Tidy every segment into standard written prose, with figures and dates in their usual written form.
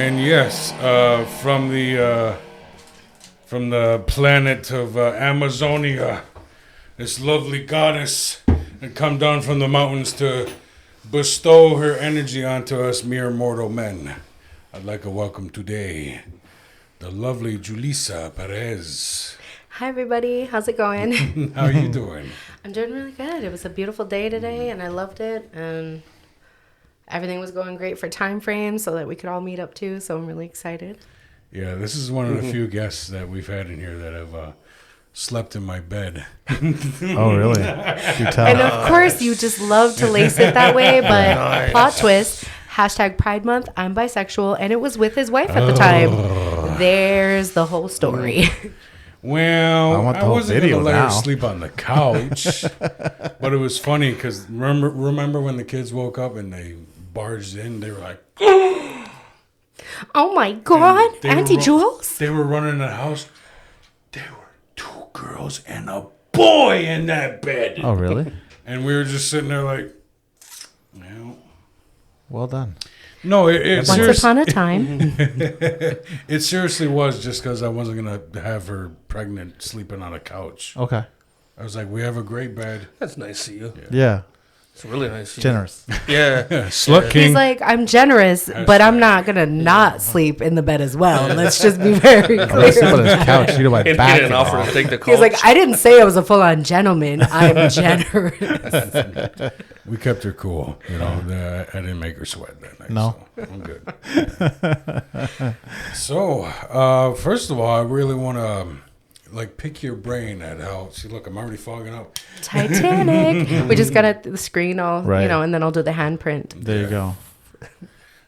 And yes, from the planet of Amazonia, this lovely goddess had come down from the mountains to bestow her energy onto us mere mortal men. I'd like to welcome today the lovely Julissa Perez. Hi, everybody. How's it going? How are you doing? I'm doing really good. It was a beautiful day today, and I loved it. And everything was going great for time frames so that we could all meet up, too. So I'm really excited. Yeah, this is one of the few guests that we've had in here that have slept in my bed. Oh, really? Do tell. And, of course, you just love to lace it that way. But plot twist, hashtag Pride Month, I'm bisexual, and it was with his wife at the time. There's the whole story. Well, I wasn't going to let her sleep on the couch. But it was funny because remember when the kids woke up and they barged in? They were like, oh, my God. Auntie Jules? They were running the house. There were 2 girls and a boy in that bed. Oh, really? And we were just sitting there like, well done. No, it once upon a time. It seriously was just because I wasn't going to have her pregnant sleeping on a couch. Okay. I was like, we have a great bed. That's nice of you. Yeah. It's really nice of you. Generous. Yeah. Slut King. He's like, I'm generous, but I'm not going to not sleep in the bed as well. Let's just be very I sleep clear. on his couch. You know, my And back. he didn't offer to take the couch. He's like, I didn't say I was a full-on gentleman. I'm generous. We kept her cool. You know, I didn't make her sweat that night. No. So I'm good. So, first of all, I really want to pick your brain at how. See, look, I'm already fogging up. Titanic. We just got the screen all, Right. and then I'll do the handprint. There you go.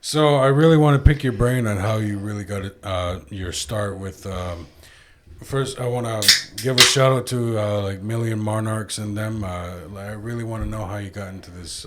So I really want to pick your brain on how you really got your start with. First, I want to give a shout out to Million Monarchs and them. I really want to know how you got into this,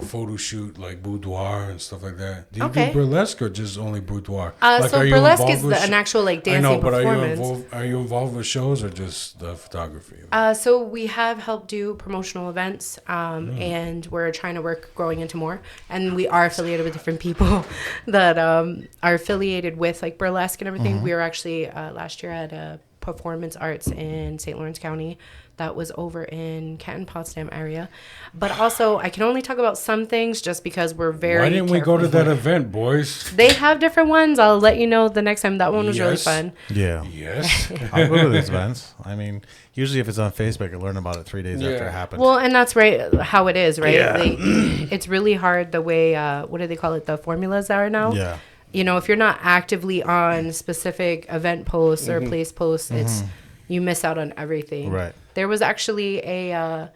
photo shoot like boudoir and stuff like that. Do you do burlesque or just only boudoir? So burlesque is an actual dancing performance. Are you involved with shows or just the photography? So we have helped do promotional events, and we're trying to work growing into more. And we are affiliated with different people that are affiliated with burlesque and everything. We were actually last year at a performance arts in St. Lawrence County that was over in Canton, Potsdam area. But also, I can only talk about some things just because we're very Why didn't we go to that event, boys? They have different ones. I'll let you know the next time. That one was really fun. Yeah. Yes. I'll go to these events. I mean, usually if it's on Facebook, I learn about it 3 days after it happens. Well, and that's right how it is, right? Yeah. It's really hard the way, what do they call it? The formulas are now. Yeah. If you're not actively on specific event posts or place posts, you miss out on everything. Right. There was actually a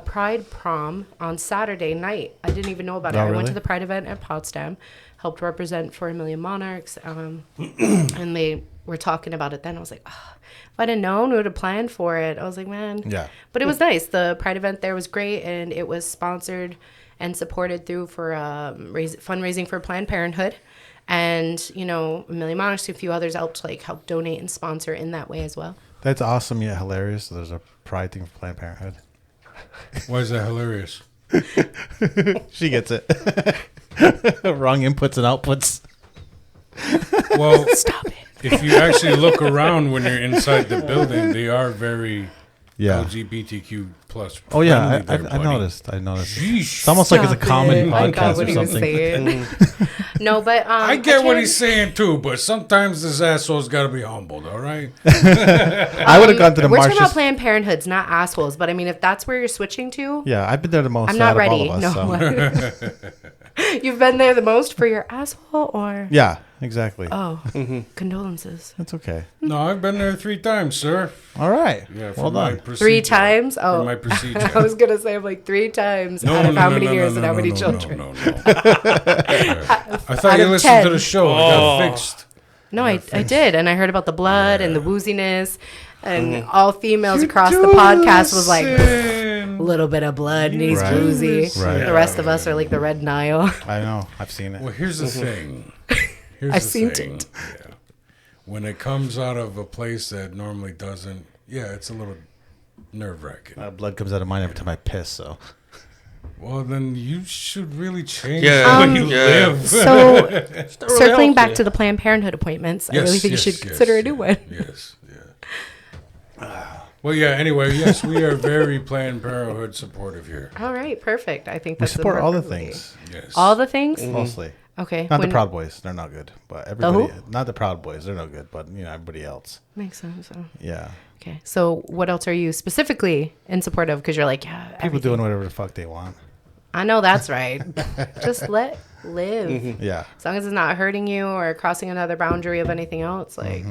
Pride prom on Saturday night. I didn't even know about it. I went to the Pride event at Potsdam, helped represent for Million Monarchs, and they were talking about it then. I was like, oh, if I'd have known, we would have planned for it. I was like, man. Yeah. But it was nice. The Pride event there was great, and it was sponsored and supported through for fundraising for Planned Parenthood. And, Million Monarchs, a few others helped donate and sponsor in that way as well. That's awesome yet hilarious. There's a pride thing for Planned Parenthood. Why is that hilarious? She gets it. Wrong inputs and outputs. Well, Stop it. if you actually look around when you're inside the building, they are very LGBTQ plus. Oh yeah, friendly I noticed. Sheesh. It's almost like it's a common I got podcast what or he was something. saying. No, but I get what he's saying too, but sometimes this asshole's got to be humbled. All right. I would have gone to the We're march. talking about Planned Parenthoods, not assholes. But I mean, if that's where you're switching to, Yeah, I've been there the most. I'm not out of all ready. of us, No. so. You've been there the most for your asshole, or Yeah, exactly. oh, condolences. That's okay. No, I've been there 3 times, sir. All right. Yeah, for well my done. procedure. 3 times? For Oh, my procedure. I was gonna say I'm like 3 times out of how many years and how many children. No. I thought you of listened 10. to the show. It got fixed. No, I did, and I heard about the blood and the wooziness, and all females across the podcast was like, a little bit of blood and he's Right. woozy. Right. The rest of us are like the Red Nile. I know. I've seen it. Well, here's the thing. I've seen it. Yeah. When it comes out of a place that normally doesn't, it's a little nerve-wracking. Blood comes out of mine every time I piss, so. Well, then you should really change Yeah, the way you yeah. live. So, That really circling helps back you. to the Planned Parenthood appointments, I really think you should consider a new one. Yes, yeah. Well, yeah. Anyway, yes, we are very Planned Parenthood supportive here. All right, perfect. I think We that's support all the important. things, Yes. All the things? mostly. Okay. Not when- the Proud Boys. They're not good. But who? everybody, not the Proud Boys. They're no good. But, everybody else. Makes sense. Yeah. Okay. So, what else are you specifically in support of? Because you're like, yeah, People everything. doing whatever the fuck they want. I know that's right. Just live. Yeah. As long as it's not hurting you or crossing another boundary of anything else, like,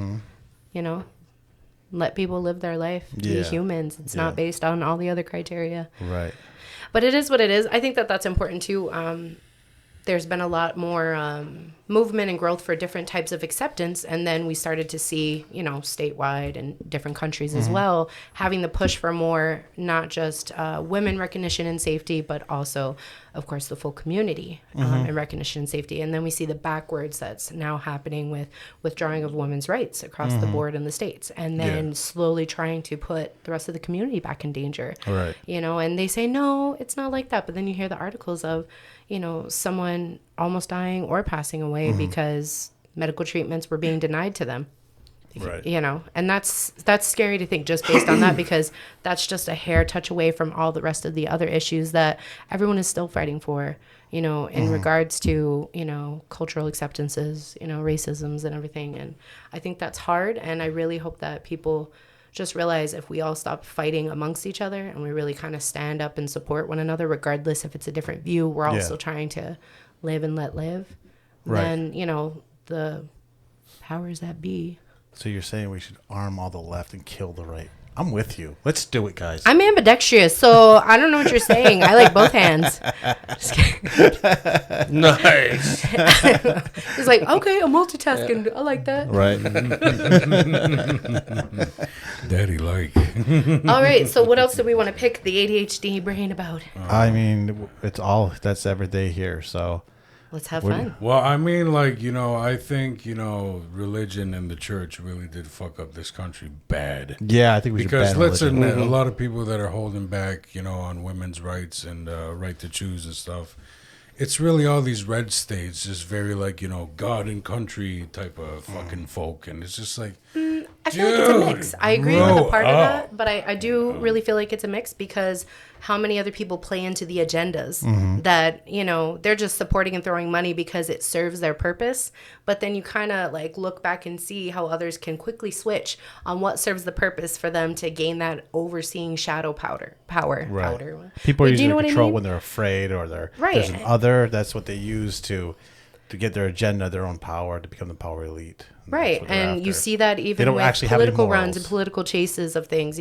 let people live their life. Be Yeah. humans. It's Yeah. not based on all the other criteria. Right. But it is what it is. I think that that's important too. There's been a lot more movement and growth for different types of acceptance. And then we started to see, statewide and different countries as well, having the push for more, not just women recognition and safety, but also, of course, the full community and recognition and safety. And then we see the backwards that's now happening with withdrawing of women's rights across the board in the States. And then slowly trying to put the rest of the community back in danger. Right. And they say, no, it's not like that. But then you hear the articles of, someone almost dying or passing away because medical treatments were being denied to them. Right. And that's scary to think just based on that, because that's just a hair touch away from all the rest of the other issues that everyone is still fighting for, in regards to, cultural acceptances, racisms and everything. And I think that's hard. And I really hope that people just realize if we all stop fighting amongst each other and we really kind of stand up and support one another, regardless if it's a different view, we're all still trying to live and let live. Right. Then, the powers that be. So you're saying we should arm all the left and kill the right? I'm with you. Let's do it, guys. I'm ambidextrous, so I don't know what you're saying. I like both hands. Just kidding. Nice. He's like, okay, I'm multitasking. I like that. Right. Daddy like. All right, so what else do we want to pick the ADHD brain about? I mean, that's every day here. So Let's have fun. Well, I mean, I think, religion and the church really did fuck up this country bad. yeah, I think we Because should ban let's religion. admit, a lot of people that are holding back, on women's rights and right to choose and stuff, it's really all these red states, just very God and country type of fucking folk, and it's just like, I feel like it's a mix. I agree with a grow part of up. that, but I do really feel like it's a mix because how many other people play into the agendas that, they're just supporting and throwing money because it serves their purpose. But then you kind of look back and see how others can quickly switch on what serves the purpose for them to gain that overseeing shadow power. Right. Powder. People are Like, do using you know what I control mean? when they're afraid or there's Right. an other. That's what they use to get their agenda, their own power, to become the power elite. And that's Right. what they're And you after. see that They even don't with actually have any political runs morals. and political chases of things,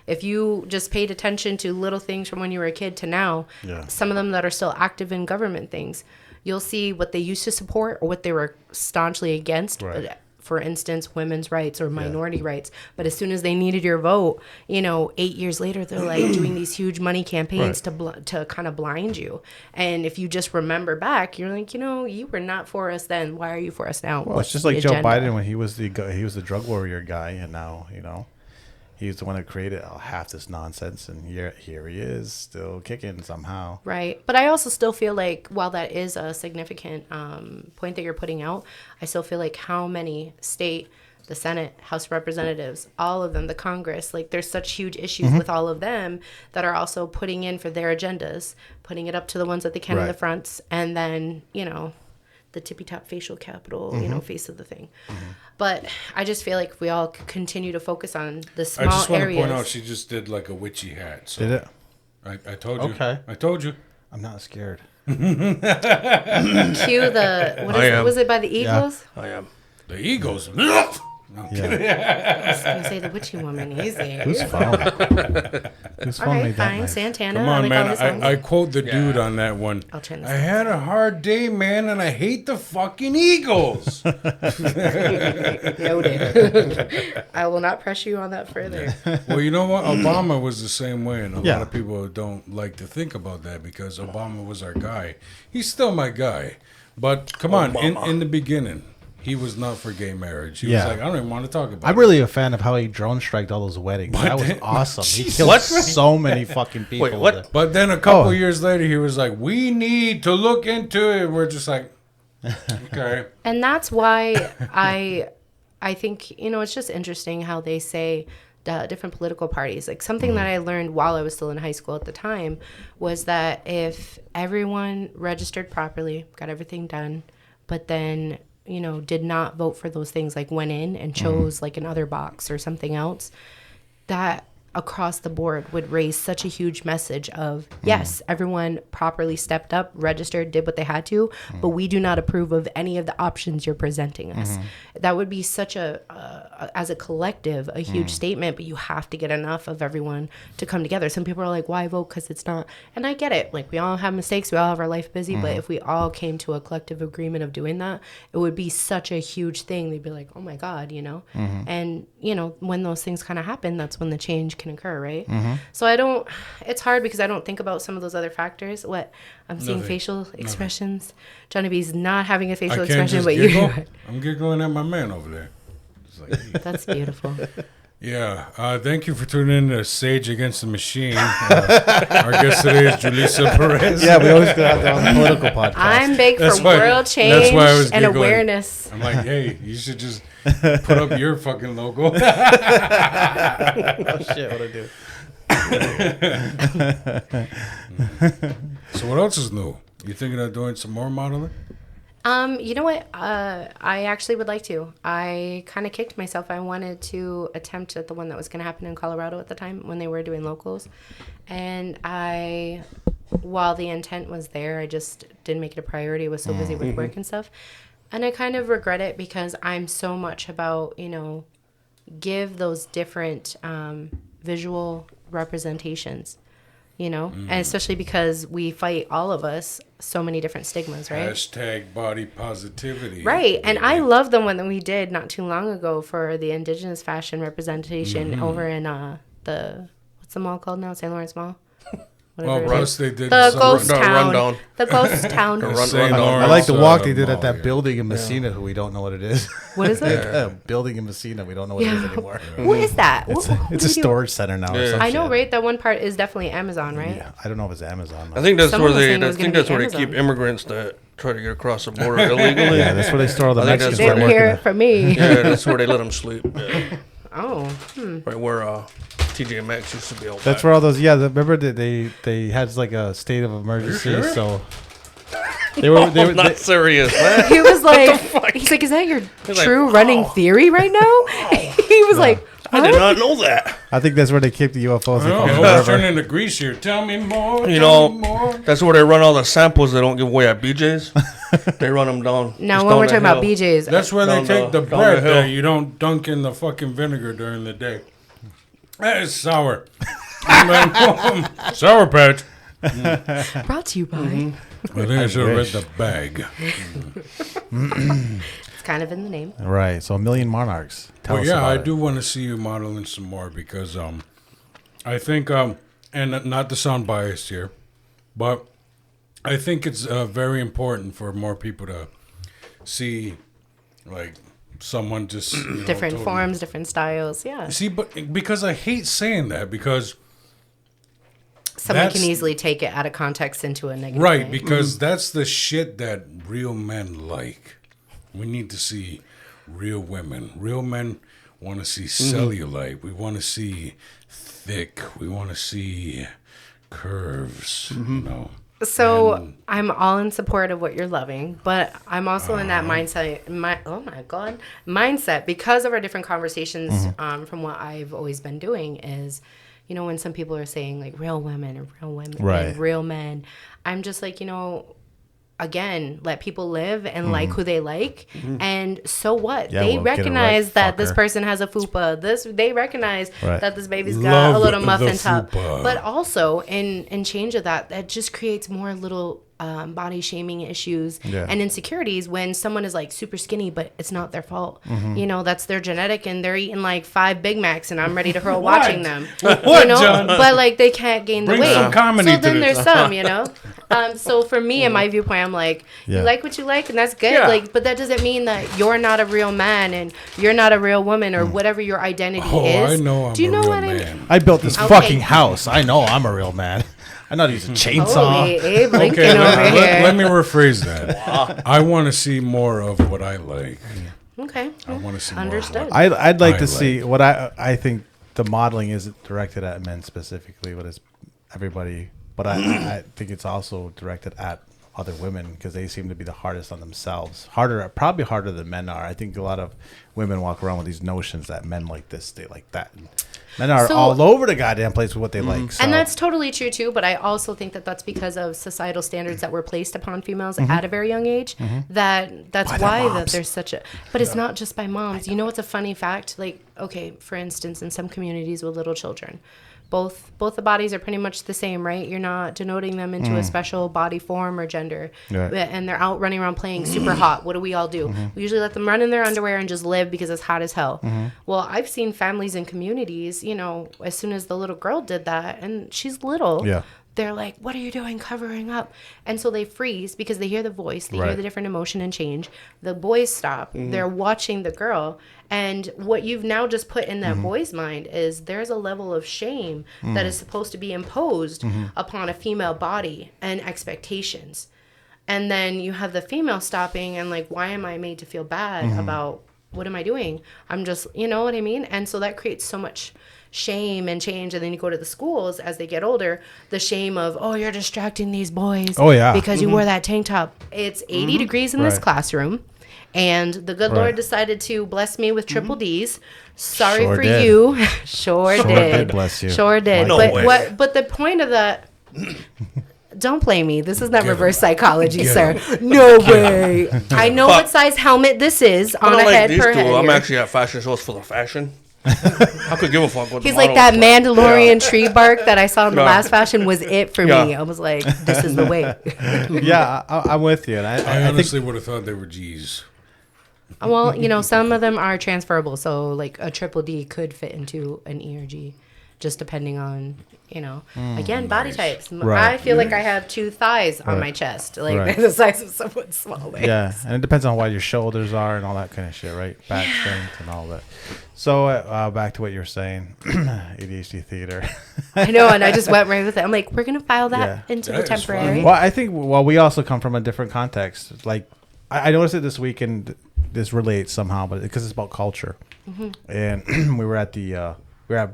If you just paid attention to little things from when you were a kid to now, Yeah. some of them that are still active in government things, you'll see what they used to support or what they were staunchly against. Right. For instance, women's rights or minority rights. But as soon as they needed your vote, 8 years later, they're doing these huge money campaigns to kind of blind you. And if you just remember back, you're like, you were not for us then. Why are you for us now? Well, What's it's just the like Joe agenda? Biden when he was the drug warrior guy, and now he's the one that created half this nonsense, and here he is still kicking somehow. Right. But I also still feel like while that is a significant point that you're putting out, I still feel like how many the Senate, House of Representatives, all of them, the Congress, there's such huge issues with all of them that are also putting in for their agendas, putting it up to the ones that they can in the Right. fronts, and then, the tippy top facial capital, face of the thing. But I just feel like if we all continue to focus on the I small just want to areas. point out she just did a witchy hat. So Did it? I told you. Okay. I told you. I'm not scared. Cue the, was it by the Eagles? I am. The Eagles. Yeah. I was going to say the witchy woman. Easy. Who's phone? Who's All phone right, made that fine. nice? Santana. Come I on, like all man. his songs. I quote the dude on that one. I'll turn this I had a hard day, man, and I hate the fucking Eagles. Noted. I will not press you on that further. Well, you know what? Obama was the same way, and a Yeah. lot of people don't like to think about that because Obama was our guy. He's still my guy. But come on, in the beginning, he was not for gay marriage. He Yeah. was like, I don't even want to talk about I'm it. really a fan of how he drone striked all those weddings. That was then- awesome. He Jesus. killed What? so many fucking people. Wait, what? with it. But then a couple Oh. years later, he was like, we need to look into it. We're just like, okay. And that's why I think, you know, it's just interesting how they say different political parties. Like something that I learned while I was still in high school at the time was that if everyone registered properly, got everything done, but then, you know, did not vote for those things, like went in and chose like another box or something else, that across the board would raise such a huge message of, yes, everyone properly stepped up, registered, did what they had to, but we do not approve of any of the options you're presenting us. That would be such as a collective, a huge statement, but you have to get enough of everyone to come together. Some people are like, why vote? Because it's not, and I get it. Like we all have mistakes, we all have our life busy, but if we all came to a collective agreement of doing that, it would be such a huge thing. They'd be like, oh my God, you know? And, you know, when those things kind of happen, that's when the change can occur, right? So it's hard because I don't think about some of those other factors. What I'm seeing Nothing. facial expressions. Johnny B's not having a facial I can't expression, just but giggle. you. I'm giggling at my man over there. It's like, hey. That's beautiful. Yeah, thank you for tuning in to Sage Against the Machine. Our guest today is Julissa Perez. Yeah, we always got that on the political podcast. I'm big That's for why- world that's change why I was and giggling. awareness. I'm like, hey, you should just put up your fucking logo. Oh shit, what I do? So what else is new? You thinking of doing some more modeling? You know what? I actually would like to. I kind of kicked myself. I wanted to attempt at the one that was going to happen in Colorado at the time when they were doing locals. And while the intent was there, I just didn't make it a priority. I was so busy with work and stuff. And I kind of regret it because I'm so much about, you know, give those different visual representations, you know, and especially because we fight, all of us, so many different stigmas, right? Hashtag body positivity. Right. And I love the one that we did not too long ago for the indigenous fashion representation over in what's the mall called now? St. Lawrence Mall? Well, Whatever it is. Russ, they did The some- ghost the town. rundown. The ghost town. run- St. rundown. Lawrence, I like the walk they did mall, at that yeah. building in Messina, who we don't know what it is. What is it? A building in Messina, we don't know what it is anymore. What is that? It's What a do you do? storage center now. Or Yeah. some I know, shit. right? That one part is definitely Amazon, right? Yeah, I don't know if it's Amazon. I think that's Someone where was they. saying it I was think gonna that's be where they Amazon. keep immigrants that try to get across the border illegally. Yeah, that's where they store all the I think that's Mexicans. where that Didn't work hear in it from me. Yeah, that's where they let them sleep. Yeah. Oh, Right where TJ Maxx used to be. All That's back. where all those. Yeah, remember that they had like a state of emergency, sure? so they were I'm not serious, man. he was like, he's like, is that your like, true running theory right now? He was like, I did what? not know that. I think that's where they keep the UFOs. They Oh, call them it's wherever. turning into grease here. Tell me more. You tell know, me more. that's where they run all the samples they don't give away at BJ's. They run them down. Now, just when down we're the talking about hill. BJ's, That's where they Down take the the- down bread the hill. that you don't dunk in the fucking vinegar during the day. That is sour. Sour Patch. brought to you by. I think I should have read wish. the bag. It's kind of in the name. Right. So a million monarchs. Tell Well, us yeah, about I it. do want to see you modeling some more because I think and not to sound biased here, but I think it's very important for more people to see like someone just Different totally- forms, different styles. Yeah. See, but because I hate saying that because Someone can That's- easily take it out of context into a negative right way. because that's the shit that real men like. We need to see real women. Real men want to see cellulite. We want to see thick. We want to see curves. You know. So And- I'm all in support of what you're loving, but I'm also in that mindset. Mindset because of our different conversations. From what I've always been doing is, you know, when some people are saying like real women and real women Right. and real men, I'm just like, you know, again, let people live and like who they like, and so what? Yeah, they well, get it recognize right, that this fucker. person has a fupa. They recognize Right. that this baby's got a Love little the muffin top. fupa. But also, in change of that, that just creates more little body shaming issues and insecurities when someone is like super skinny, but it's not their fault. You know, that's their genetic, and they're eating like 5 Big Macs, and I'm ready to hurl watching them. What, you know, John? but like they can't gain Bring the weight. some comedy So to then this. there's some, you know. So for me, in my viewpoint, I'm like, you like what you like, and that's good. Yeah. Like, but that doesn't mean that you're not a real man and you're not a real woman or whatever your identity is. I know I'm Do you a know real what I man. mean? I built this Okay. fucking house. I know I'm a real man. I know how to use a chainsaw. Holy Abe Lincoln Okay, over here. let me rephrase that. I want to see more of what I like. Okay. I want to see Understood. more of I'd like I to like. see what I think the modeling isn't directed at men specifically, but it's everybody. But I think it's also directed at other women because they seem to be the hardest on themselves. Probably harder than men are. I think a lot of women walk around with these notions that men like this, they like that. And men are So- all over the goddamn place with what they like. So. And that's totally true too, but I also think that that's because of societal standards that were placed upon females at a very young age. That's By their why that moms. there's such a. But it's not just by moms. You know what's a funny fact? Like, okay, for instance, in some communities with little children, both the bodies are pretty much the same, right? You're not denoting them into a special body form or gender. Right. And they're out running around playing super hot. What do we all do? We usually let them run in their underwear and just live because it's hot as hell. Well, I've seen families and communities, you know, as soon as the little girl did that, and she's little, Yeah. they're like, what are you doing covering up? And so they freeze because they hear the voice, they hear Right. the different emotion and change. The boys stop. They're watching the girl. And what you've now just put in that boy's mind is there's a level of shame that is supposed to be imposed upon a female body and expectations. And then you have the female stopping and like, why am I made to feel bad about what am I doing? I'm just, you know what I mean? And so that creates so much shame and change. And then you go to the schools as they get older, the shame of, oh, you're distracting these boys. Oh, yeah. Because you wore that tank top. It's 80 degrees in this Right. classroom. And the good Right. Lord decided to bless me with triple D's. Sorry Sure for did. you. Sure Sure did. did bless you. Sure did. No but way. but the point of that, don't blame me. This is not Get reverse him. psychology, Get sir. him. No way. I know what size helmet this is I on a don't like head these per two. head. I'm here. actually at fashion shows for the fashion. I could give a fuck what the He's like that model looks Mandalorian tree bark that I saw in the Yeah. last fashion was it for Yeah. me. I was like, this is the way. Yeah, I'm with you. And I I think honestly would have thought they were G's. Well, you know, some of them are transferable. So like a triple D could fit into an E or G, just depending on, you know, again, body types. Right. I feel like I have 2 thighs on my chest. Like Right. they're the size of someone's small legs. yeah, and it depends on why your shoulders are and all that kind of shit, right? Back strength and all that. So back to what you were saying, ADHD theater. I know, and I just went right with it. I'm like, we're going to file that Yeah. into That the is temporary. Well, I think we also come from a different context. Like I noticed it this week, and this relates somehow, but because it's about culture. And we were at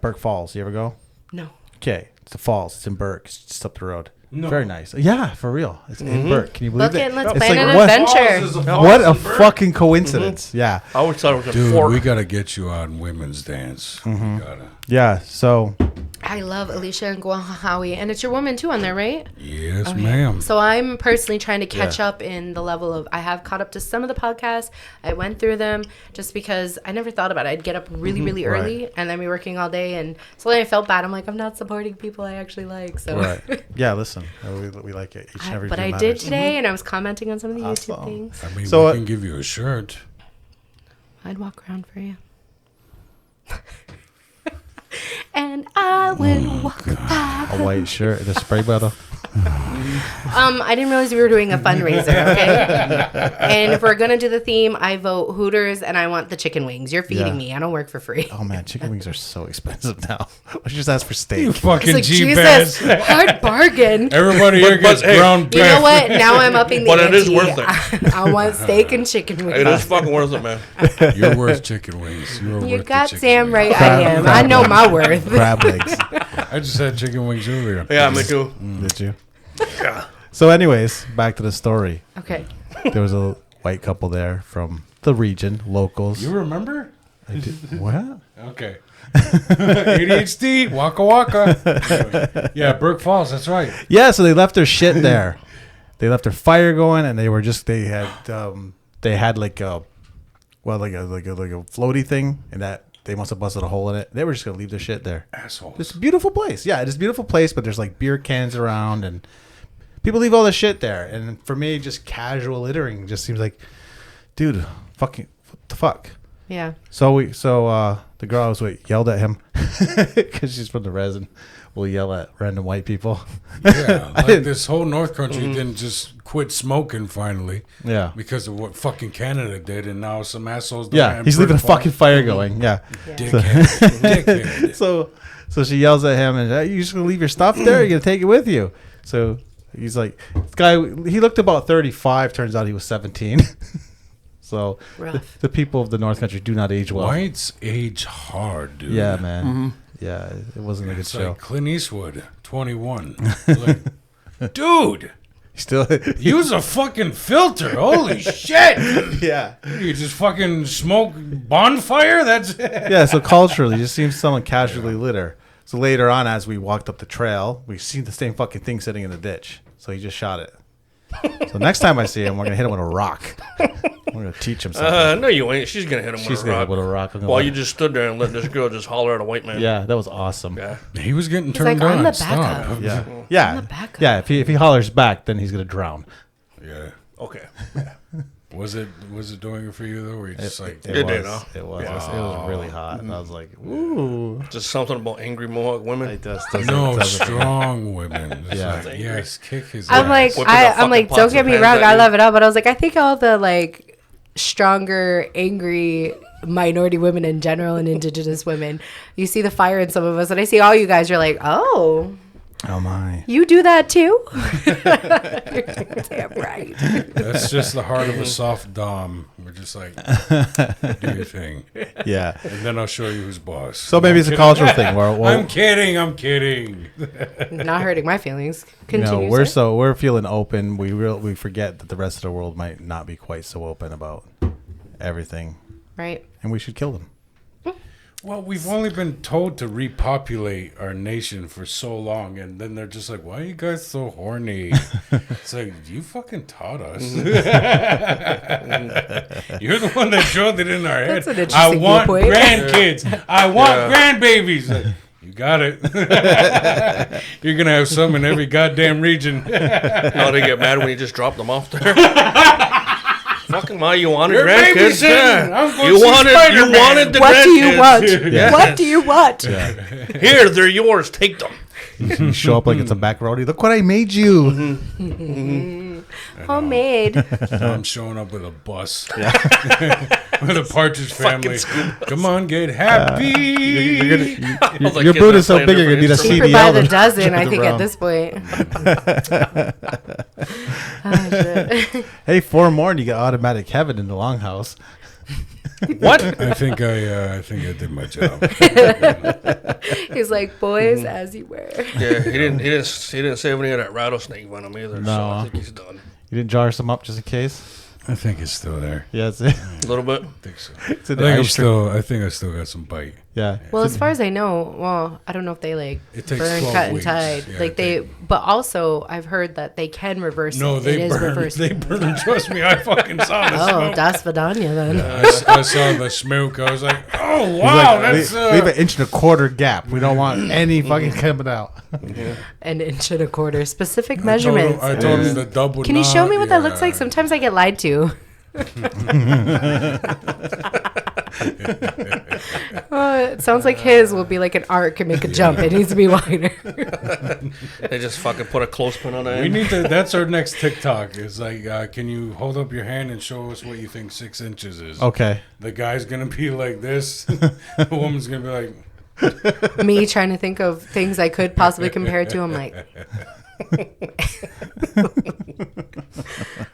Burke Falls. You ever go? No. Okay, it's the falls. It's in Burke. It's just up the road. No. Very nice. Yeah, for real. It's in Burke. Can you believe Book it it? and let's It's plan like an what- adventure. What a fucking coincidence. Yeah. I always thought it was a Dude, fork. we got to get you on women's dance. We gotta. Yeah. So I love Alicia and Guahawi, and it's your woman too on there, right? Yes, ma'am. So I'm personally trying to catch Yeah. up in the level of, I have caught up to some of the podcasts. I went through them just because I never thought about it. I'd get up really, really early and then be working all day. And so then I felt bad. I'm like, I'm not supporting people I actually like. So, right. Yeah. Listen, we like it. Each and every but view I matters. did today, and I was commenting on some of the YouTube Awesome. things. I mean, So, we can give you a shirt. I'd walk around for you. And I will walk by. A white shirt and a spray bottle. I didn't realize we were doing a fundraiser, okay? And if we're going to do the theme, I vote Hooters, and I want the chicken wings. You're feeding Yeah. me. I don't work for free. Oh man, chicken wings are so expensive now. Let's just ask for You steak. fucking It's like, G-Bass. Jesus, hard bargain. Everybody here But, gets hey, brown You know what? Now I'm upping the But it is ante. worth it. I want steak and chicken wings. It is fucking worth it, man. You're worth chicken wings. You're You worth got the chicken damn wings. right I Crab- am. crab I know my worth. Crab legs. I just had chicken wings earlier. Yeah, me too. Did you? Yeah. So, anyways, back to the story. Okay. There was a white couple there from the region, locals. You remember? I did, what? Okay. ADHD, waka waka. Yeah, Burke Falls, that's right. Yeah, so they left their shit there. They left their fire going, and they had like a floaty thing, and that they must have busted a hole in it. They were just gonna leave their shit there. Assholes. It's a beautiful place. Yeah, it is a beautiful place, but there's like beer cans around and people leave all the shit there. And for me, just casual littering just seems like, dude, fucking, what the fuck? Yeah. So the girl I was with yelled at him because she's from the resin. We'll yell at random white people. Yeah, like this whole North Country didn't just quit smoking finally. Yeah. Because of what fucking Canada did, and now some assholes. don't Yeah, have he's leaving a brick farm. fucking fire going. Yeah. Dickhead. Dickhead. So she yells at him, and you just gonna leave your stuff there? You're gonna take it with you? So he's like, this guy. He looked about 35. Turns out he was 17. So the people of the North Country do not age well. Whites age hard, dude. Yeah, man. Yeah, it wasn't a good It's show. like Clint Eastwood, 21. Like, dude, Still, use a fucking filter. Holy shit. yeah, You just fucking smoke bonfire? That's yeah. So culturally, just seems someone casually litter. So later on, as we walked up the trail, we seen the same fucking thing sitting in the ditch. So he just shot it. So next time I see him, we're gonna hit him with a rock. We're gonna teach him something. No, you ain't. She's gonna hit him She's with a gonna rock. hit with a rock. While you just stood there and let this girl just holler at a white man. Yeah, that was awesome. Yeah. he was getting He's turned like, I'm on. the Stop. backup. Yeah, yeah, the backup. yeah. If he hollers back, then he's gonna drown. Yeah. Okay. Was it doing it for you though? Were you just like It did, was. huh? It was. It was really hot. And I was like, ooh. Just something about angry Mohawk women. It doesn't- no doesn't- strong women? It's Yeah. like, yes, kick his I'm ass. like, Whipping the I'm fucking like, pots don't and get me pans wrong, at I you. love it all, but I was like, I think all the like stronger, angry minority women in general and indigenous women, you see the fire in some of us, and I see all you guys, you're like, oh, Oh my. you do that too? Damn right. That's just the heart of a soft dom. We're just like, do your thing, Yeah. and then I'll show you who's boss. So maybe it's a cultural thing. Where, I'm kidding. I'm kidding. Not hurting my feelings. you know, Continue. sir. we're feeling open. We forget that the rest of the world might not be quite so open about everything, Right. and we should kill them. Well, we've only been told to repopulate our nation for so long, and then they're just like, "Why are you guys so horny?" It's like, you fucking taught us. You're the one that drilled it in our head. That's an I interesting want viewpoint. grandkids. I want grandbabies. Like, you got it. You're gonna have some in every goddamn region. Now they get mad when you just drop them off there. Fucking why you wanted You're grandkids? babysitting. Yeah. I'm going You to see wanted Spider-Man. the What do you grandkids. want? Yeah. What do you want? Here, they're yours. Take them. You show up like it's a macaroni. Look what I made you. Homemade. I'm showing up with a bus. With a Partridge Family. Come on, get happy. Your boot is so big, you're gonna need a Cheaper CDL. by the to- dozen, I to think, ground. at this point. Oh, shit. Hey, 4 more, and you get automatic heaven in the longhouse. What? I think I did my job. He's like, boys, as you were. Yeah, he didn't save any of that rattlesnake venom either. So No. I think he's done. You didn't jar some up just in case. I think it's still there. Yeah, it's, it. A little bit. I think so. It's in the ice cream. I think I still got some bite. Yeah. Well, as far as I know, well, I don't know if they like It takes burn, 12 cut, and weeks. tied. Yeah, like they, but also I've heard that they can reverse No, it. they It is burn. reversible. They burn. Trust me, I fucking saw the Oh, smoke. das Vidania then. I saw the smoke. I was like, oh wow, He's that's like, leave an inch and a quarter gap. We don't want any fucking coming out. An inch and a quarter. Specific I told him- measurements. I told him the double. Can you show me what that looks like? Sometimes I get lied to. It sounds like his will be like an arc and make a jump. It needs to be wider. They just fucking put a clothespin on We it. need to. That's our next TikTok. It's like, can you hold up your hand and show us what you think 6 inches is? Okay. The guy's gonna be like this. The woman's gonna be like, Me trying to think of things I could possibly compare it to. I'm like,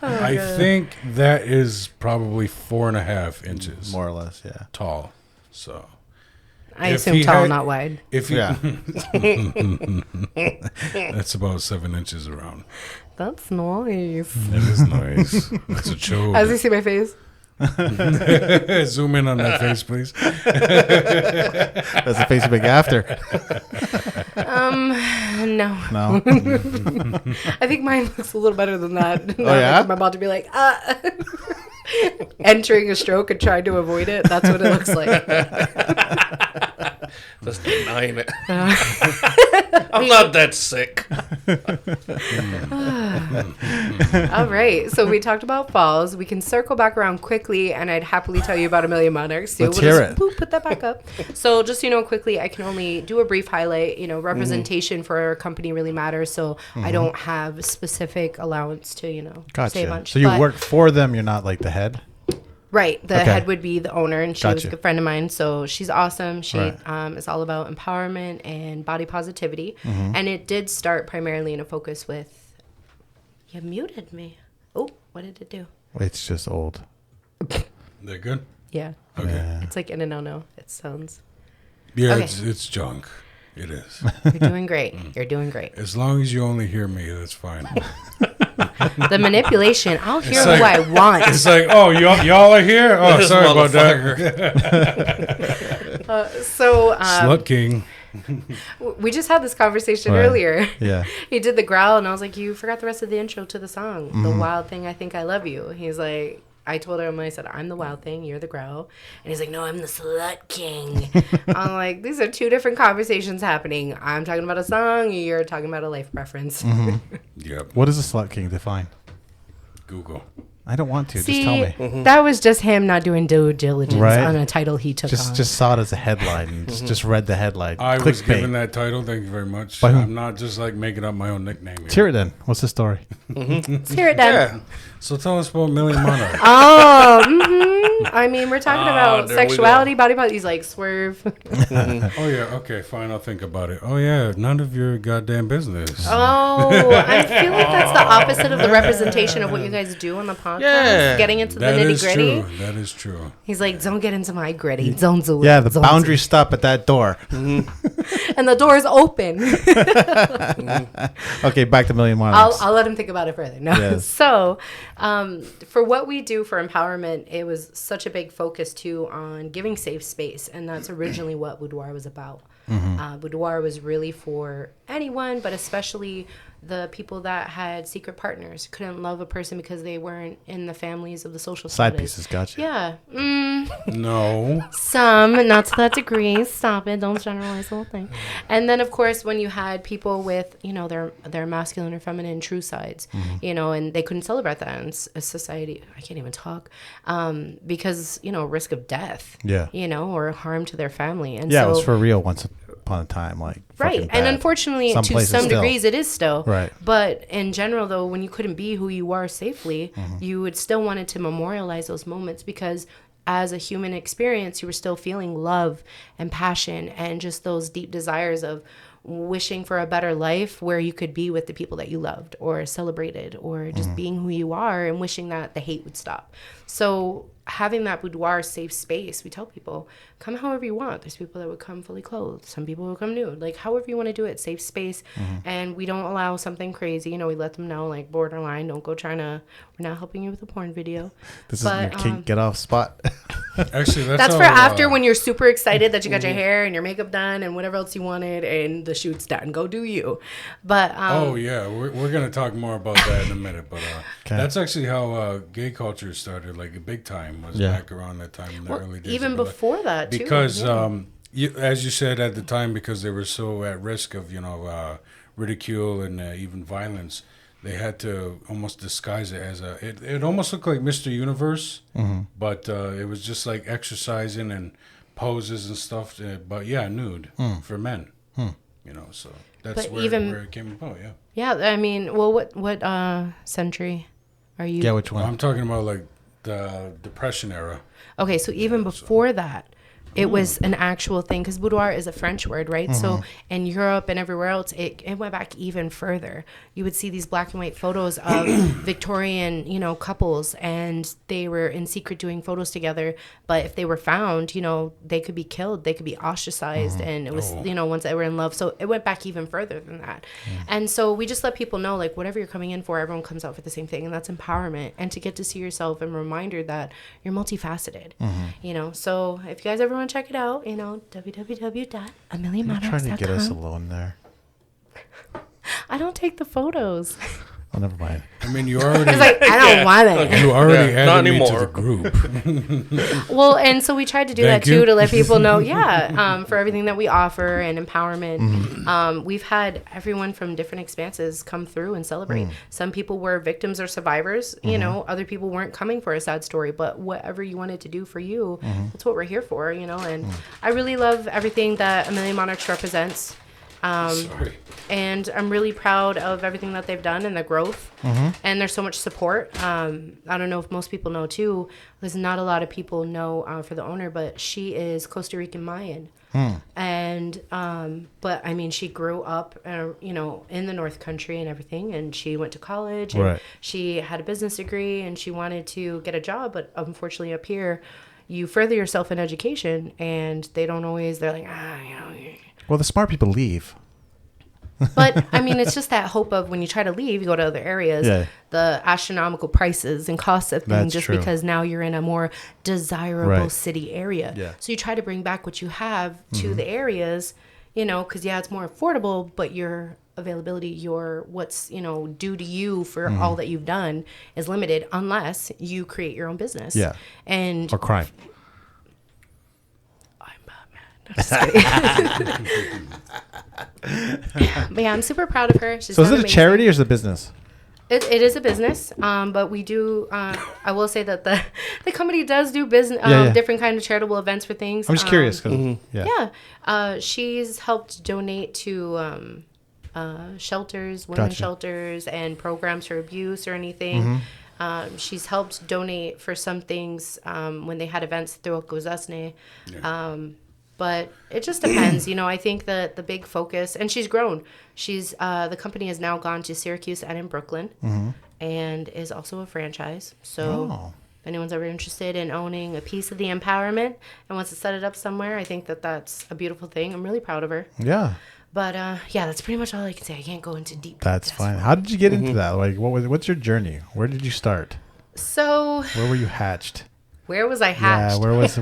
I think that is probably 4.5 inches More or less, yeah. tall. So I If assume he tall, had- not wide. if you, Yeah. that's about 7 inches around. That's nice. That is nice. That's a joke. As you see my face. Zoom in on that face, please. That's the face you make after. No. No. I think mine looks a little better than that. Oh, yeah? I'm about to be like, entering a stroke and trying to avoid it. That's what it looks like. Just denying it. I'm not that sick. All right. So we talked about falls. We can circle back around quickly, and I'd happily tell you about A Million Monarchs. So Let's hear it. Put that back up. So just, quickly, I can only do a brief highlight. Representation for our company really matters. So I don't have specific allowance to, say a Gotcha. bunch. So you But- work for them. You're not like the head. Right. The Okay. head would be the owner, and she was a Gotcha. good friend of mine. So she's awesome. She Right. is all about empowerment and body positivity. Mm-hmm. And it did start primarily in a focus with, you muted me. Oh, what did it do? It's just old. They're good. Yeah. Okay. Yeah. It's like in a no-no. It sounds. Yeah, Okay. it's junk. It is. You're doing great. You're doing great. As long as you only hear me, that's fine. The manipulation. I'll hear like- who I want. It's like, oh, y'all are here? Oh, This sorry about that. So Slut King. we just had this conversation Right. earlier. Yeah. He did the growl, and I was like, you forgot the rest of the intro to the song. The Mm-hmm. wild thing, I think I love you. He's like, I told him, I said, I'm the wild thing, you're the growl. And he's like, no, I'm the slut king. I'm like, these are two different conversations happening. I'm talking about a song, you're talking about a life preference. Mm-hmm. Yep. What does a slut king define? Google. I don't want to. See, Just tell me. that was just him not doing due diligence Right. on a title he took on. Just saw it as a headline. And just read the headline. I was Clickbait. given that title. Thank you very much. By whom? I'm not just like making up my own nickname here. Let's hear it then. What's the story? Let's hear it, then. Yeah. So tell us about Million Monarchs. Oh, I mean, we're talking about there we go. sexuality, body part. He's like, swerve. Oh, yeah. Okay, fine. I'll think about it. Oh, yeah. None of your goddamn business. Oh, I feel like that's the opposite of the representation of what you guys do on the podcast. Yeah. Getting into the That nitty is gritty. true. That is true. He's like, don't get into my gritty. Don't do it. Yeah, the Don't boundaries stop at that door. do it." And the door is open. Okay, back to Million Monarchs. I'll let him think about it further. No. Yes. So, for what we do for empowerment, it was such a big focus too on giving safe space, and that's originally what Boudoir was about. Boudoir was really for anyone, but especially the people that had secret partners, couldn't love a person because they weren't in the families of the social Side status. pieces, gotcha. Yeah. No. Some, not to that degree. Stop it. Don't generalize the whole thing. And then, of course, when you had people with, their masculine or feminine true sides, and they couldn't celebrate that in a society. I can't even talk because, risk of death, Yeah. or harm to their family. And Yeah, so, it was for real once upon a time. Like, right. fucking And bad. unfortunately, Some to places some still. degrees, it is still. Right. But in general, though, when you couldn't be who you are safely, you would still wanted to memorialize those moments because as a human experience, you were still feeling love and passion and just those deep desires of wishing for a better life where you could be with the people that you loved or celebrated or just being who you are and wishing that the hate would stop. So having that boudoir safe space, we tell people, come however you want. There's people that would come fully clothed. Some people will come nude. Like, however you want to do it, safe space. And we don't allow something crazy. We let them know, like, borderline, don't go trying to, we're not helping you with a porn video. This But, is your kink get off spot. Actually, that's how, for after when you're super excited that you got your hair and your makeup done and whatever else you wanted and the shoot's done. Go do you. But oh, yeah. We're going to talk more about that in a minute. But that's actually how gay culture started, like, big time was Yeah. back around that time in the early days. even of, like, before that, too. because yeah. as you said at the time, because they were so at risk of ridicule and even violence, they had to almost disguise it as it almost looked like Mr. Universe, but it was just like exercising and poses and stuff, but yeah, nude for men. So that's But where it came about. Yeah, I mean, well, what century are you? Yeah, which one? I'm talking about like the Depression era. Okay, so even before that, it was an actual thing because boudoir is a French word, right? So in Europe and everywhere else, it went back even further. You would see these black and white photos of Victorian, couples, and they were in secret doing photos together. But if they were found, they could be killed, they could be ostracized, and it was, once they were in love. So it went back even further than that. And so we just let people know, like, whatever you're coming in for, everyone comes out for the same thing, and that's empowerment, and to get to see yourself and reminder that you're multifaceted. So if you guys ever want to check it out, www.amillionmonarchs.com. Trying to get us alone there. I don't take the photos. Oh, never mind. I mean, you already It's like, I don't want it. you already Yeah, not added me to anymore. the group. Well, and so we tried to do Thank that too, you. to let people know, for everything that we offer and empowerment. We've had everyone from different expanses come through and celebrate. Some people were victims or survivors, you know, other people weren't coming for a sad story, but whatever you wanted to do for you, that's what we're here for, you know, and I really love everything that A Million Monarchs represents. Sorry. And I'm really proud of everything that they've done and the growth. And there's so much support. I don't know if most people know too. There's not a lot of people know for the owner, but she is Costa Rican Mayan. And but I mean, she grew up, you know, in the North Country and everything, and she went to college and Right. she had a business degree and she wanted to get a job, but unfortunately up here, you further yourself in education, and they don't always. They're like, you know. Well, the smart people leave. But I mean, it's just that hope of when you try to leave, you go to other areas, Yeah. the astronomical prices and costs of things, That's just true. because now you're in a more desirable Right. city area. Yeah. So you try to bring back what you have to the areas, you know, because it's more affordable, but your availability, your what's, you know, due to you for all that you've done is limited unless you create your own business. Yeah. And Or crime. I'm Batman. I'm just kidding. But yeah, I'm super proud of her. She's So is done it a amazing. charity or is it a business? It is a business, but we do. I will say that the company does do business, Yeah. different kind of charitable events for things. I'm just curious. 'Cause, yeah. Yeah, she's helped donate to shelters, women's Gotcha. shelters, and programs for abuse or anything. She's helped donate for some things when they had events through Okuzasne. But it just depends, you know. I think that the big focus, and she's grown. She's the company has now gone to Syracuse and in Brooklyn, and is also a franchise. So Oh. if anyone's ever interested in owning a piece of the empowerment and wants to set it up somewhere, I think that that's a beautiful thing. I'm really proud of her. Yeah. But yeah, that's pretty much all I can say. I can't go into deep. That's details. fine. How did you get into that? Like, what's your journey? Where did you start? So Where were you hatched? where was I hatched? Yeah,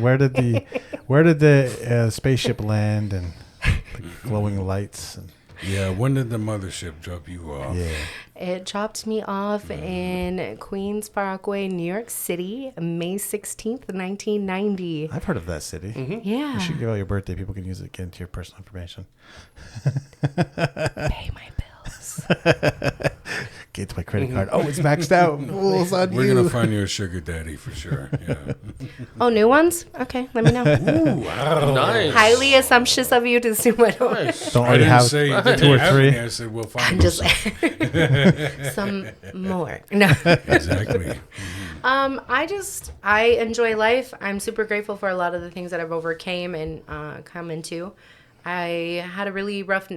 where did the spaceship land and the glowing lights and Yeah, when did the mothership drop you off? yeah. It dropped me off in Queens Parkway, New York City, May 16th, 1990. I've heard of that city. Yeah. You should give out your birthday. People can use it again to your personal information. Pay my bills. Get to my credit card. Oh, it's maxed out. Fools on We're you. gonna find you a sugar daddy for sure. Yeah. Oh, new ones? Okay, let me know. Ooh, wow. Nice. Highly assumptious of you to assume I don't. Nice. Don't I already didn't have say you 2 didn't or have 3. any. I said we'll find I'm just those. some more. No. Exactly. I enjoy life. I'm super grateful for a lot of the things that I've overcame and come into. I had a really rough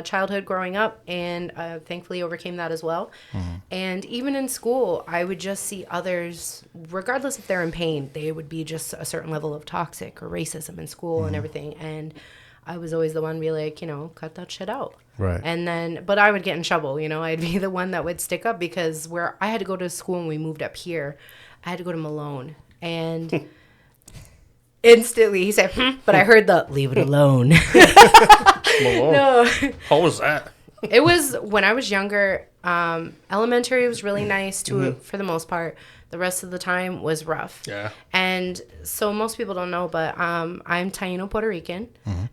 childhood growing up, and thankfully overcame that as well. And even in school, I would just see others, regardless if they're in pain, they would be just a certain level of toxic or racism in school and everything. And I was always the one to be like, you know, cut that shit out. Right. And then, but I would get in trouble, you know, I'd be the one that would stick up because where I had to go to school when we moved up here, I had to go to Malone. And instantly he said, but I heard the leave it alone. Malone. No, How was that? it was when I was younger. Elementary was really nice for the most part. The rest of the time was rough. Yeah. And so most people don't know, but I'm Taino Puerto Rican.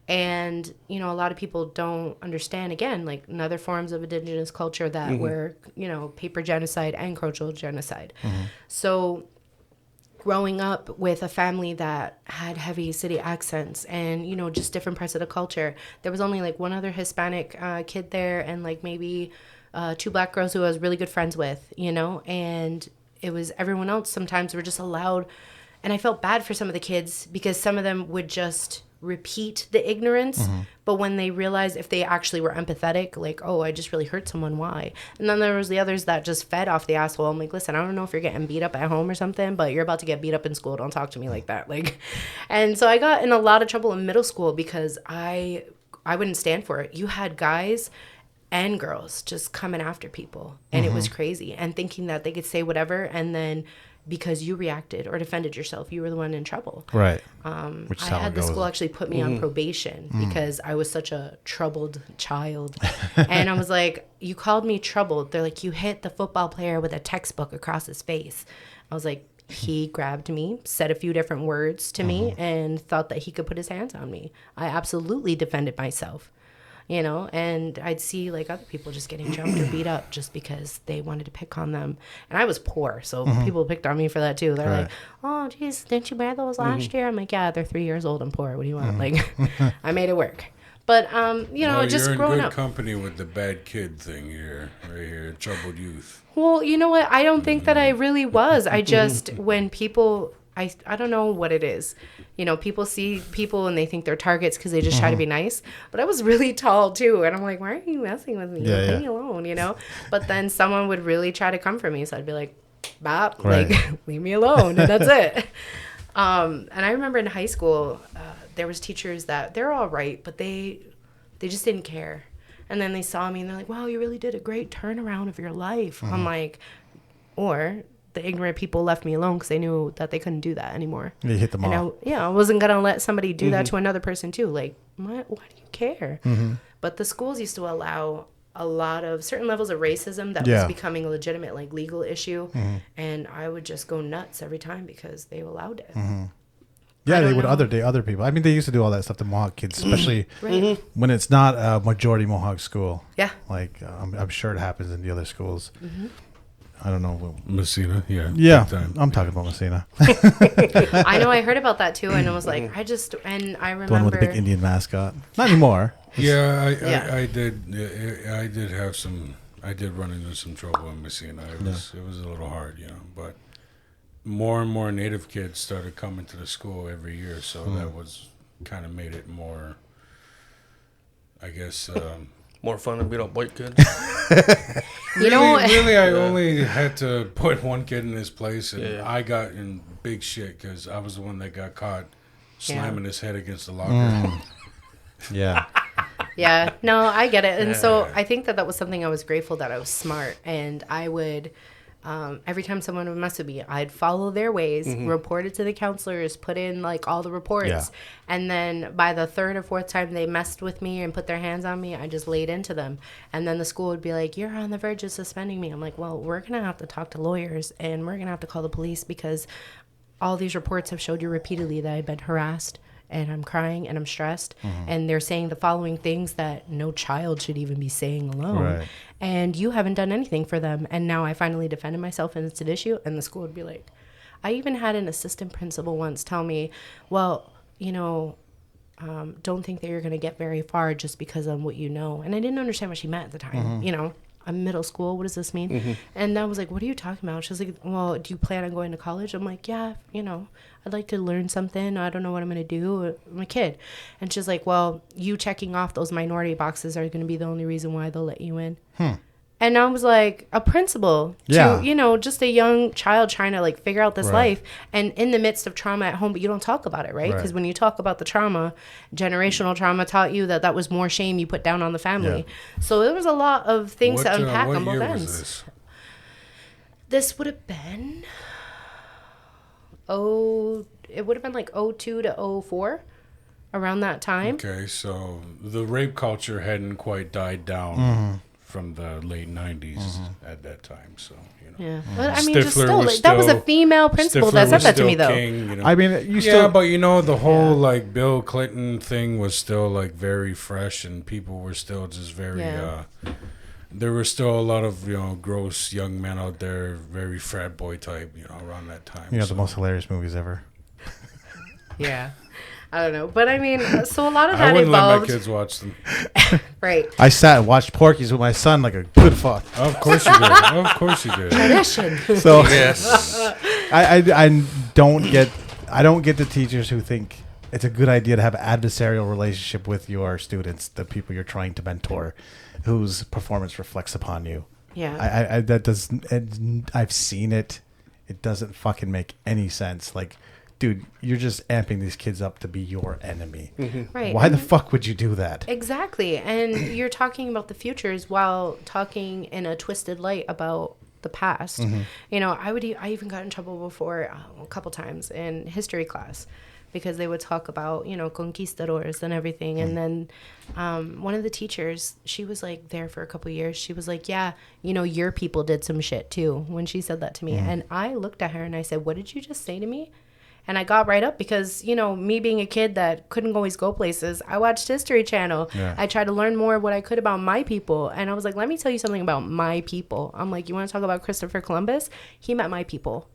And, you know, a lot of people don't understand, again, like other forms of indigenous culture that were, you know, paper genocide and cultural genocide. So growing up with a family that had heavy city accents and, you know, just different parts of the culture, there was only like one other Hispanic kid there and like maybe 2 black girls who I was really good friends with, you know, and it was everyone else sometimes were just allowed. And I felt bad for some of the kids because some of them would just repeat the ignorance. But when they realized if they actually were empathetic, like, oh, I just really hurt someone, why? And then there was the others that just fed off the asshole. I'm like, listen, I don't know if you're getting beat up at home or something, but you're about to get beat up in school. Don't talk to me like that. Like, and so I got in a lot of trouble in middle school because I wouldn't stand for it. You had guys and girls just coming after people, and it was crazy, and thinking that they could say whatever and then because you reacted or defended yourself, you were the one in trouble. Right. I had the school actually put me on probation because I was such a troubled child. And I was like, you called me troubled. They're like, you hit the football player with a textbook across his face. I was like, he grabbed me, said a few different words to me, and thought that he could put his hands on me. I absolutely defended myself, you know, and I'd see like other people just getting jumped or beat up just because they wanted to pick on them. And I was poor, so people picked on me for that too. They're like, oh, geez, didn't you wear those last year? I'm like, yeah, they're 3 years old. I'm poor. What do you want? Like, I made it work. But, you know, just you're in growing good up. company with the bad kid thing here, right here, troubled youth. Well, you know what? I don't think that I really was. I just, when people, I don't know what it is. You know, people see people and they think they're targets because they just try to be nice. But I was really tall too. And I'm like, why are you messing with me? Leave me alone, you know? But then someone would really try to come for me. So I'd be like, bop, like, leave me alone. And that's it. And I remember in high school, there was teachers that they're all right, but they just didn't care. And then they saw me and they're like, wow, you really did a great turnaround of your life. I'm like, or the ignorant people left me alone because they knew that they couldn't do that anymore. You hit them all. I wasn't going to let somebody do that to another person too. Like, why do you care? But the schools used to allow a lot of certain levels of racism that was becoming a legitimate, like, legal issue. And I would just go nuts every time because they allowed it. Yeah, they would other people. I mean, they used to do all that stuff to Mohawk kids, especially when it's not a majority Mohawk school. Yeah. Like, I'm sure it happens in the other schools. I don't know. Messina, yeah. Yeah, I'm talking about Messina. I know, I heard about that too, and I was like, I remember... The one with the big Indian mascot. Not anymore. Yeah, I did run into some trouble in Messina. It was a little hard, you know, but more and more Native kids started coming to the school every year, so that was kind of made it more, I guess... More fun to beat up white kids. Really, I only had to put one kid in his place, and I got in big shit because I was the one that got caught slamming his head against the locker. Yeah. Yeah, no, I get it. And so I think that was something I was grateful that I was smart, and I would... every time someone would mess with me, I'd follow their ways, report it to the counselors, put in like all the reports. And then by the third or fourth time they messed with me and put their hands on me, I just laid into them. And then the school would be like, you're on the verge of suspending me. I'm like, well, we're going to have to talk to lawyers and we're going to have to call the police because all these reports have showed you repeatedly that I've been harassed and I'm crying and I'm stressed. And they're saying the following things that no child should even be saying alone. Right. And you haven't done anything for them. And now I finally defended myself and it's an issue. And the school would be like, I even had an assistant principal once tell me, well, you know, don't think that you're going to get very far just because of what you know. And I didn't understand what she meant at the time. You know, I'm middle school. What does this mean? And I was like, what are you talking about? She was like, well, do you plan on going to college? I'm like, yeah, you know, I'd like to learn something. I don't know what I'm going to do. I'm a kid. And she's like, well, you checking off those minority boxes are going to be the only reason why they'll let you in. And I was like, a principal to, you know, just a young child trying to like figure out this life and in the midst of trauma at home, but you don't talk about it, right? Because when you talk about the trauma, generational trauma taught you that was more shame you put down on the family. So there was a lot of things to unpack on both ends. Was this would have been, it would have been like 02 to 04, around that time. Okay, so the rape culture hadn't quite died down from the late 90s at that time, so, you know. Yeah, but I mean, just still, like, that was a female principal that said that to me, though. King, you know. I mean, you still... Yeah, but, you know, the whole, like, Bill Clinton thing was still, like, very fresh, and people were still just very, there were still a lot of, you know, gross young men out there, very frat boy type, you know, around that time. You know, the most hilarious movies ever. Yeah. I don't know. But I mean, so a lot of I that wouldn't evolved. let my kids watch them. Right. I sat and watched Porky's with my son like a good fuck. Of course you did. Of course you did. Tradition. So Yes. I don't get the teachers who think it's a good idea to have an adversarial relationship with your students, the people you're trying to mentor, whose performance reflects upon you. Yeah. I've seen it. It doesn't fucking make any sense. Like, dude, you're just amping these kids up to be your enemy. Right. Why the fuck would you do that? Exactly. And you're talking about the futures while talking in a twisted light about the past. You know, I even got in trouble before a couple times in history class because they would talk about, you know, conquistadors and everything. And then one of the teachers, she was like there for a couple years. She was like, yeah, you know, your people did some shit too, when she said that to me. And I looked at her and I said, what did you just say to me? And I got right up because, you know, me being a kid that couldn't always go places, I watched History Channel. Yeah. I tried to learn more of what I could about my people. And I was like, let me tell you something about my people. I'm like, you want to talk about Christopher Columbus? He met my people.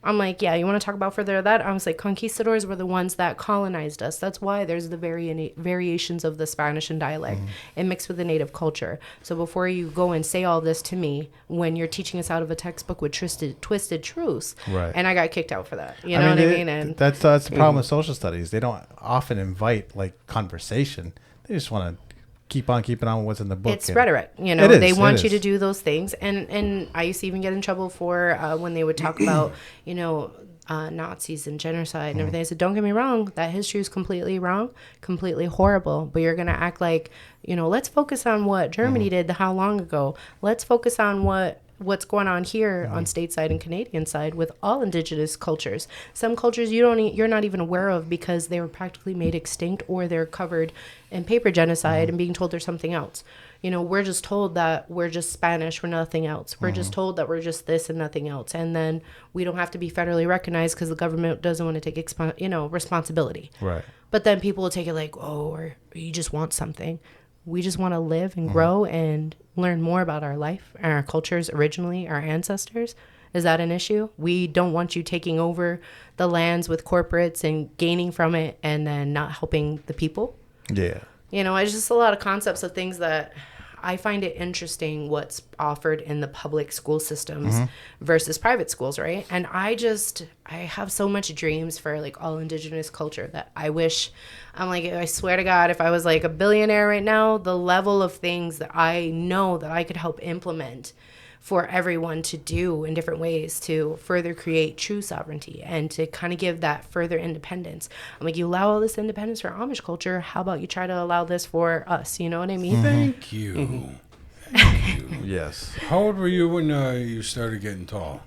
I'm like, yeah, you want to talk about further of that? I was like, conquistadors were the ones that colonized us. That's why there's the variations of the Spanish and dialect and mixed with the native culture. So before you go and say all this to me when you're teaching us out of a textbook with twisted truths, Right. and I got kicked out for that. You know what I mean? And that's the problem with social studies. They don't often invite like conversation. They just want to keep on keeping on with what's in the book. it's rhetoric, you know. It is, They want it you is. to do those things, and I used to even get in trouble for when they would talk about, you know, Nazis and genocide and everything. I said, don't get me wrong, that history is completely wrong, completely horrible, but you're gonna act like, you know, let's focus on what Germany did how long ago. Let's focus on what's going on here on stateside and Canadian side with all indigenous cultures. Some cultures you're not even aware of because they were practically made extinct or they're covered in paper genocide and being told there's something else. You know, we're just told that we're just Spanish, we're nothing else. We're just told that we're just this and nothing else. And then we don't have to be federally recognized because the government doesn't want to take, responsibility. Right. But then people will take it like, oh, or you just want something. We just want to live and grow and learn more about our life and our cultures originally, our ancestors. Is that an issue? We don't want you taking over the lands with corporates and gaining from it and then not helping the people. Yeah. You know, it's just a lot of concepts of things that I find it interesting what's offered in the public school systems versus private schools, right? And I have so much dreams for like all indigenous culture that I wish, I'm like, I swear to God, if I was like a billionaire right now, the level of things that I know that I could help implement for everyone to do in different ways to further create true sovereignty and to kind of give that further independence. I'm like, you allow all this independence for Amish culture. How about you try to allow this for us? You know what I mean? Thank you. Thank you. Yes. How old were you when you started getting tall?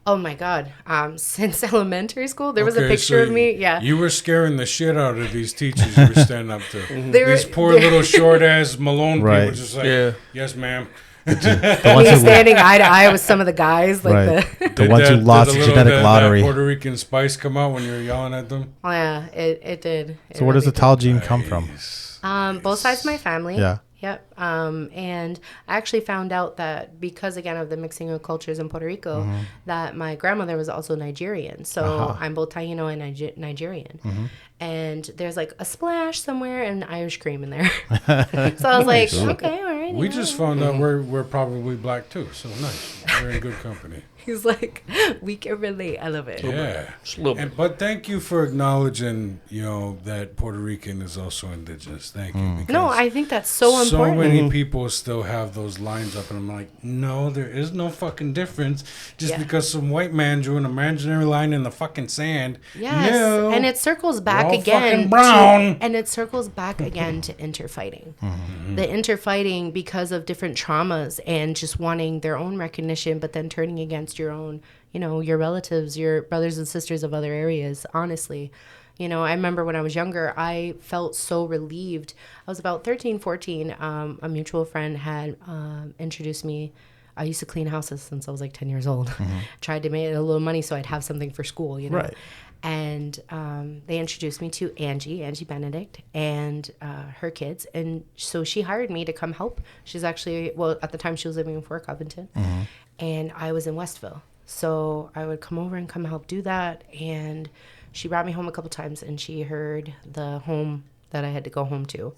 Oh my God. Since elementary school, there was a Okay, picture so of me. Yeah. You were scaring the shit out of these teachers you were standing up to. They were- These poor little short ass Malone Right. people just like, Yeah. yes, ma'am. The ones Me who, standing eye to eye with some of the guys, like right. The ones who lost the genetic lottery. That Puerto Rican spice come out when you were yelling at them? oh yeah, it did. It So where does the really tall gene come from? Nice. Both sides of my family. Yeah. Yep. And I actually found out that because, again, of the mixing of cultures in Puerto Rico, that my grandmother was also Nigerian. So I'm both Taino and Nigerian. And there's like a splash somewhere and Irish cream in there. So I was like, okay, all right. We yeah. just found out we're probably black too, so nice. We're in good company. He's like, we can relate. I love it. Yeah. Just a little bit. But thank you for acknowledging, that Puerto Rican is also indigenous. Thank you. Because No, I think that's so important. many people still have those lines up, and I'm like, no, there is no fucking difference. Just Yeah. because some white man drew an imaginary line in the fucking sand. Yes, No, and it circles back all again. fucking brown. And it circles back again to interfighting. The interfighting because of different traumas and just wanting their own recognition, but then turning against your own, your relatives, your brothers and sisters of other areas, honestly. I remember when I was younger, I felt so relieved. I was about 13, 14. A mutual friend had introduced me. I used to clean houses since I was like 10 years old. Tried to make a little money so I'd have something for school, Right. And they introduced me to Angie Benedict, and her kids. And so she hired me to come help. She's actually, at the time she was living in Fort Covington, and I was in Westville. So I would come over and come help do that. And she brought me home a couple times, and she heard the home that I had to go home to.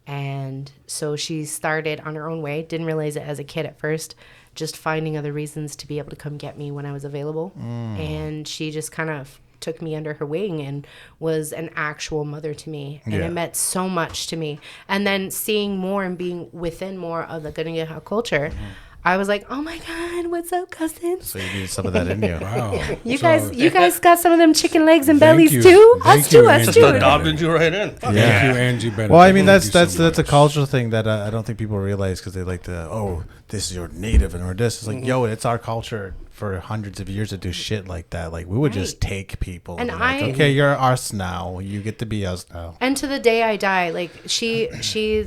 And so she started on her own way. Didn't realize it as a kid at first, just finding other reasons to be able to come get me when I was available. And she just kind of took me under her wing and was an actual mother to me. And it meant so much to me. And then seeing more and being within more of the Gunningaha culture, I was like, oh my God, what's up, cousins? So you need some of that in you. Wow. You So, guys got some of them chicken legs and Thank bellies you. too? Thank Us too, you, us Angie. Just too. adopted you right in. Thank you, Angie Bennett. Well, I mean, Thank that's you so a much. cultural thing that I don't think people realize because they like to, oh, this is your native and or this. It's like, yo, it's our culture for hundreds of years to do shit like that. Like, we would just Right. take people. And be like, I- okay, you're us now. You get to be us now. And to the day I die, like she,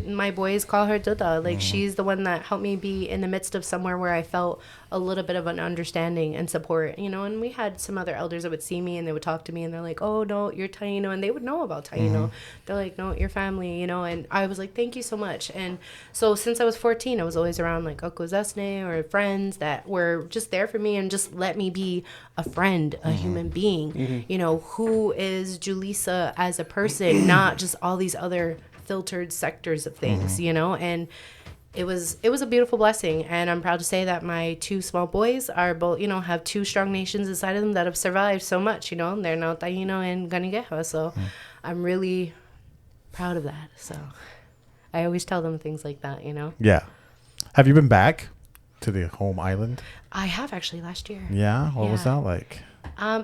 my boys call her Duda. Like she's the one that helped me be in the midst of somewhere where I felt a little bit of an understanding and support, you know. And we had some other elders that would see me and they would talk to me and they're like, "Oh no, you're Taino," and they would know about Taino. They're like, "No, your family," you know. And I was like, "Thank you so much." And so since I was 14, I was always around like Uncles Esne or friends that were just there for me and just let me be a friend, a human being, you know, who is Julissa as a person, not just all these other filtered sectors of things, you know. And it was a beautiful blessing, and I'm proud to say that my two small boys are both, you know, have two strong nations inside of them that have survived so much, you know. They're now Taino and Ganigejo, so I'm really proud of that. So I always tell them things like that, you know. Yeah. Have you been back to the home island? I have actually last year. Yeah. What was Yeah. that like?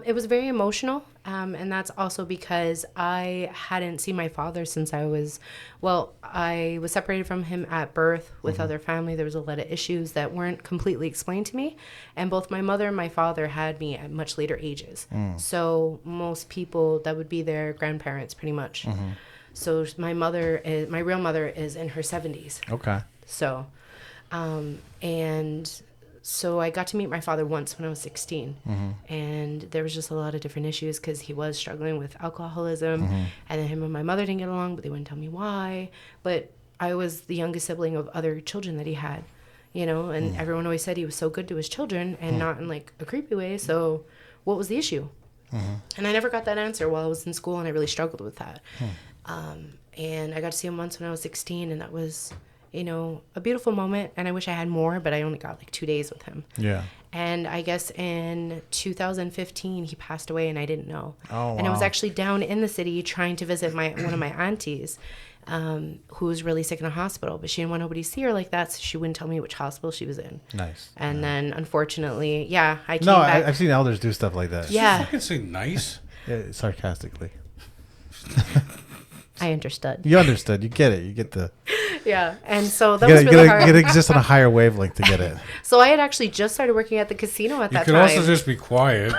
It was very emotional, and that's also because I hadn't seen my father since I was separated from him at birth with other family. There was a lot of issues that weren't completely explained to me, and both my mother and my father had me at much later ages. So most people, that would be their grandparents pretty much. So my real mother is in her 70s. Okay. So, and so I got to meet my father once when I was 16, and there was just a lot of different issues because he was struggling with alcoholism, and then him and my mother didn't get along, but they wouldn't tell me why. But I was the youngest sibling of other children that he had, you know, and everyone always said he was so good to his children and not in like a creepy way. So what was the issue? And I never got that answer while I was in school, and I really struggled with that. And I got to see him once when I was 16, and that was, you know, a beautiful moment. And I wish I had more, but I only got like 2 days with him. Yeah. And I guess in 2015 he passed away, and I didn't know. Oh, And I was wow. actually down in the city trying to visit one of my aunties, who was really sick in a hospital, but she didn't want nobody to see her like that, so she wouldn't tell me which hospital she was in. Nice. And then unfortunately, I came No, back. I've seen elders do stuff like that. Yeah. You fucking say nice. Yeah, sarcastically. I understood. You understood. You get it. You get the. Yeah. And so that You was gotta, really you gotta, hard. you gotta exist on a higher wavelength to get it. So I had actually just started working at the casino at You that could time. also just be quiet.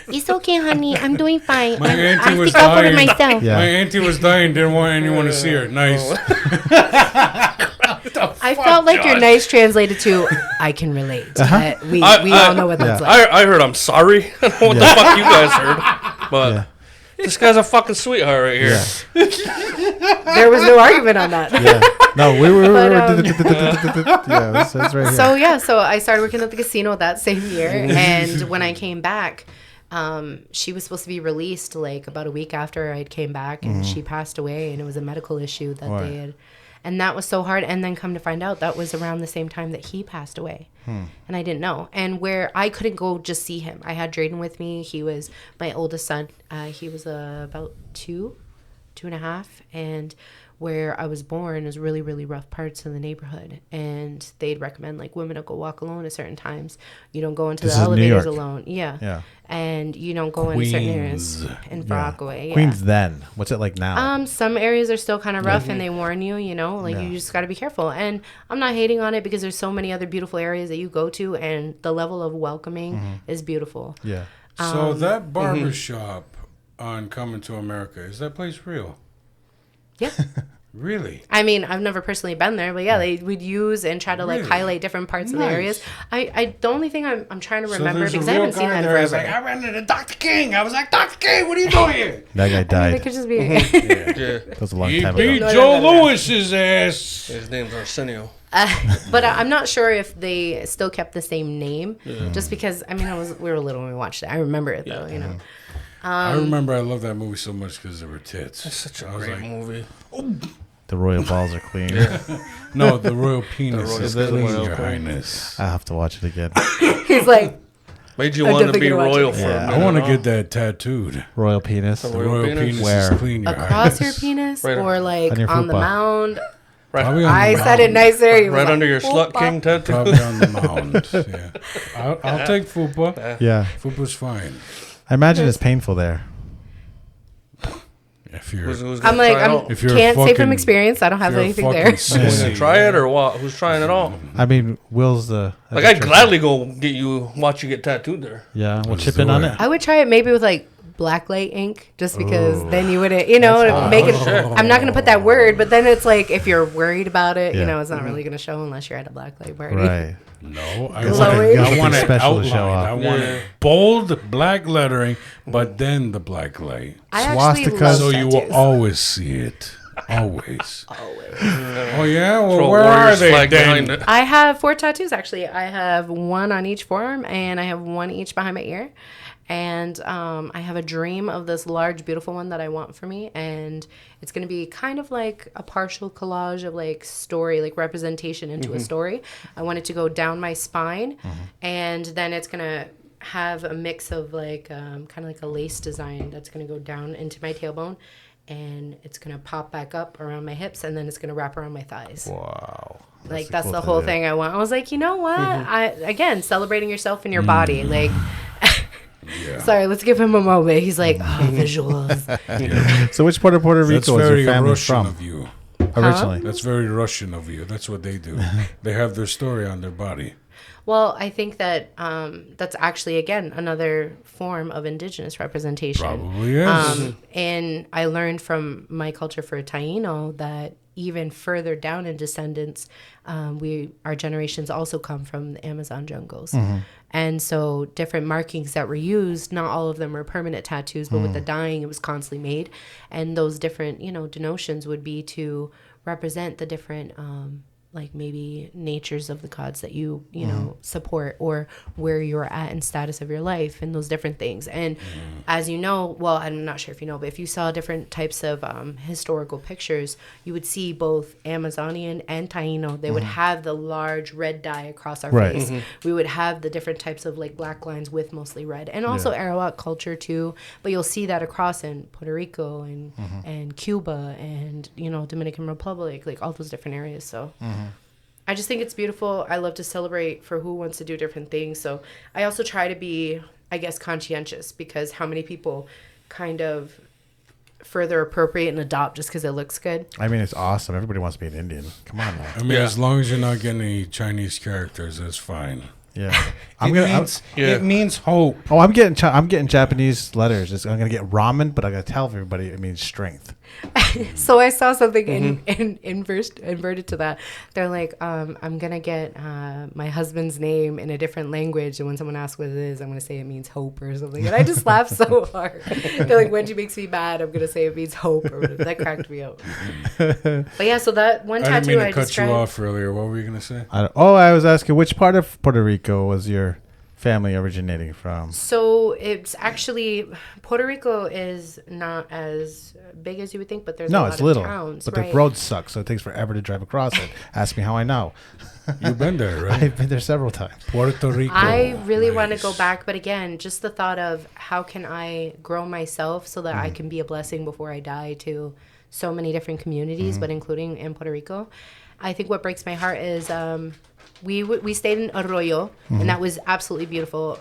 It's okay, honey. I'm doing fine. My auntie I was think I'll go to dying. myself. Yeah. My auntie was dying, didn't want anyone to see her. Nice. I felt like your nice translated to I can relate. But we all know what that's Yeah. like. I heard I'm sorry. I don't know what the fuck you guys heard. But Yeah. this guy's a fucking sweetheart right here. There was no argument on that. Yeah. No, we were. But, Yeah, it's right here. So I started working at the casino that same year, and when I came back, she was supposed to be released like about a week after I came back, and she passed away, and it was a medical issue that Right. they had. And that was so hard. And then come to find out, that was around the same time that he passed away. And I didn't know. And where I couldn't go just see him. I had Drayden with me. He was my oldest son. He was about 2.5. And where I was born is really, really rough parts of the neighborhood. And they'd recommend like women to go walk alone at certain times. You don't go into This the is New elevators York. alone. Yeah. Yeah. And you don't go in certain areas in Rockaway. Yeah. Queens then. What's it like now? Some areas are still kind of rough, and they warn you, you know, like Yeah. you just got to be careful. And I'm not hating on it because there's so many other beautiful areas that you go to, and the level of welcoming is beautiful. Yeah. So that barber shop on Coming to America, is that place real? Yeah. Really? I mean, I've never personally been there, but yeah, they would use and try to like Really? highlight different parts of the Nice. areas. The only thing I'm trying to remember, there's a because I real haven't seen guy that in there. He's forever. like, I ran into Dr. King. I was like, Dr. King, what are you doing here? That guy It died. could just be. Yeah. That was a long He time beat ago. No, Joe no. Lewis's ass. His name's Arsenio. But I'm not sure if they still kept the same name, just because I mean we were little when we watched it. I remember it though, you know. I remember I loved that movie so much because there were tits. It's such a I was great like, movie. The royal balls are clean. no, the royal penis royal is penis. clean, Royal Your penis. Highness. I have to watch it again. He's like, Made you I'm want to definitely be gonna watch royal it. for Yeah. a I minute. want to huh? get that tattooed. Royal penis. The Royal royal penis? penis Where? is clean, Your across your Highness. penis Right or like on your on the fupa. mound. Probably on the I said it mound. nicer. He was Right like, under your slut "Fupa." king tattoo. Probably on the mound. Yeah. I'll take Fupa. Yeah. Fupa's fine. I imagine it's painful there. If you're, Who's I'm gonna like, try it out? if you're can't say from fucking- experience. I don't have you're a anything fucking there. Who's sissy, gonna try it or what? Who's trying it out? I mean, Will's the Like I'd gladly go watch you get tattooed there. Yeah, we'll Let's chip do in on it. it. I would try it maybe with like blacklight ink, just because then you wouldn't, make it. shit. I'm not gonna put that word, but then it's like if you're worried about it, Yeah. it's not really gonna show unless you're at a blacklight party. Right. No, I It's want, like it, a- I want it special to outlined. show off. I want it bold black lettering, but then the black light. I actually Swastikas. love So you will tattoos. always see it. Always. Oh, yeah? Well, Throw a where are warrior's they flag then? behind it. I have 4 tattoos actually. I have 1 on each forearm, and I have 1 each behind my ear. And I have a dream of this large, beautiful one that I want for me. And it's going to be kind of like a partial collage of like story, like representation into a story. I want it to go down my spine. And then it's going to have a mix of like kind of like a lace design that's going to go down into my tailbone. And it's going to pop back up around my hips. And then it's going to wrap around my thighs. Wow. Like that's cool the to whole do. thing I want. I was like, you know what? Again, celebrating yourself and your body. Like, sorry, let's give him a moment. He's like, oh, visuals. So which part of Puerto That's Rico is very your family Russian from of you. originally? That's very Russian of you. That's what they do. They have their story on their body. Well, I think that that's actually again another form of indigenous representation. Probably is. And I learned from my culture for Taino that even further down in descendants, our generations also come from the Amazon jungles. And so different markings that were used, not all of them were permanent tattoos, but with the dyeing, it was constantly made. And those different, denotions would be to represent the different like maybe natures of the gods that you support, or where you're at in status of your life, and those different things. And as you know, well, I'm not sure if you know, but if you saw different types of historical pictures, you would see both Amazonian and Taino. They would have the large red dye across our Right. face. We would have the different types of like black lines with mostly red, and also Arawak culture too. But you'll see that across in Puerto Rico and Cuba and Dominican Republic, like all those different areas. So I just think it's beautiful. I love to celebrate for who wants to do different things. So I also try to be, I guess, conscientious, because how many people kind of further appropriate and adopt just because it looks good. I mean, it's awesome. Everybody wants to be an Indian. Come on, man. I mean, as long as you're not getting any Chinese characters, that's fine. Yeah. It means hope. I'm getting Japanese letters. I'm gonna get ramen, but I gotta tell everybody it means strength. So I saw something in inverted to that. They're like, I'm gonna get my husband's name in a different language, and when someone asks what it is, I'm gonna say it means hope or something. And I just laughed so hard. They're like, when she makes me mad, I'm gonna say it means hope, or whatever. That cracked me up. But yeah, so that one I didn't tattoo mean I to cut you described. off earlier. What were you going to say? I was asking which part of Puerto Rico was your family originating from? So it's actually, Puerto Rico is not as big as you would think, but there's a lot It's of little, towns. but right? the roads suck, so it takes forever to drive across it. Ask me how I know. You've been there, right? I've been there several times. Puerto Rico. I really want to Nice. go back, but again, just the thought of how can I grow myself so that I can be a blessing before I die to so many different communities, but including in Puerto Rico. I think what breaks my heart is we stayed in Arroyo, and that was absolutely beautiful,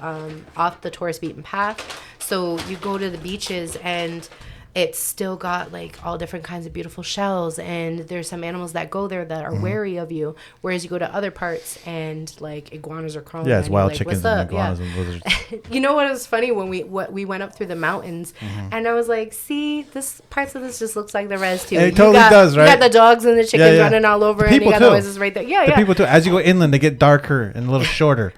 off the tourist beaten path. So you go to the beaches, and it's still got like all different kinds of beautiful shells, and there's some animals that go there that are wary of you, whereas you go to other parts and like iguanas are crawling. Yeah, it's on you, wild like, chickens "What's and up?" iguanas Yeah. and lizards. You know what was funny when we went up through the mountains, and I was like, see, this parts of this just looks like the res too. It You totally got- does, right? You got the dogs and the chickens running all over, The and you people got too. the noises right there. Yeah, The yeah. people too. As you go inland, they get darker and a little shorter.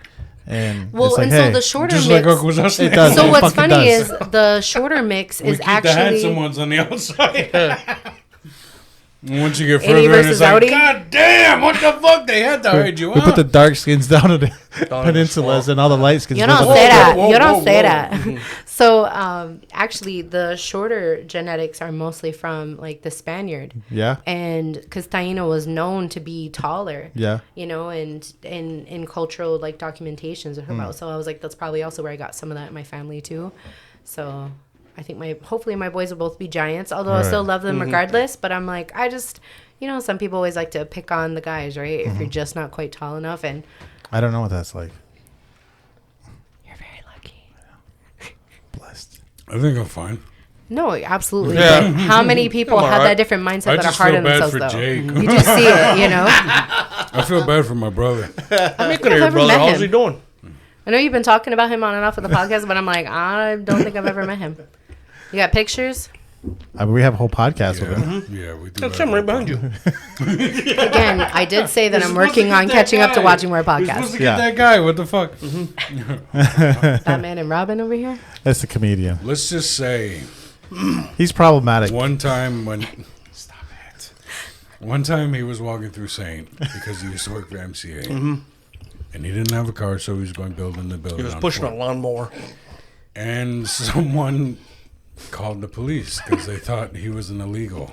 And Well, it's like, and hey, so the shorter Just mix. like Uncle Justin. It does. So It what's fucking funny does. is the shorter mix We is keep the handsome actually. ones on the outside. And once you get Innie further in, versus it's like, outie? God damn, what the fuck? They had to hide you we put the up. dark skins down at the Down in the peninsulas, swamp. and all the light skins. You live don't on say the- that. whoa, You don't whoa, say whoa. that. So actually, the shorter genetics are mostly from like the Spaniard. Yeah. And because Taino was known to be taller. Yeah. You know, and in cultural like documentations about. So I was like, that's probably also where I got some of that in my family too. So I think hopefully my boys will both be giants, although I Right. still love them regardless. But I'm like, I just, you know, some people always like to pick on the guys, right? If you're just not quite tall enough, and I don't know what that's like. you're very lucky. Blessed. I think I'm fine. No, absolutely. Yeah. But how many people I'm have alright. that different mindset I that are just hard feel on bad themselves, for though? Jake. You just see it, you know? I feel bad for my brother. I'm making I've your never brother. met How's him. he doing? I know you've been talking about him on and off of the podcast, but I'm like, I don't think I've ever met him. You got pictures? We have a whole podcast with him. Yeah, we do. That's have him right that behind you. Again, I did say that You're I'm supposed to working get on that catching up to guy. watching more You're supposed podcasts. to Yeah. get that guy. What the fuck? Batman and Robin over here? That's the comedian. Let's just say He's problematic. one time when. Stop it. One time he was walking through Saint because he used to work for MCA. And he didn't have a car, so he was going building the building. He was on pushing foot. a lawnmower. And someone called the police because they thought he was an illegal.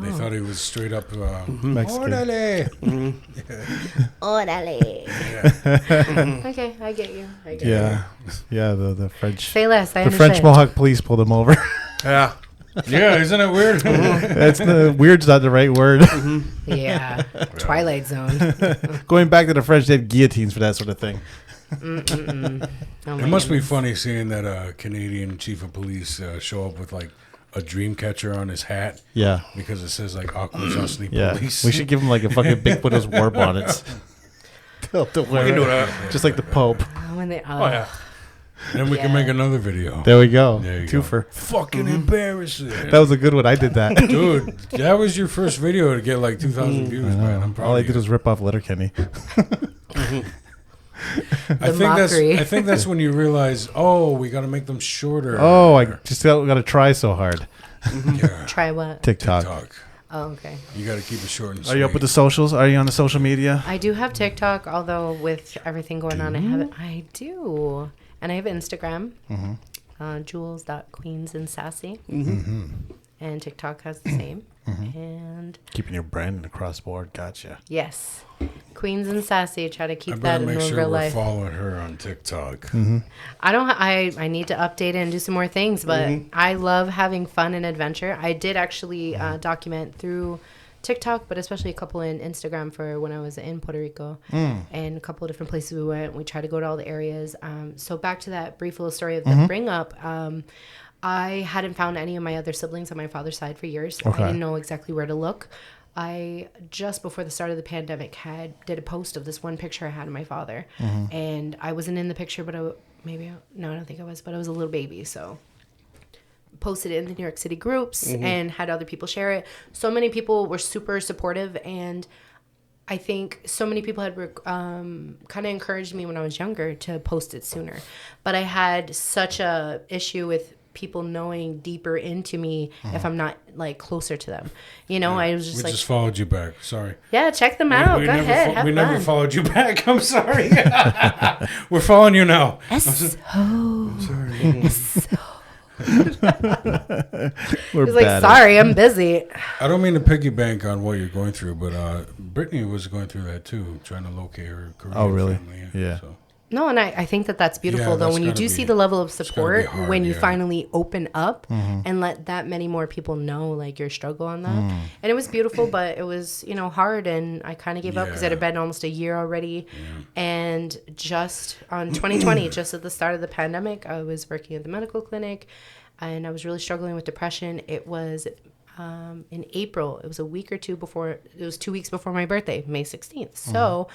They thought he was straight up Mexican. Orale. Orale. Okay, I get you. I get you. Yeah. Yeah, the French. Say less. I The understand. French Mohawk police pulled him over. Yeah. Yeah, isn't it weird? That's the weird's not the right word. Yeah. Twilight Zone. Going back to the French, they had guillotines for that sort of thing. Oh It my must be goodness. funny seeing that Canadian chief of police show up with like a dream catcher on his hat Yeah. because it says like Aquajustly Yeah. Police. We should give him like a fucking Bigfoot with war bonnets. to We wear can do it. that. Just like the Pope. Oh, when they, Oh, yeah. Then we can Yeah. make another video. There we go. There you go. Twofer. Fucking embarrassing. That was a good one. I did that. Dude, that was your first video to get like 2,000 views, man. I'm proud All I of did you. was rip off Letterkenny. I think that's when you realize, oh, we got to make them shorter. Oh, I just got to try so hard. Yeah. Try what? TikTok. TikTok. Oh, okay. You got to keep it short and Are sweet. you up with the socials? Are you on the social media? I do have TikTok, although with everything going on, I haven't. I do. And I have Instagram, jules.queensandsassy. And TikTok has the same. And Keeping your brand in the crossboard. Gotcha. yes, Queens and Sassy. Try to I keep that better in make sure real we're life. following her on TikTok. I don't. I need to update it and do some more things, but I love having fun and adventure. I did actually document through TikTok, but especially a couple in Instagram for when I was in Puerto Rico and a couple of different places we went. We tried to go to all the areas. So back to that brief little story of the bring up. I hadn't found any of my other siblings on my father's side for years. Okay. I didn't know exactly where to look. I just before the start of the pandemic did a post of this one picture I had of my father, and I wasn't in the picture, but I don't think I was, but I was a little baby, so posted it in the New York City groups and had other people share it. So many people were super supportive, and I think so many people had kind of encouraged me when I was younger to post it sooner, but I had such a issue with people knowing deeper into me if I'm not like closer to them. You know, I was just We like, just followed you back. Sorry. yeah, check them out. Go ahead. Have we fun. never followed you back. I'm sorry. We're following you now. I'm sorry. We're He's like, bad at- sorry, I'm busy. I don't mean to piggyback on what you're going through, but Brittany was going through that too, trying to locate her Korean Oh, really? family. Yeah. So. No, and I think that's beautiful, Yeah, though, that's when you gotta do be- see the level of gotta be support, hard, when you yeah. finally open up and let that many more people know, like, your struggle on that. And it was beautiful, but it was, hard, and I kind of gave up because it had Yeah. been almost a year already. And just on 2020, just at the start of the pandemic, I was working at the medical clinic, and I was really struggling with depression. It was in April. It was a week or two before, it was 2 weeks before my birthday, May 16th. So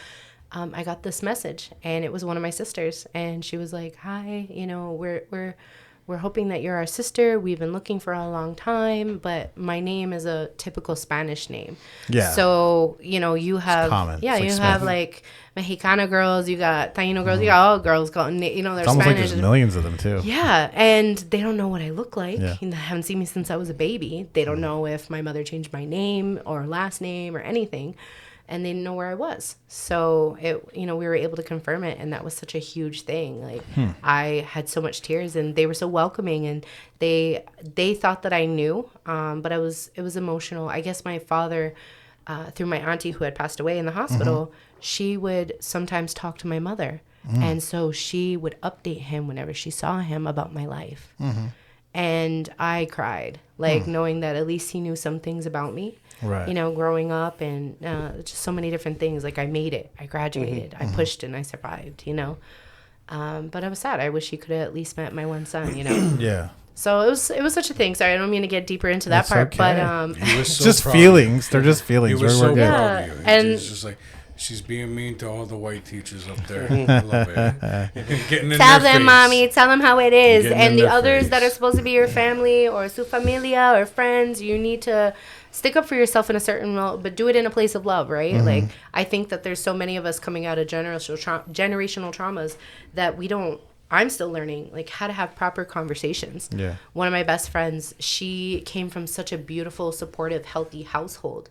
I got this message, and it was one of my sisters, and she was like, hi, we're hoping that you're our sister. We've been looking for a long time, but my name is a typical Spanish name. Yeah. So, you have, common. yeah, It's like you have Smith. like Mexicana girls, you got Taino girls, you got all girls called, they're It's almost like Spanish. there's millions of them too. Yeah, and they don't know what I look like. Yeah. They haven't seen me since I was a baby. They don't know if my mother changed my name or last name or anything, and they didn't know where I was. So we were able to confirm it, and that was such a huge thing. Like I had so much tears, and they were so welcoming, and they thought that I knew, but it was emotional. I guess my father, through my auntie who had passed away in the hospital, she would sometimes talk to my mother. And so she would update him whenever she saw him about my life. And I cried like knowing that at least he knew some things about me. Right. You know, growing up and just so many different things. Like I made it, I graduated, I pushed and I survived, you know. But I was sad. I wish he could have at least met my one son, you know. Yeah. So it was such a thing. Sorry, I don't mean to get deeper into that That's part, okay. but He was so Just proud of you. feelings. They're just feelings. He was We're so good. proud of you. Yeah, And and- it's just like, she's being mean to all the white teachers up there. I love it. Getting in tell their them, face. mommy, tell them how it is. Getting in And the their others face. that are supposed to be your family or su familia or friends, you need to stick up for yourself in a certain role, but do it in a place of love, right? Like, I think that there's so many of us coming out of generational traumas that we don't. I'm still learning, like, how to have proper conversations. Yeah. One of my best friends, she came from such a beautiful, supportive, healthy household.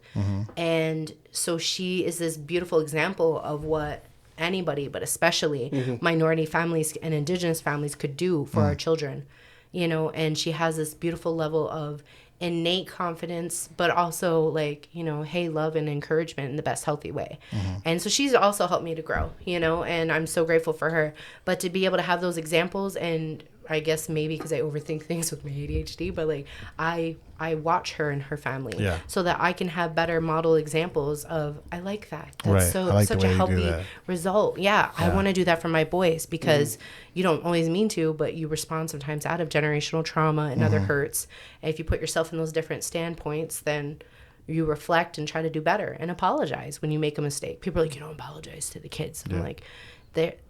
And so she is this beautiful example of what anybody, but especially minority families and indigenous families could do for our children, you know, and she has this beautiful level of innate confidence, but also like, you know, hey, love and encouragement in the best healthy way. And so she's also helped me to grow, you know, and I'm so grateful for her. But to be able to have those examples, and I guess maybe because I overthink things with my ADHD, but like I watch her and her family, Yeah. so that I can have better model examples of, I like that. That's Right. so I like the such way a you do healthy that. result. Yeah, I Yeah. want to do that for my boys, because you don't always mean to, but you respond sometimes out of generational trauma and other hurts. And if you put yourself in those different standpoints, then you reflect and try to do better and apologize when you make a mistake. People are like, you don't apologize to the kids. I'm like,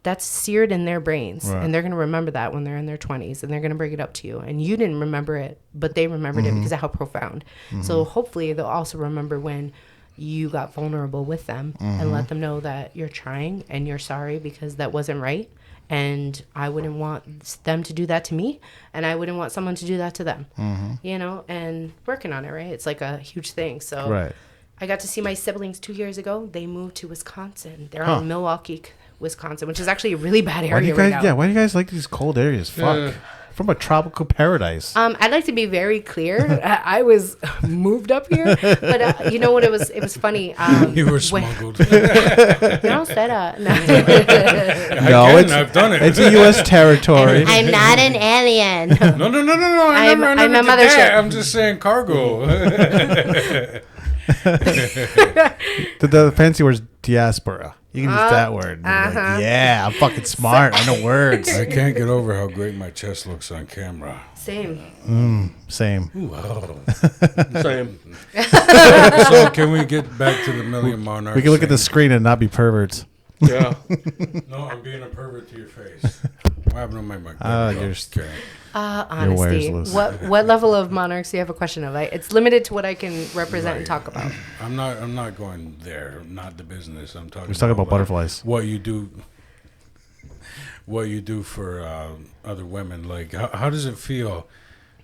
that's seared in their brains, Right. and they're going to remember that when they're in their 20s, and they're going to bring it up to you, and you didn't remember it, but they remembered it because of how profound. So hopefully they'll also remember when you got vulnerable with them and let them know that you're trying and you're sorry because that wasn't right. And I wouldn't want them to do that to me, and I wouldn't want someone to do that to them, you know, and working on it, right? It's like a huge thing. So Right. I got to see my siblings 2 years ago. They moved to Wisconsin. They're in Milwaukee, Wisconsin, which is actually a really bad Why do area you right guys? now. Yeah. Why do you guys like these cold areas? Fuck. From a tropical paradise. I'd like to be very clear. I was moved up here, but you know what? It was funny. You were when- smuggled. No, say that. No. I've done it. It's a U.S. territory. I'm not an alien. No. I I'm never a did mothership. that. I'm just saying cargo. The fancy word's diaspora. You can use that word. And be like, yeah, I'm fucking smart. I know words. I can't get over how great my chest looks on camera. Same. Same. Same. So can we get back to the Million Monarchs? We can look at the thing? screen and not be perverts. Yeah. No, I'm being a pervert to your face. What happened to my mic? You're Okay. Honesty. loose. What level of monarchs do you have a question of? It's limited to what I can represent and talk about. I'm not going there. Not the business. I'm talking. We're talking about butterflies. What you do. What you do for other women. Like, how does it feel?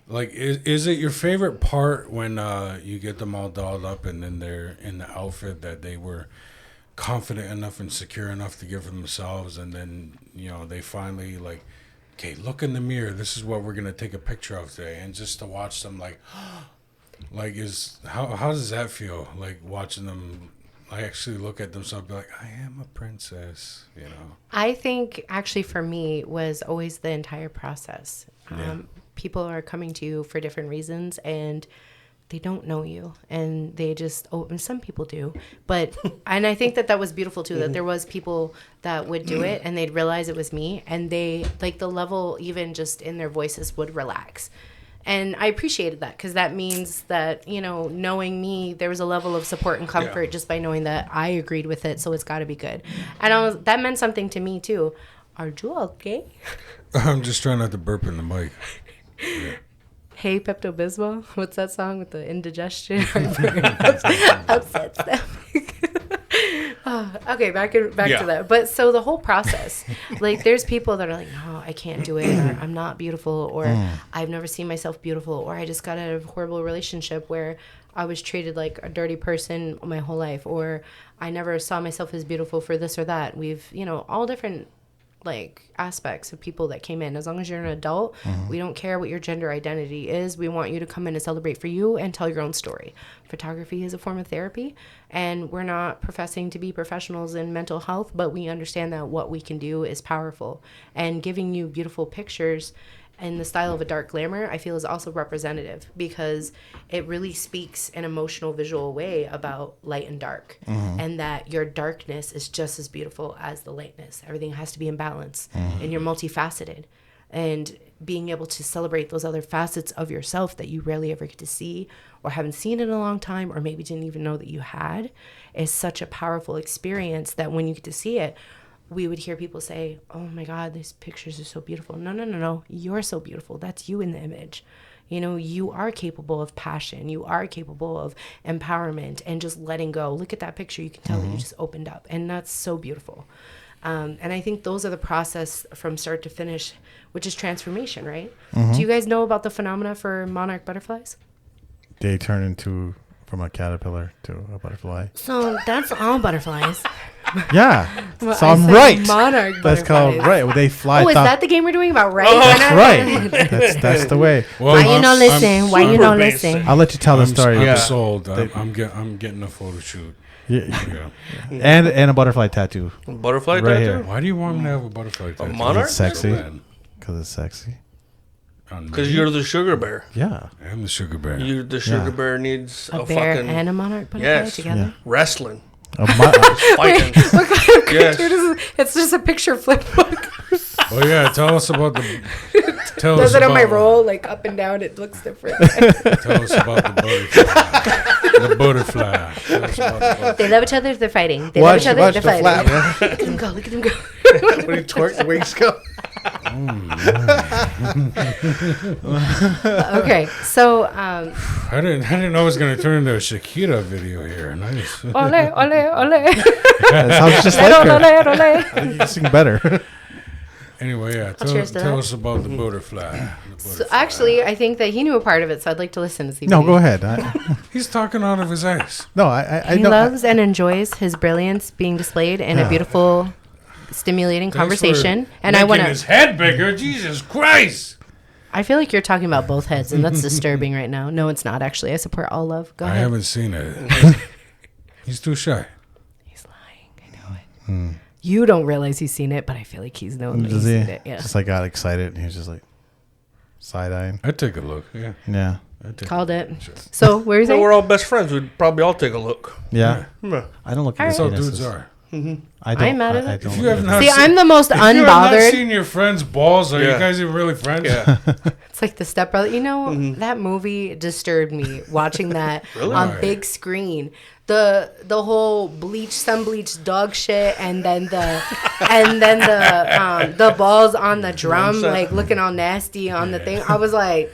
Like, is it your favorite part when you get them all dolled up and then they're in the outfit that they were confident enough and secure enough to give for themselves, and then, you know, they finally like, okay, look in the mirror, this is what we're gonna take a picture of today, and just to watch them like how does that feel, like watching them actually look at themselves, be like, I am a princess, you know? I think actually for me was always the entire process. People are coming to you for different reasons, and they don't know you, and they just, and some people do, but, and I think that was beautiful too, that there was people that would do it and they'd realize it was me, and they, like, the level even just in their voices would relax. And I appreciated that, because that means that, you know, knowing me, there was a level of support and comfort just by knowing that I agreed with it, so it's got to be good. And that meant something to me too. Are you okay? I'm just trying not to burp in the mic. Hey, Pepto-Bismol. What's that song with the indigestion? Upset stomach. Okay, back to that. But so the whole process, like, there's people that are like, no, I can't do it, or I'm not beautiful, or I've never seen myself beautiful, or I just got out of a horrible relationship where I was treated like a dirty person my whole life, or I never saw myself as beautiful for this or that. We've, you know, all different like aspects of people that came in. As long as you're an adult, we don't care what your gender identity is. We want you to come in and celebrate for you and tell your own story. Photography is a form of therapy, and we're not professing to be professionals in mental health, but we understand that what we can do is powerful, and giving you beautiful pictures and the style of a dark glamour, I feel, is also representative because it really speaks an emotional, visual way about light and dark, and that your darkness is just as beautiful as the lightness. Everything has to be in balance, and you're multifaceted. And being able to celebrate those other facets of yourself that you rarely ever get to see or haven't seen in a long time, or maybe didn't even know that you had, is such a powerful experience that when you get to see it, we would hear people say, oh my God, these pictures are so beautiful. No. You're so beautiful. That's you in the image. You know, you are capable of passion. You are capable of empowerment and just letting go. Look at that picture. You can tell that you just opened up. And that's so beautiful. And I think those are the process from start to finish, which is transformation, right? Do you guys know about the phenomena for monarch butterflies? They turn into from a caterpillar to a butterfly. So that's all butterflies. Yeah. Well, So I I'm said right. Monarch That's butterflies. called right. Well, they fly. Oh, is top- that the game we're doing about right? That's right. That's the way. Well, Why you not listen? Why you super not basic. listen? I'll let you tell the I'm story. Yeah. sold. I'm getting a photo shoot. Yeah. Yeah. And a butterfly tattoo Butterfly Right tattoo? here. Why do you want me to have a butterfly tattoo? monarch? It's sexy. So bad. because it's sexy. On Because me? you're the sugar bear. Yeah. I'm the sugar bear. The sugar Yeah. bear needs A a bear fucking and a monarch butterfly yes. together. wrestling. A Fighting. What kind of Yes. cartoon is this? It's just a picture flip book. Oh yeah, tell us about the. Tell Does us it on my about- roll, like up and down? It looks different. Tell us about the butterfly. The butterfly. Tell us about the butterfly. They love each other. They're fighting. They Watch- love each other. watch They're the fighting. flap. Look at them go. Look at them go. when he twerks, the wings go. Okay, so I didn't know it was gonna turn into a Shakira video here. Nice. ole ole ole. That sounds just Ole like her. ole ole. You can sing better. Anyway, yeah. cheers to Tell that. us about the butterfly. So actually, I think that he knew a part of it, so I'd like to listen to see. No, what go he- ahead. He's talking out of his ass. No, I He know. loves and enjoys his brilliance being displayed in a beautiful, stimulating conversation. And I want his to. head bigger. Jesus Christ! I feel like you're talking about both heads, and that's disturbing right now. No, it's not actually. I support all love. Go I ahead. haven't seen it. He's too shy. He's lying. I know it. You don't realize he's seen it, but I feel like he's known that he's Does he? seen it. Yeah. Just like got excited and he was just like side eyeing. I'd take a look. Yeah. Yeah. I'd take Called it. So where is So he? we're all best friends. We'd probably all take a look. Yeah. Yeah. I don't look All at That's how the dudes penises. are. I don't. I'm mad at I it. don't If look you at have it. not See, seen, I'm the most if you have not unbothered. seen your friend's balls, are Yeah. you guys even really friends? Yeah. It's like the stepbrother. You know, that movie disturbed me watching that on Really? big screen. The whole sun bleached dog shit, and then the balls on the drum, set. like looking all nasty on the thing. I was like,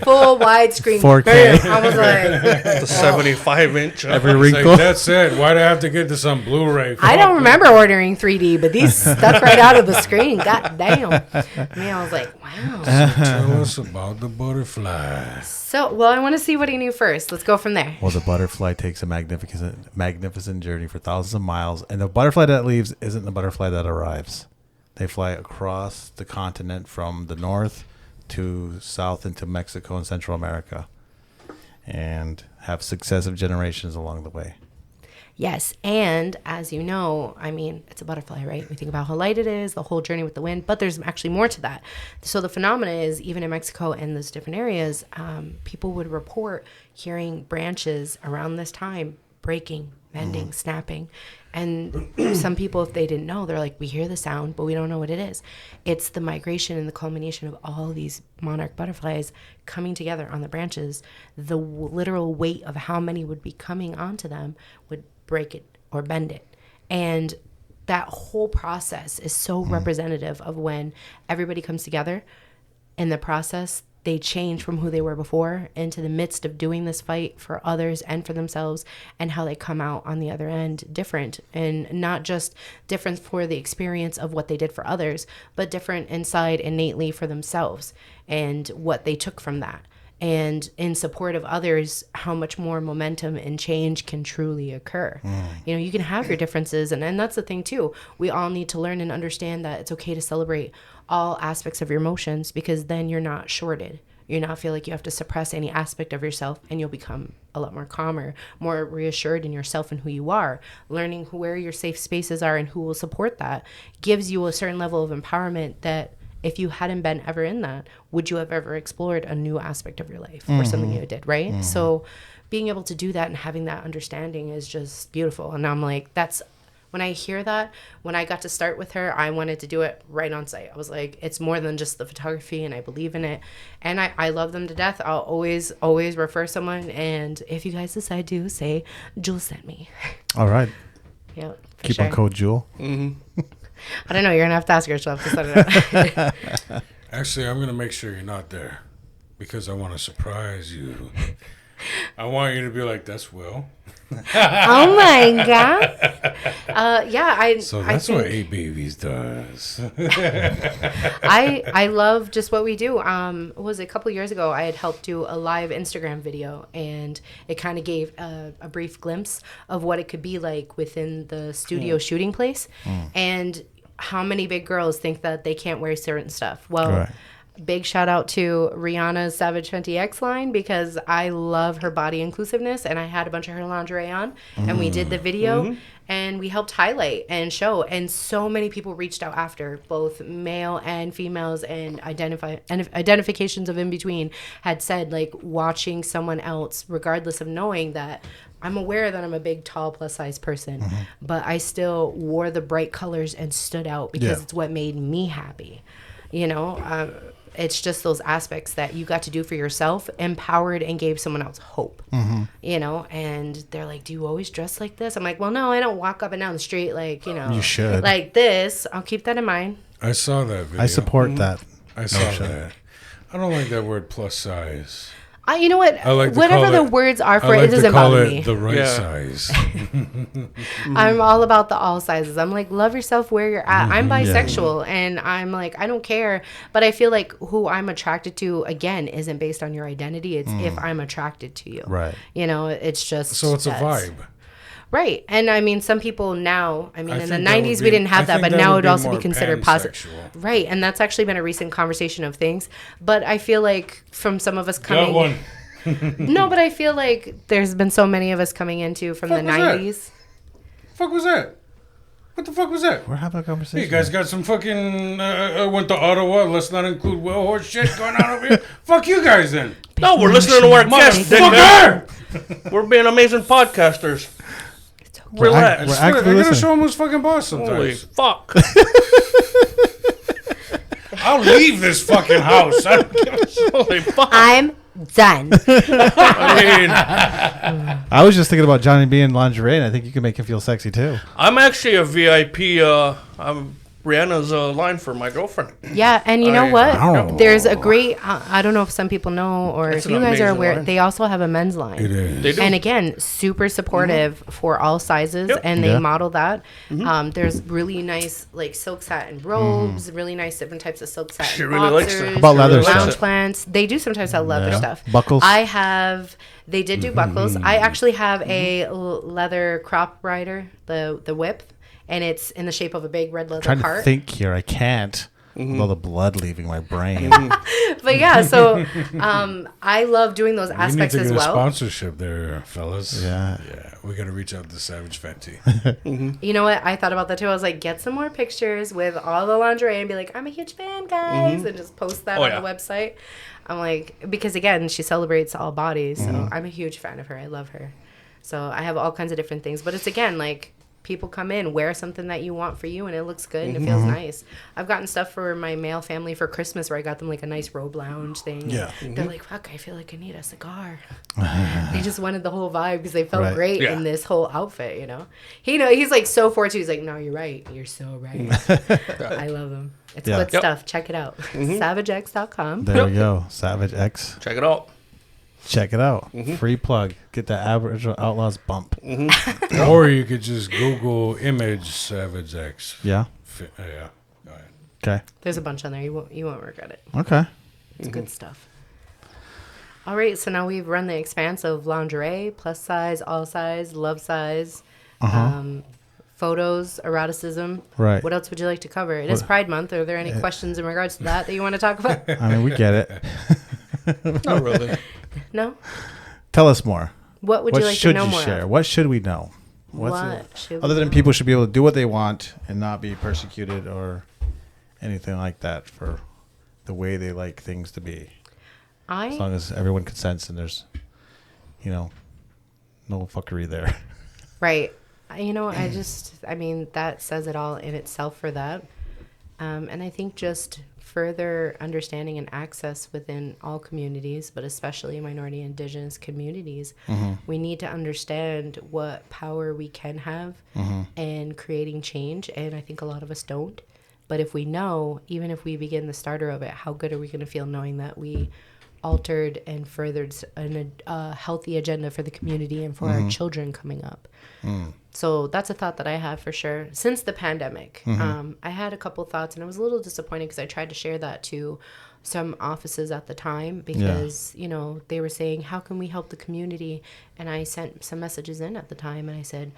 full widescreen. 4K. Bam. I was like, The 75-inch. Every It's wrinkle. like, that's it. Why'd I have to get this on Blu-ray? I don't remember ordering 3D, but these stuck right out of the screen. God damn. Me, I was like, wow. Tell us about the butterfly. So, well, I want to see what he knew first. Let's go from there. Well, the butterfly takes a magnificent journey for thousands of miles, and the butterfly that leaves isn't the butterfly that arrives. They fly across the continent from the north to south into Mexico and Central America, and have successive generations along the way. Yes, and as you know, I mean, it's a butterfly, right? We think about how light it is, the whole journey with the wind, but there's actually more to that. So the phenomena is, even in Mexico and those different areas, people would report hearing branches around this time breaking, bending, snapping. And some people, if they didn't know, they're like, we hear the sound, but we don't know what it is. It's the migration and the culmination of all these monarch butterflies coming together on the branches. The literal weight of how many would be coming onto them would break it or bend it. And that whole process is so representative of when everybody comes together in the process. They change from who they were before into the midst of doing this fight for others and for themselves, and how they come out on the other end different, and not just different for the experience of what they did for others, but different inside innately for themselves and what they took from that. And in support of others, how much more momentum and change can truly occur. You know, you can have your differences, and that's the thing too. We all need to learn and understand that it's okay to celebrate all aspects of your emotions, because then you're not shorted. You not feel like you have to suppress any aspect of yourself, and you'll become a lot more calmer, more reassured in yourself and who you are. Learning where your safe spaces are and who will support that gives you a certain level of empowerment that if you hadn't been ever in that, would you have ever explored a new aspect of your life or something you did, right? So being able to do that and having that understanding is just beautiful. And I'm like, that's when I hear that, when I got to start with her, I wanted to do it right on site. I was like, it's more than just the photography, and I believe in it. And I love them to death. I'll always refer someone. And if you guys decide to, say, Jewel sent me. All right. Yeah. Keep on code Jewel. I don't know. You're going to have to ask yourself to set it up. Actually, I'm going to make sure you're not there because I want to surprise you. I want you to be like, that's Will. Oh my God. Yeah. So that's what A Babies does. I love just what we do. It was a couple years ago, I had helped do a live Instagram video, and it kind of gave a brief glimpse of what it could be like within the studio shooting place, and how many big girls think that they can't wear certain stuff. Well, big shout out to Rihanna's Savage Fenty X line, because I love her body inclusiveness, and I had a bunch of her lingerie on, and we did the video, and we helped highlight and show, and so many people reached out after, both male and females, and identifications of in between, had said, like, watching someone else, regardless of knowing that I'm aware that I'm a big, tall, plus size person, but I still wore the bright colors and stood out because it's what made me happy. You know, it's just those aspects that you got to do for yourself, empowered, and gave someone else hope. You know, and they're like, do you always dress like this? I'm like, well, no, I don't walk up and down the street like, you know, you should. Like this. I'll keep that in mind. I saw that video. I support that. I saw that. I don't like that word plus size. You know what? I like to whatever call the it, words are for I like it, doesn't to call bother it me. the right size. I'm all about the all sizes. I'm like, love yourself where you're at. I'm bisexual, and I'm like, I don't care. But I feel like who I'm attracted to, again, isn't based on your identity. It's if I'm attracted to you. Right. You know, it's just. So it's a vibe. Right. And I mean, some people now, in the think that 90s, would we be- didn't have I that, think but that now would it would be also be more considered positive. pansexual. Right. And that's actually been a recent conversation of things. But I feel like from some of us coming. Got one. No, but I feel like there's been so many of us coming into from the 90s. Fuck was that? What the fuck was that? We're having a conversation. Hey, you guys got some fucking went to Ottawa. Let's not include well horse shit going on over here. Fuck you guys then. No, we're listening to our guests. Motherfucker! We're being amazing podcasters. We're Relax. we're I actively gotta listening. show him who's fucking boss Holy sometimes. fuck. I'll leave this fucking house. I don't give a shit. Holy fuck. I'm done. I was just thinking about Johnny B in lingerie, and I think you can make him feel sexy too. I'm actually a VIP. I'm Brianna's line for my girlfriend. Yeah, and you know Wow. what? There's a great, I don't know if some people know or It's if an you guys are amazing aware, line. they also have a men's line. It is. They do. And again, super supportive for all sizes, Yep. and they Yeah. model that. There's really nice like silk satin robes, really nice different types of silk satin She really likes boxers, that. How about leather lounge stuff? plants. They do sometimes have leather Yeah. stuff. Buckles? They did do buckles. I actually have a leather crop rider, the whip, and it's in the shape of a big red leather Trying to cart. think here, I can't. With all the blood leaving my brain. But yeah, so I love doing those We need aspects to as get a well. sponsorship there, fellas. Yeah. Yeah, we got to reach out to Savage Fenty. You know what? I thought about that too. I was like, get some more pictures with all the lingerie and be like, I'm a huge fan, guys, and just post that on the website. I'm like, because again, she celebrates all bodies, so I'm a huge fan of her. I love her. So I have all kinds of different things, but it's again like people come in, wear something that you want for you, and it looks good and it feels nice. I've gotten stuff for my male family for Christmas where I got them like a nice robe lounge thing. Yeah. They're like, fuck, I feel like I need a cigar. They just wanted the whole vibe because they felt great in this whole outfit, you know. He's like so forward too. He's like, no, you're right. You're so right. I love him. It's good stuff. Check it out. SavageX.com. There we go. Savage X. Check it out. Check it out. Free plug. Get that Aboriginal Outlaws bump. Or you could just Google image Savage X. Yeah. Yeah. Go ahead. Okay. There's a bunch on there. You won't regret it. Okay. It's good stuff. All right, so now we've run the expanse of lingerie, plus size, all size, love size, photos, eroticism. Right. What else would you like to cover? It is Pride Month. Are there any questions in regards to that you want to talk about? I mean, we get it. Not really. No? Tell us more. What would What you like to should know you more share? of? What should we know? Other than people should be able to do what they want and not be persecuted or anything like that for the way they like things to be. As I long as everyone consents and there's, no fuckery there. right. I mean, that says it all in itself for that. And I think just further understanding and access within all communities, but especially minority indigenous communities, we need to understand what power we can have in creating change. And I think a lot of us don't. But if we know, even if we begin the starter of it, how good are we going to feel knowing that we altered and furthered a healthy agenda for the community and for our children coming up? So that's a thought that I have for sure. Since the pandemic, I had a couple thoughts, and I was a little disappointed because I tried to share that to some offices at the time because, they were saying, how can we help the community? And I sent some messages in at the time, and I said,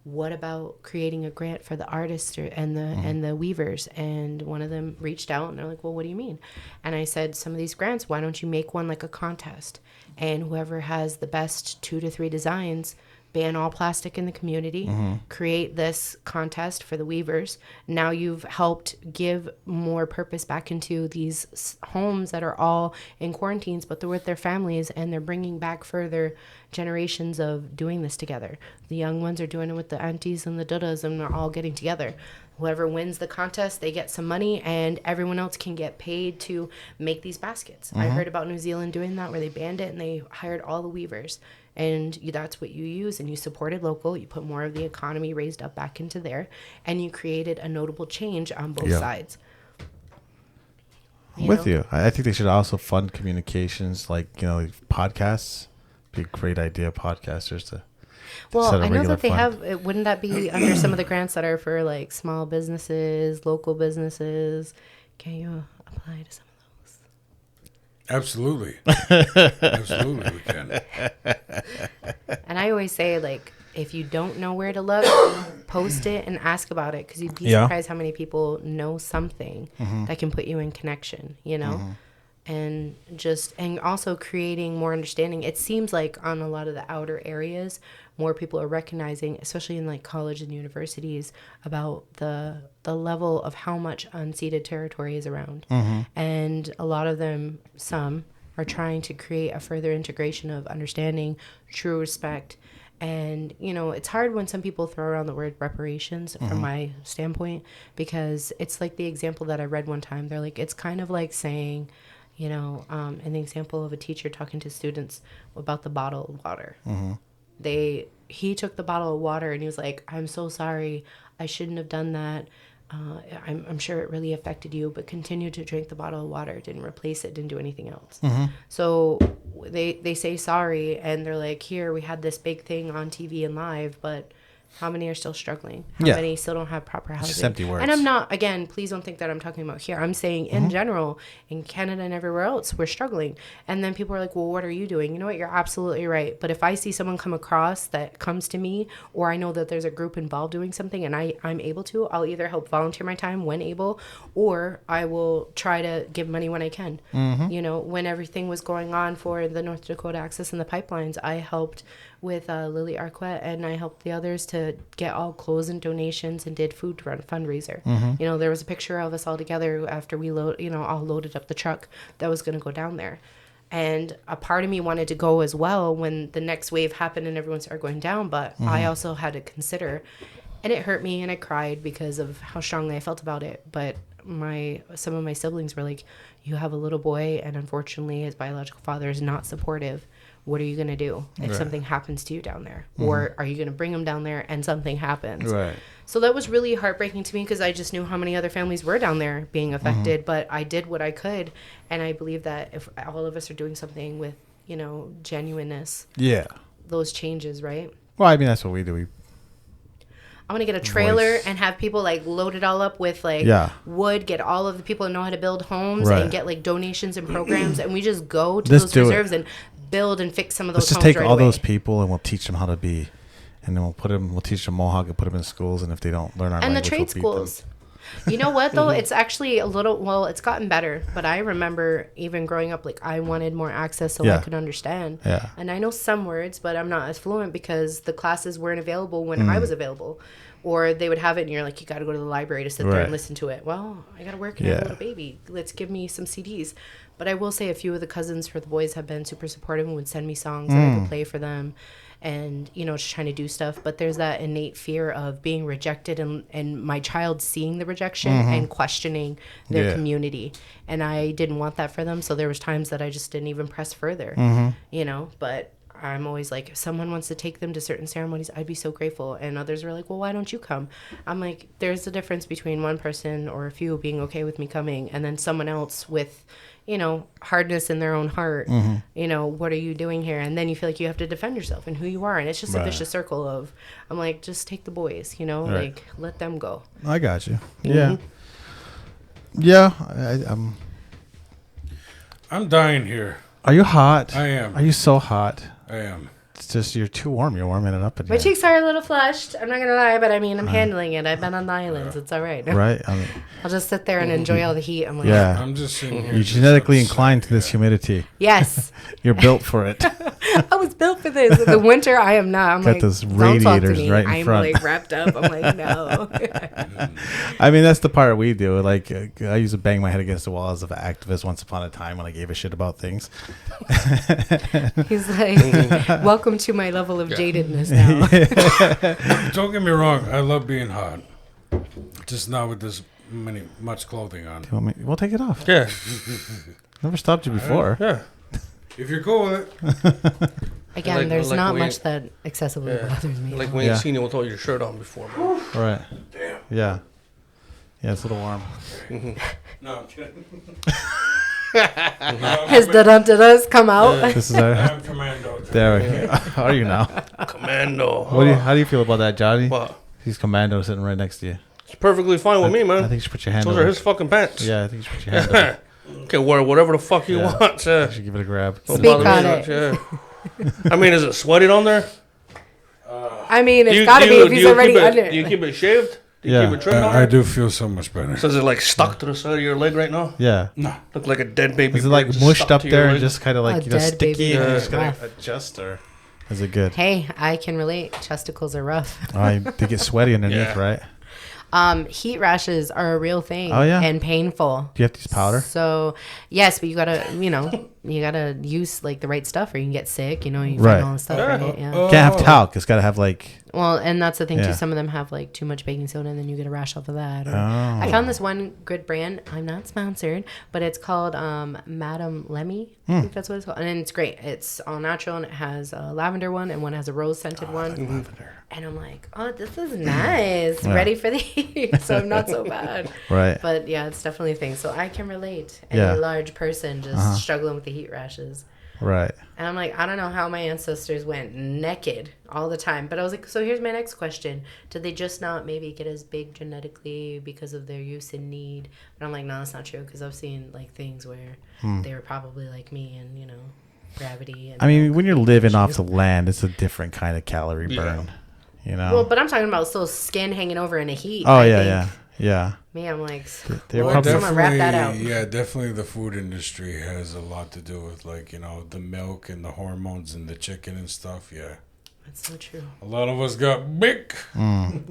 what about creating a grant for the artists and the weavers? And one of them reached out, and they're like, well, what do you mean? And I said, some of these grants, why don't you make one like a contest? And whoever has the best 2 to 3 designs, ban all plastic in the community, create this contest for the weavers. Now you've helped give more purpose back into these homes that are all in quarantines, but they're with their families, and they're bringing back further generations of doing this together. The young ones are doing it with the aunties and the dudas, and they're all getting together. Whoever wins the contest, they get some money, and everyone else can get paid to make these baskets. I heard about New Zealand doing that, where they banned it and they hired all the weavers. And that's what you use, and you supported local. You put more of the economy raised up back into there, and you created a notable change on both sides. With you. I think they should also fund communications, like podcasts. Be a great idea, podcasters to. Well, I know that they have. Wouldn't that be under some of the grants that are for like small businesses, local businesses? Can you apply to some of those? Absolutely. Absolutely, we can. And I always say, like, if you don't know where to look, post it and ask about it, because you'd be surprised how many people know something that can put you in connection, and also creating more understanding. It seems like on a lot of the outer areas, more people are recognizing, especially in like college and universities, about the level of how much unceded territory is around. And a lot of them, some are trying to create a further integration of understanding, true respect. And, it's hard when some people throw around the word reparations from my standpoint, because it's like the example that I read one time. They're like, it's kind of like saying, an example of a teacher talking to students about the bottle of water. He took the bottle of water and he was like, I'm so sorry. I shouldn't have done that. I'm sure it really affected you, but continue to drink the bottle of water. Didn't replace it, didn't do anything else. So they say sorry, and they're like, here, we had this big thing on TV and live, but how many are still struggling? How many still don't have proper housing? Just empty words. And I'm not, again, please don't think that I'm talking about here. I'm saying in general, in Canada and everywhere else, we're struggling. And then people are like, well, what are you doing? You know what? You're absolutely right. But if I see someone come across that comes to me, or I know that there's a group involved doing something and I'm able to, I'll either help volunteer my time when able, or I will try to give money when I can. When everything was going on for the North Dakota Access and the pipelines, I helped with Lily Arquette, and I helped the others to get all clothes and donations and did food run fundraiser. There was a picture of us all together after we all loaded up the truck that was going to go down there. And a part of me wanted to go as well when the next wave happened and everyone started going down, but I also had to consider, and it hurt me and I cried because of how strongly I felt about it. But some of my siblings were like, you have a little boy, and unfortunately his biological father is not supportive. What are you going to do if something happens to you down there? Or are you going to bring him down there and something happens? So that was really heartbreaking to me, because I just knew how many other families were down there being affected. But I did what I could, and I believe that if all of us are doing something with, genuineness, those changes, right? Well, I mean, that's what we do. I want to get a trailer and have people like load it all up with wood, get all of the people who know how to build homes and get like donations and programs, and we just go to those reserves and build and fix some of those homes. Let's just take all those people and we'll teach them how to be, and then we'll teach them Mohawk and put them in schools, and if they don't learn our language, and the trade schools. You know what though? It's actually it's gotten better, but I remember even growing up, like I wanted more access so I could understand. And I know some words, but I'm not as fluent because the classes weren't available when I was available. Or they would have it and you're like, you got to go to the library to sit there Right. and listen to it. Well, I got to work and I have a little baby. Let's give me some CDs. But I will say a few of the cousins for the boys have been super supportive and would send me songs that I could play for them. And, you know, just trying to do stuff. But there's that innate fear of being rejected and my child seeing the rejection and questioning their community. And I didn't want that for them. So there was times that I just didn't even press further, you know. But I'm always like, if someone wants to take them to certain ceremonies, I'd be so grateful. And others were like, well, why don't you come? I'm like, there's a difference between one person or a few being okay with me coming and then someone else with, you know, hardness in their own heart. You know, what are you doing here? And then you feel like you have to defend yourself and who you are. And it's just a vicious circle of, I'm like, just take the boys, you know, like let them go. I got you. Yeah. Yeah. I'm dying here. Are you hot? I am. Are you so hot? I am. It's just you're too warm. You're warming it up in My here. cheeks are a little flushed. I'm not going to lie, but I mean, I'm handling it. I've been on the islands. It's all right. Right? I mean, I'll just sit there and enjoy all the heat. I'm like, yeah. I'm just sitting here. You're just genetically upset. inclined to this humidity. yes. You're built for it. I was built for this. In the winter, I am not. I'm Got like, those don't talk to radiators me. right in I'm front. like wrapped up. I'm like, no. I mean, that's the part we do. Like, I used to bang my head against the wall as an activist once upon a time when I gave a shit about things. He's like, welcome to my level of jadedness now. Don't get me wrong. I love being hot. Just not with this much clothing on. You want me? We'll take it off. Yeah. Never stopped you before. Yeah. If you're cool with it. Again, like- there's like not we- much that excessively bothers me. Like we ain't seen you without your shirt on before, man. Right. Damn. Yeah. Yeah, it's a little warm. No, I'm kidding. His da-dun-da-das come out. This is our. I'm commando. There we go. Are you now? Commando. How do you feel about that, Johnny? What? He's commando sitting right next to you. It's perfectly fine with me, I man. think you should put your hand Those over. are his fucking pants. Yeah, I think you should put your hand over. Can wear whatever the fuck he Yeah. wants. You should give it a grab. Don't Speak bother me on much, it. yeah. I mean, is it sweating on there? I mean, it's got to be if he's already under. Do you keep it shaved? Do you Yeah. keep it trimmed on I there? do feel so much better. So is it like stuck to the side of your leg right now? Yeah. No. Look like a dead baby. Is it like bird just mushed stuck up to your there and leg? just kind of like, A you know, dead sticky baby and you bird. just gotta Rough. adjust, or is it good? Hey, I can relate. Chesticles are rough. They get sweaty underneath, Yeah. right? Heat rashes are a real thing. Oh, yeah? And painful. Do you have to use powder? So, yes, but you gotta, you gotta use like the right stuff or you can get sick, you Right. find all this stuff, Yeah. right? Yeah. Can't have talc. It's gotta have like. Well, and that's the thing Yeah. too. Some of them have like too much baking soda, and then you get a rash off of that. Or, Oh. I found this one good brand. I'm not sponsored, but it's called Madame Lemmy. I think that's what it's called, and it's great. It's all natural, and it has a lavender one, and one has a rose scented one. Lavender. And I'm like, oh, this is nice. Yeah. Ready for the heat, so I'm not so bad. Right. But yeah, it's definitely a thing. So I can relate. Any Yeah. large person just struggling with the heat rashes. Right. And I'm like, I don't know how my ancestors went naked all the time. But I was like, so here's my next question. Did they just not maybe get as big genetically because of their use and need? But I'm like, no, that's not true. Because I've seen like things where they were probably like me and, gravity. And I mean, when you're living off the land, it's a different kind of calorie burn. You know. well, but I'm talking about still skin hanging over in the heat. Oh I yeah, think. yeah. Me, I'm like, They're Lord, probably- someone wrap that out. Yeah, definitely the food industry has a lot to do with the milk and the hormones and the chicken and stuff. Yeah. That's so true. A lot of us got big. A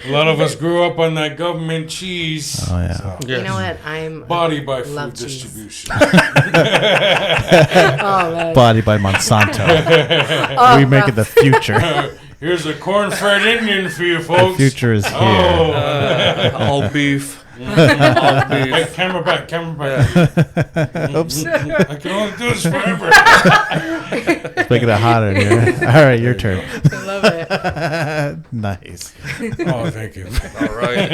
lot of us grew up on that government cheese. Oh yeah. So, You know what? I'm body by food Love cheese. distribution. Oh man. Body by Monsanto. Oh, we make it the rough. future. Here's a corn-fed Indian for you The folks. future is here. Oh, All beef. All hey, beef. camera back. Oops. I can only do this forever. Let's make it hotter here. All right, your turn. I love it. Nice. Oh, thank you. All right.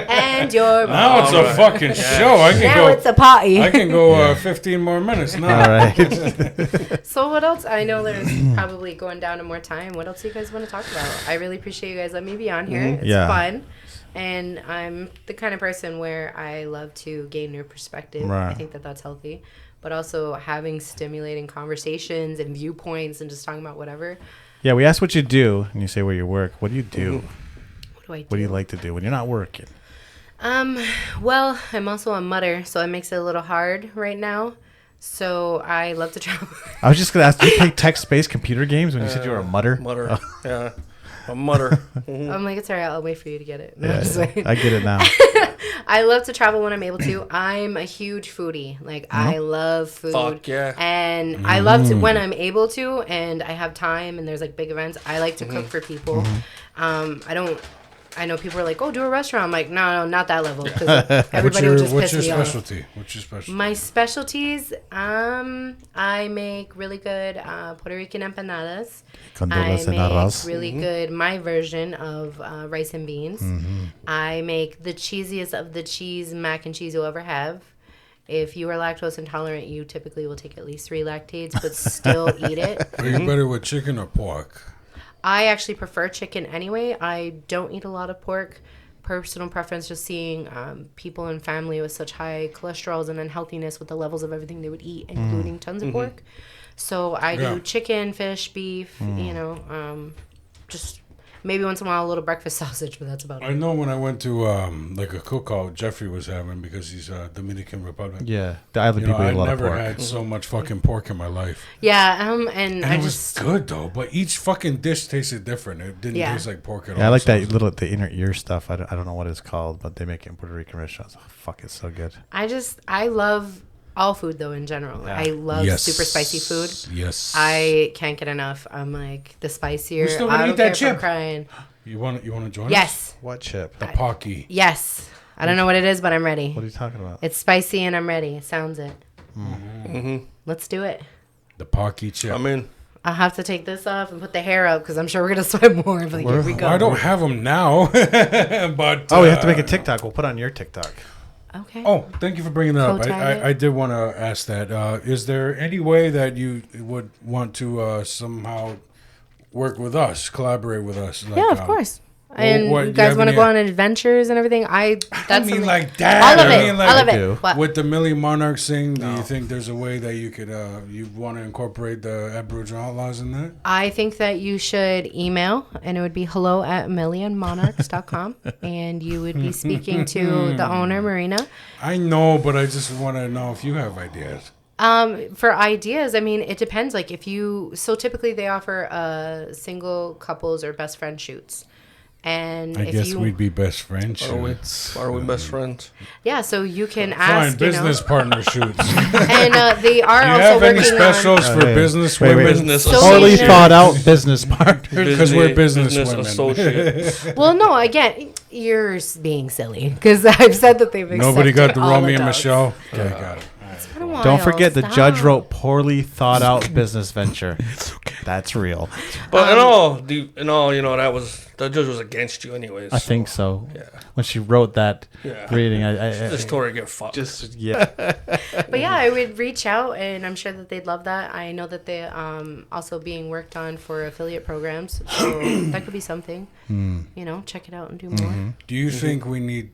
And your Now it's a Alright. fucking show. I can now go. it's a party. I can go 15 more minutes now. All right. So what else? I know there's probably going down to more time. What else do you guys want to talk about? I really appreciate you guys letting me be on here. It's Yeah. fun. And I'm the kind of person where I love to gain new perspective. I Right. think that that's healthy. But also having stimulating conversations and viewpoints and just talking about whatever. Yeah, we asked what you do, and you say where you work. What do you do? What do I do? What do you like to do when you're not working? Well, I'm also a mutter, so it makes it a little hard right now. So I love to travel. I was just gonna ask. Do you play text-based computer games when you said you were a mutter? Mutter. Yeah. A mutter. I'm like, it's all right. I'll wait for you to get it. No, Yeah, I'm just like- I get it now. I love to travel when I'm able to. I'm a huge foodie. Like, I love food. Fuck yeah. And I love to, when I'm able to, and I have time, and there's like big events, I like to cook for people. I know people are like, oh, do a restaurant. I'm like, no, not that level. Because everybody would just What's piss your me off. specialty? What's your specialty? My specialties, I make really good Puerto Rican empanadas. I Condolas and make arroz. really good my version of rice and beans. I make the cheesiest of the cheese mac and cheese you'll ever have. If you are lactose intolerant, you typically will take at least 3 lactates, but still eat it. Are you better with chicken or pork? I actually prefer chicken anyway. I don't eat a lot of pork. Personal preference, just seeing people and family with such high cholesterols and unhealthiness with the levels of everything they would eat, including tons of pork. So I do chicken, fish, beef, just maybe once in a while a little breakfast sausage, but that's about I it. know when I went to like a cookout Jeffrey was having because he's Dominican Republic. Yeah, the island You know, people eat I a lot of never pork. had so much fucking pork in my life. Yeah, and And I it was just good though, but each fucking dish tasted different. It didn't taste like pork at all. Yeah, I like so that little the inner ear stuff. I don't know what it's called, but they make it in Puerto Rican restaurants. Oh, fuck, it's so good. I love all food though in general. Yeah. I love Yes. super spicy food. Yes. I can't get enough. I'm like the spicier. We still gotta I eat don't that care if I'm chip. crying. You want to join us? Yes. What chip? The Pocky. Yes. I don't know what it is, but I'm ready. What are you talking about? It's spicy and I'm ready. It sounds it. Let's do it. The Pocky chip. I'm in. I'll have to take this off and put the hair up because I'm sure we're going to sweat more. But here we go. I don't have them now, but Oh, we have to make a TikTok. We'll put it on your TikTok. Okay. Oh, thank you for bringing that up. Co-tag it. I did want to ask that. Is there any way that you would want to somehow work with us, collaborate with us? Like, Yeah, of course. And what- you do you guys have want to any- go on adventures and everything? I That's mean something- like that. all of I it. mean, like, All of I it. do. What? With the Million Monarchs thing, do you think there's a way that you could you want to incorporate the Aboriginal Outlaws in that? I think that you should email, and it would be hello@millionmonarchs.com, and you would be speaking to the owner, Marina. I know, but I just want to know if you have ideas. For ideas, I mean, it depends. Like so typically they offer single couples or best friend shoots. And I if guess you, we'd be best friends. Are we best friends? yeah, so you can Fine, ask, business partner shoots. Do and they are you also have any working specials on. for business wait. women? Business So Totally Asian- thought out business partner. Because we're business women. associates. Well, no, again, you're being silly because I've said that they've Nobody got accepted the all Romy and adults. Michelle. Okay, got it. It's been a while. Don't forget the judge Stop. wrote poorly thought out business venture. That's real. But in all, the judge was against you anyways. I think so. Yeah. When she wrote that Yeah. reading, I The story get fucked. yeah. But yeah, I would reach out, and I'm sure that they'd love that. I know that they also being worked on for affiliate programs, so that could be something. Check it out and do more. Do you think we need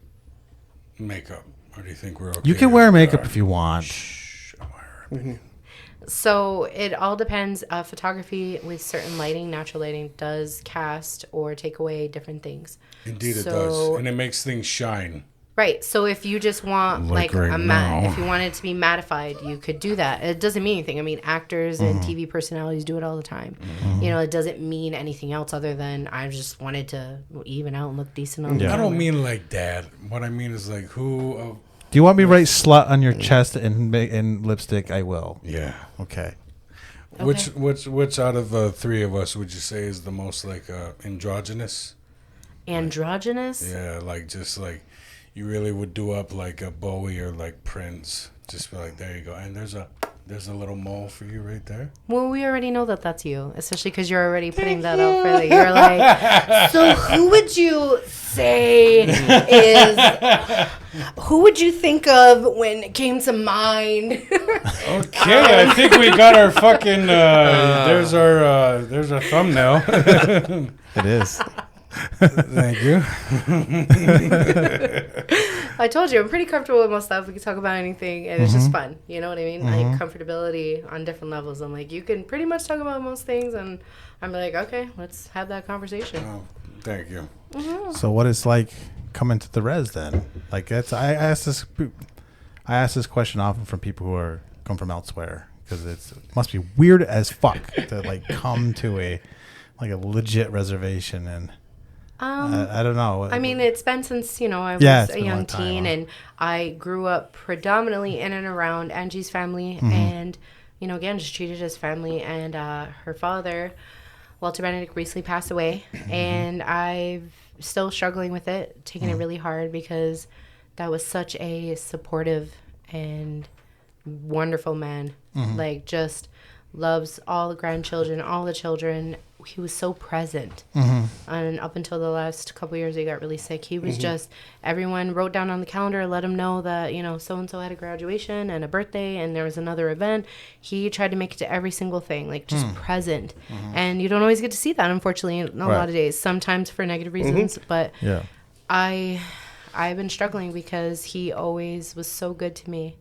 makeup? Or do you think we're okay? You can wear makeup if you want. Shh, I want her opinion. So it all depends. Photography with certain lighting, natural lighting, does cast or take away different things. Indeed, it So- does, and it makes things shine. Right. So if you just want Like like right a matte, now. if you want it to be mattified, you could do that. It doesn't mean anything. I mean, actors and TV personalities do it all the time. It doesn't mean anything else other than I just wanted to even out and look decent on the I camera. don't mean like that. What I mean is like who. Do you want me to write slut on your chest in lipstick? I will. Yeah. Okay. Which out of the three of us would you say is the most like androgynous? Androgynous? Yeah, like just like you really would do up like a Bowie or like Prince. Just be like, there you go, and there's a little mole for you right there. Well, we already know that that's you, especially because you're already putting that out for you're like, so who would you say is, who would you think of when it came to mind? Okay, I think we got our fucking. There's our thumbnail. It is. Thank you. I told you, I'm pretty comfortable with most stuff. We can talk about anything, and it's just fun. You know what I mean? Like comfortability on different levels. I'm like, you can pretty much talk about most things, and I'm like, okay, let's have that conversation. Oh, thank you. So what it's like coming to the res then? Like that's I ask this question often from people who come from elsewhere because it must be weird as fuck to like come to a like a legit reservation? And I don't know. I mean, it's been since, I was Yeah, it's a been a long young time, teen, huh? and I grew up predominantly in and around Angie's family, Mm-hmm. and, again, just treated as family. And her father, Walter Benedict, recently passed away, Mm-hmm. and I've still struggling with it, taking it really hard, because that was such a supportive and wonderful man. Mm-hmm. Like, just loves all the grandchildren, all the children. He was so present. Mm-hmm. And up until the last couple years, he got really sick. He was just, everyone wrote down on the calendar, let him know that, so-and-so had a graduation and a birthday and there was another event. He tried to make it to every single thing, like just present. And you don't always get to see that, unfortunately, in a lot of days, sometimes for negative reasons. But Yeah. I've been struggling because he always was so good to me.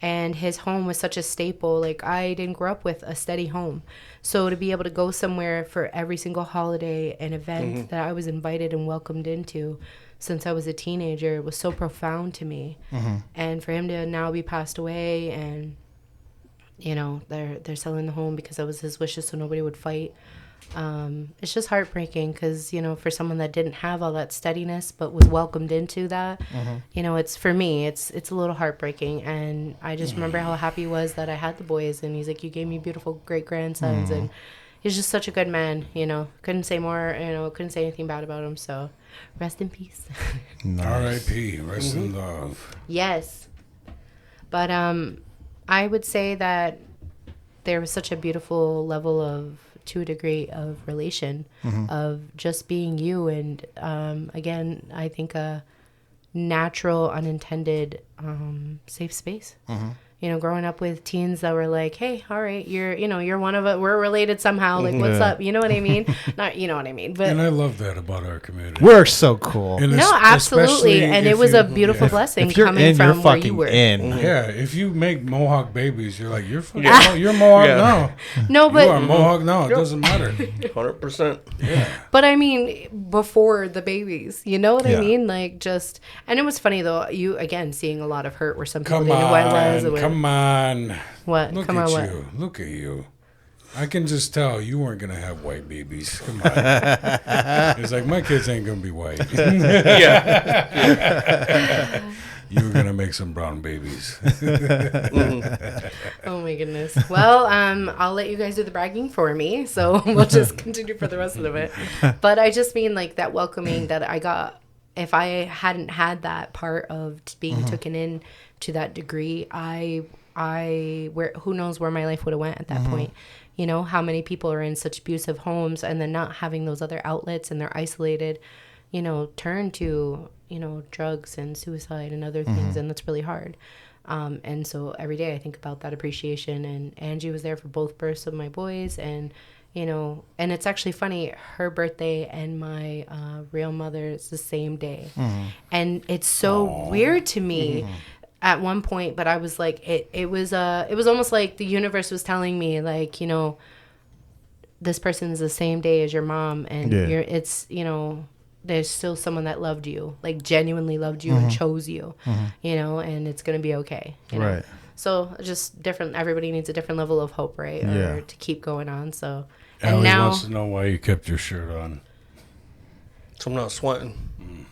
And his home was such a staple. Like, I didn't grow up with a steady home. So to be able to go somewhere for every single holiday and event that I was invited and welcomed into since I was a teenager was so profound to me. And for him to now be passed away and, they're selling the home because that was his wishes so nobody would fight. It's just heartbreaking because, for someone that didn't have all that steadiness but was welcomed into that, it's, for me, it's a little heartbreaking. And I just remember how happy he was that I had the boys, and he's like, you gave me beautiful great grandsons. And he's just such a good man, couldn't say more, couldn't say anything bad about him. So rest in peace. R.I.P. Rest in love. Yes. But I would say that there was such a beautiful level of, to a degree, of relation, of just being you. And again, I think a natural, unintended, safe space. Growing up with teens that were like, hey, all right, you're one of us. We're related somehow. Like, what's up? You know what I mean? Not, you know what I mean. But And I love that about our community. We're so cool. And no, absolutely. especially And if it was you- a beautiful blessing If you're coming in, from you're where you fucking were. in. Yeah, if you make Mohawk babies, you're like, you're fucking you're Mohawk Yeah. now. No, You are but Mohawk now. It doesn't matter. 100%. But I mean, before the babies, you know what I Yeah. mean? Like, just, and it was funny though, you, again, seeing a lot of hurt where some people Come didn't know what it was. on, come on. What? Look Come at on, what? you. Look at you. I can just tell you weren't gonna have white babies. Come on. It's like my kids ain't gonna be white. Yeah. You were gonna make some brown babies. Oh my goodness. Well, I'll let you guys do the bragging for me, so we'll just continue for the rest of it. But I just mean like that welcoming that I got. If I hadn't had that part of being taken in to that degree, who knows where my life would have went at that point. How many people are in such abusive homes and then not having those other outlets, and they're isolated, turn to, drugs and suicide and other things. And that's really hard. And so every day I think about that appreciation, and Angie was there for both births of my boys. And, and it's actually funny, her birthday and my real mother is the same day. And it's so weird to me at one point, but I was like, it was almost like the universe was telling me, like, this person is the same day as your mom, and there's still someone that loved you, like genuinely loved you and chose you, and it's gonna be okay. Right. So just different. Everybody needs a different level of hope, right? Yeah. Or to keep going on. So, Allie and now wants to know why you kept your shirt on. So I'm not sweating.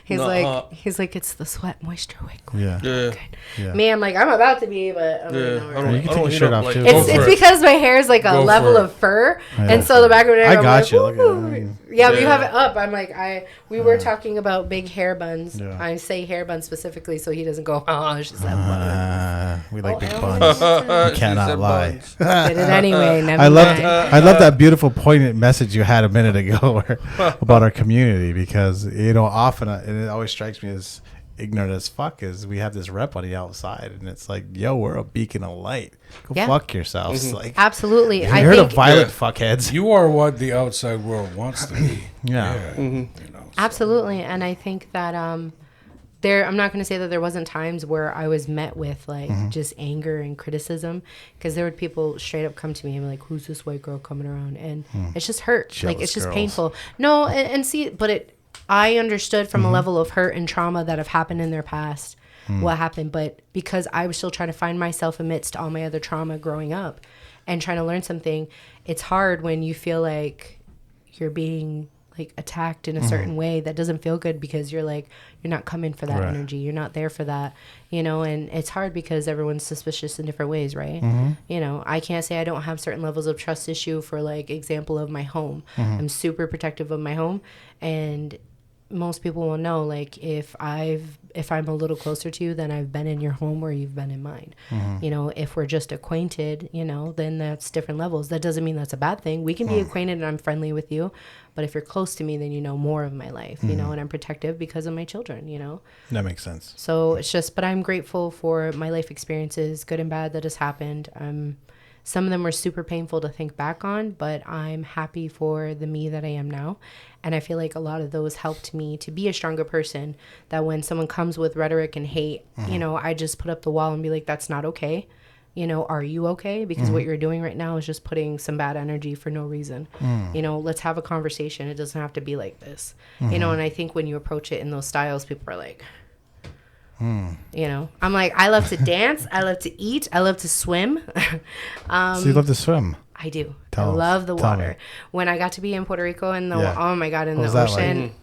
he's not like, hot. it's the sweat moisture wig. Yeah. Yeah. Yeah. Me, I'm like, I'm about to be, but I'm Yeah. like, no, I we're don't, not. You can I take don't your heat shirt up off, like too. that. It's Go for it. because my hair is like a Go level for it. of fur, Yeah. and so the back of my I neck, I'm got like, you. Look at "Woo." it. Yeah, but you Yeah. have it up. I'm like, we were talking about big hair buns. Yeah. I say hair buns specifically so he doesn't go, oh, she's that butter. We like big Oh, buns. She Cannot said lie. buns. Did it anyway. Never I love mind. I love that beautiful poignant message you had a minute ago about our community, because often and it always strikes me as ignorant as fuck is we have this rep on the outside, and it's like, yo, we're a beacon of light. Go Yeah. fuck yourselves. Like, Absolutely. you I heard of think violent Yeah. fuckheads. You are what the outside world wants to be. Yeah. So. absolutely, and I think that I'm not going to say that there wasn't times where I was met with like just anger and criticism, because there would people straight up come to me and be like, who's this white girl coming around? And it's just hurt. Like, Jealous it's just girls. painful. No, and see, but I understood from a level of hurt and trauma that have happened in their past what happened, but because I was still trying to find myself amidst all my other trauma growing up, and trying to learn something, it's hard when you feel like you're being like attacked in a certain way that doesn't feel good, because you're like, you're not coming for that energy, you're not there for that, you know. And it's hard because everyone's suspicious in different ways, right? You know, I can't say I don't have certain levels of trust issue. For like example of my home, I'm super protective of my home, and most people will know, like, if I'm a little closer to you, then I've been in your home where you've been in mine. You know, if we're just acquainted, you know, then that's different levels. That doesn't mean that's a bad thing. We can be acquainted and I'm friendly with you, but if you're close to me, then you know more of my life, you know, and I'm protective because of my children, you know. That makes sense. So it's just, but I'm grateful for my life experiences, good and bad, that has happened. Some of them were super painful to think back on, but I'm happy for the me that I am now. And I feel like a lot of those helped me to be a stronger person, that when someone comes with rhetoric and hate, you know, I just put up the wall and be like, that's not okay. You know, are you okay? Because what you're doing right now is just putting some bad energy for no reason. You know, let's have a conversation. It doesn't have to be like this. You know, and I think when you approach it in those styles, people are like, you know, I'm like, I love to dance, I love to eat, I love to swim. So you love to swim? I do. Tell I us. love the Tell water. me. When I got to be in Puerto Rico and oh my God, in What the was that like? ocean,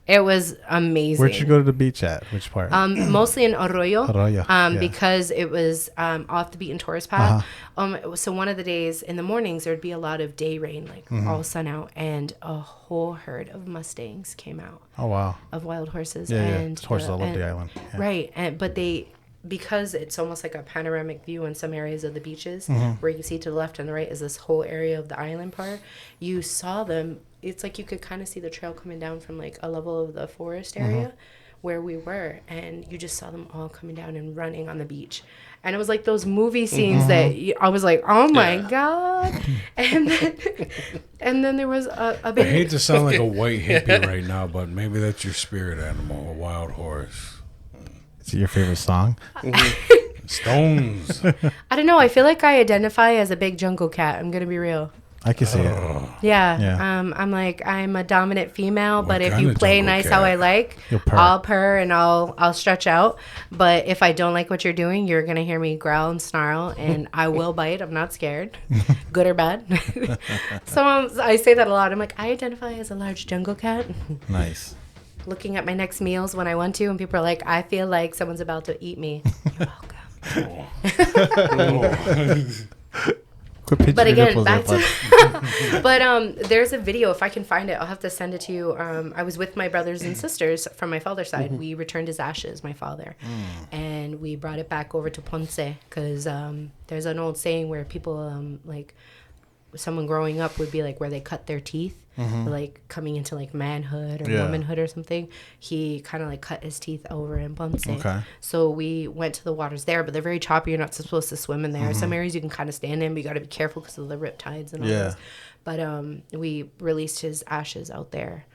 it was amazing. Where'd you go to the beach at? Which part? Mostly in Arroyo, yeah. because it was off the beaten tourist path. So one of the days in the mornings, there'd be a lot of day rain, like all sun out, and a whole herd of Mustangs came out. Oh, wow. Of wild horses. Yeah, and yeah. Horses all over the island. Yeah. Right. But because it's almost like a panoramic view in some areas of the beaches, where you can see to the left and the right is this whole area of the island part, you saw them. It's like you could kind of see the trail coming down from like a level of the forest area where we were, and you just saw them all coming down and running on the beach. And it was like those movie scenes that I was like, oh my God. And then there was a big... I hate to sound like a white hippie right now, but maybe that's your spirit animal, a wild horse. Is it your favorite song? Stones. I don't know. I feel like I identify as a big jungle cat. I'm going to be real. I can see it. Yeah. I'm like, I'm a dominant female, but if kind you of play jungle nice cat? how I like, You'll purr. I'll purr and I'll stretch out. But if I don't like what you're doing, you're going to hear me growl and snarl, and I will bite. I'm not scared, good or bad. So I say that a lot. I'm like, I identify as a large jungle cat. Nice. Looking at my next meals when I want to, and people are like, I feel like someone's about to eat me. You're welcome. But again, back to but there's a video, if I can find it, I'll have to send it to you. I was with my brothers and sisters from my father's side. We returned his ashes, my father, and we brought it back over to Ponce, because there's an old saying where people like someone growing up would be like where they cut their teeth, like coming into like manhood or womanhood or something. He kind of like cut his teeth over in Ponce. Okay. So we went to the waters there, but they're very choppy. You're not supposed to swim in there. Some areas you can kind of stand in, but you got to be careful because of the riptides and all this. But we released his ashes out there,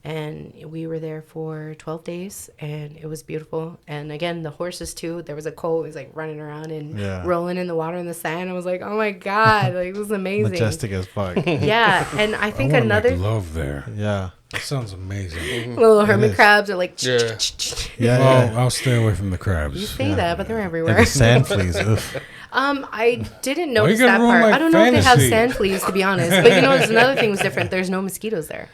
and we were there for 12 days, and it was beautiful. And again, the horses too. There was a colt who was like running around and rolling in the water in the sand. I was like, oh my God, like it was amazing. Majestic as fuck. Yeah, and I think I wanna another make love there. Yeah. That sounds amazing. little hermit crabs are like. Yeah. I'll stay away from the crabs. You say that, but they're And everywhere. the sand fleas. Oof. I didn't Why you notice gotta that ruin part. my I don't know if they have fantasy? sand fleas, to be honest. But you know, there's another thing was different. There's no mosquitoes there.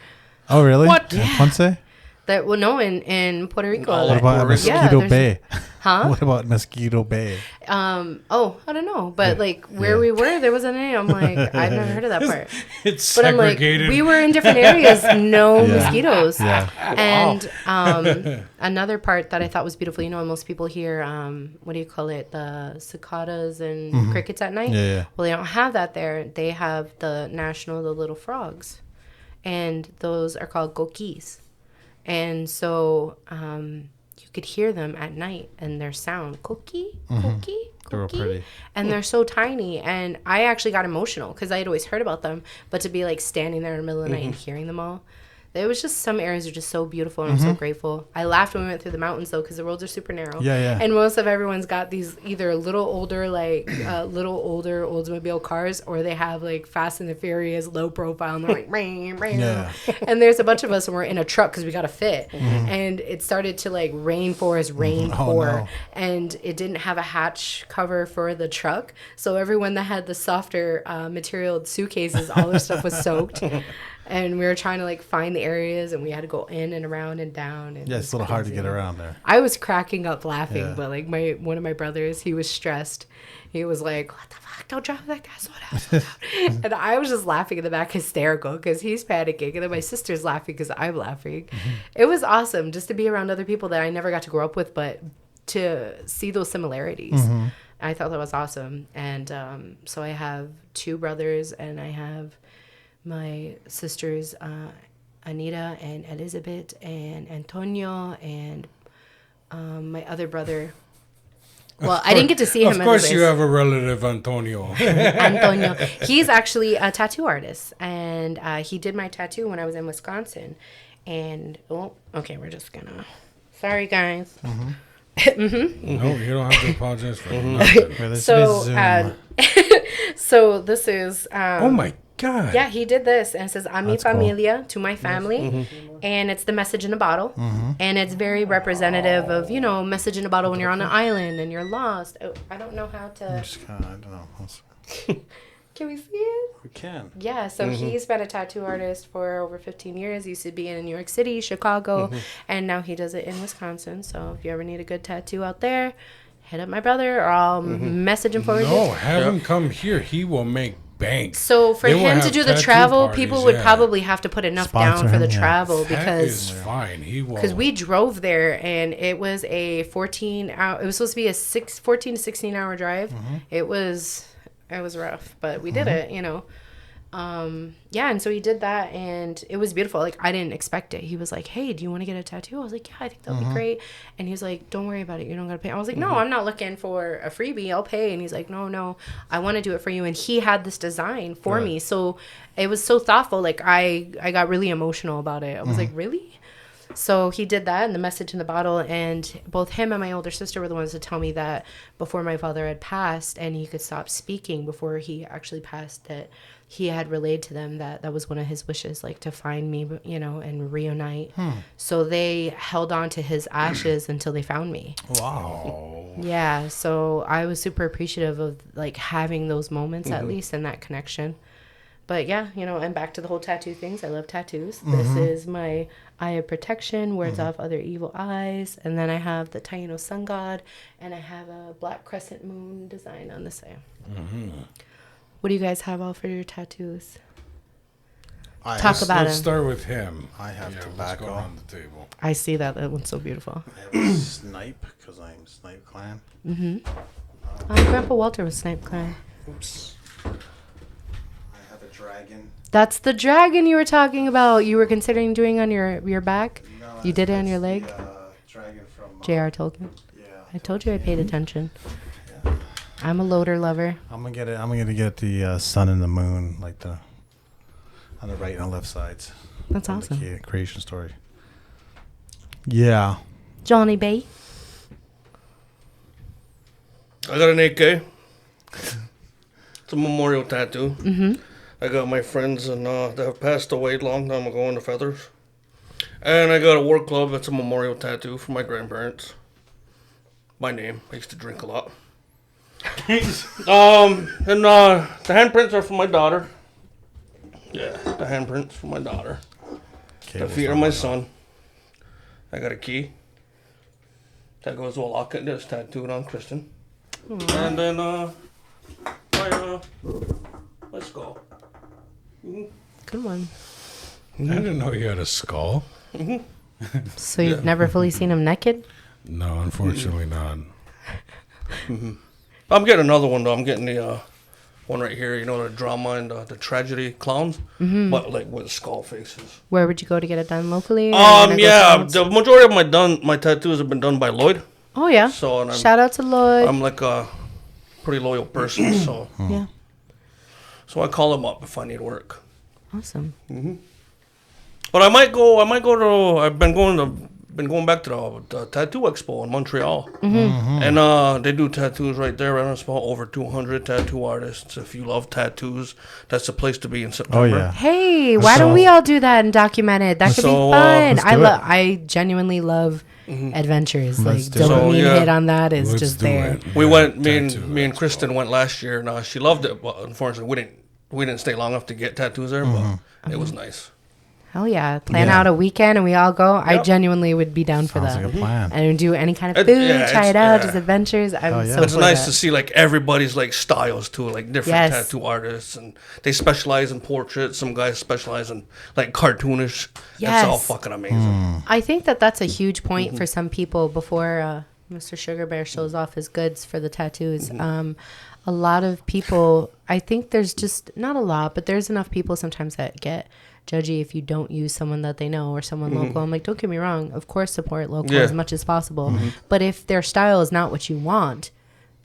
Oh, really? What? In Ponce? That well, no, in Puerto Rico. What about Mosquito there's- Bay? Huh? What about Mosquito Bay? Oh, I don't know, but like where we were, there wasn't any. I'm like, I've never heard of that part. It's But I'm like, segregated. we were in different areas, no Yeah. mosquitoes. Yeah. And another part that I thought was beautiful, you know, most people hear, what do you call it, the cicadas and crickets at night. Yeah. Well, they don't have that there. They have the little frogs, and those are called coquis. And so you could hear them at night, and their sound, coqui, coqui, They were coqui. pretty. And they're so tiny. And I actually got emotional because I had always heard about them. But to be like standing there in the middle of the night and hearing them all, There was just some areas are just so beautiful, and I'm so grateful. I laughed when we went through the mountains though, because the roads are super narrow. Yeah. And most of everyone's got these either little older Oldsmobile cars, or they have like Fast and the Furious low profile, and they're like, ring, ring. Yeah. And there's a bunch of us, and we're in a truck because we got to fit. And it started to like rain pour, no. and it didn't have a hatch cover for the truck, so everyone that had the softer material suitcases, all their stuff was soaked. And we were trying to like find the areas, and we had to go in and around and down. And Yeah, it's a little hard to get around there. I was cracking up laughing, Yeah. but like one of my brothers, he was stressed. He was like, "What the fuck? Don't drive that gas slow down." And I was just laughing in the back, hysterical, because he's panicking, and then my sister's laughing because I'm laughing. It was awesome just to be around other people that I never got to grow up with, but to see those similarities. I thought that was awesome. And so I have 2 brothers, and I have my sisters, Anita and Elizabeth and Antonio, and my other brother. Well, I didn't get to see him. Of course, you have a relative, Antonio. Antonio. He's actually a tattoo artist, and he did my tattoo when I was in Wisconsin. And okay, we're just gonna. Sorry, guys. No, you don't have to apologize for nothing. So this is. Oh my God. Yeah, he did this, and it says "A mi That's cool. familia," to my family, and it's the message in a bottle, and it's very representative of message in a bottle when you're on an island and you're lost. Oh, I don't know how to. Just kinda, I don't know. Can we see it? We can. Yeah, so he's been a tattoo artist for over 15 years. He used to be in New York City, Chicago, and now he does it in Wisconsin. So if you ever need a good tattoo out there, hit up my brother, or I'll message him for you. No, have him come here. He will make bank. So for They will him to have do the tattoo travel, parties, people would yeah. probably have to put enough Sponsor down for the him, yeah. travel, That because is fine. He will. we drove there, and it was a 14-hour. It was supposed to be a 14 to 16-hour drive. It was rough, but we did it. Yeah, and so he did that, and it was beautiful. Like, I didn't expect it. He was like, "Hey, do you want to get a tattoo?" I was like, "Yeah, I think that would be great." And he was like, "Don't worry about it. You don't got to pay." I was like, "No, I'm not looking for a freebie. I'll pay." And he's like, "No, I want to do it for you." And he had this design for me, so it was so thoughtful. Like, I got really emotional about it. I was like, "Really?" So he did that, and the message in the bottle, and both him and my older sister were the ones to tell me that before my father had passed and he could stop speaking before he actually passed, that he had relayed to them that was one of his wishes, like to find me, and reunite. So they held on to his ashes until they found me. Wow. Yeah, so I was super appreciative of like having those moments at least, and that connection. But yeah, and back to the whole tattoo things. I love tattoos. This is my eye of protection, wards off other evil eyes. And then I have the Taino sun god, and I have a black crescent moon design on the side. What do you guys have all for your tattoos? Talk about Let's it. start with him. I have Let's tobacco. go around the table. I see that. That one's so beautiful. I have a snipe, because I'm Snipe Clan. Grandpa Walter was Snipe Clan. Oops. I have a dragon. That's the dragon you were talking about. You were considering doing on your back. No, You did it on that's your leg. The, dragon from J.R. Tolkien. Yeah. I told you I paid attention. I'm a loader lover. I'm gonna get the sun and the moon, like on the right and left sides. That's From awesome. The creation story. Yeah. Johnny B. I got an AK. It's a memorial tattoo. I got my friends that have passed away long time ago in the feathers. And I got a war club. That's a memorial tattoo for my grandparents. My name. I used to drink a lot. And the handprints are for my daughter. Yeah, the handprints for my daughter. The feet are my son. I got a key. That goes to a locket that's tattooed on Kristen. And then, let's go. Good one. I didn't know you had a skull. So you've never fully seen him naked? No, unfortunately not. I'm getting another one though. I'm getting the one right here. The drama and the tragedy clowns, but like with skull faces. Where would you go to get it done locally? or you wanna go Yeah, somewhere else? the majority of my tattoos have been done by Lloyd. Oh yeah. So and Shout out to Lloyd. I'm like a pretty loyal person, so Yeah. I call him up if I need work. Awesome. But I might go to. I've been going back to the tattoo expo in Montreal, and they do tattoos right there right on the spot. Over 200 tattoo artists. If you love tattoos, that's the place to be in September. Oh yeah. Hey, why don't we all do that and document it? That could be fun. let's do it. I genuinely love adventures. Let's Like do it. dopamine hit on that is Let's just do there. it. We Yeah, went. tattoo Me and expo. Kristen went last year, and she loved it. But unfortunately, we didn't stay long enough to get tattoos there. But it was nice. Hell yeah. Plan Yeah. out a weekend and we all go. I Yep. genuinely would be down for Sounds that. like a plan. And do any kind of It- food, yeah, try it's- it out, yeah. just adventures. I'm Oh, yeah. so It's for nice that. to see like everybody's like styles too, like different Yes. tattoo artists, and they specialize in portraits. Some guys specialize in like cartoonish. It's all Yes. fucking amazing. I think that that's a huge point for some people before Mr. Sugar Bear shows off his goods for the tattoos. A lot of people, I think there's just, not a lot, but there's enough people sometimes that get judgy if you don't use someone that they know or someone local. I'm like, don't get me wrong. Of course, support local Yeah. as much as possible. But if their style is not what you want,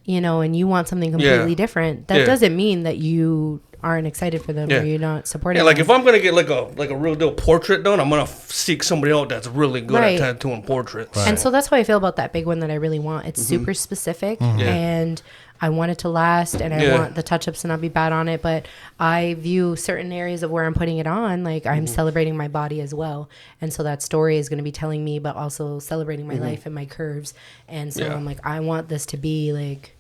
and you want something completely different, that Yeah. doesn't mean that you aren't excited for them Yeah. or you're not supporting Yeah, like them. if I'm gonna get like a real deal portrait done, I'm gonna seek somebody out that's really good Right. at tattooing portraits. And so that's how I feel about that big one that I really want. It's super specific Yeah. and I want it to last and I Yeah. want the touch-ups to not be bad on it, but I view certain areas of where I'm putting it on, like I'm celebrating my body as well. And so that story is going to be telling me, but also celebrating my life and my curves. And so Yeah. I'm like, I want this to be like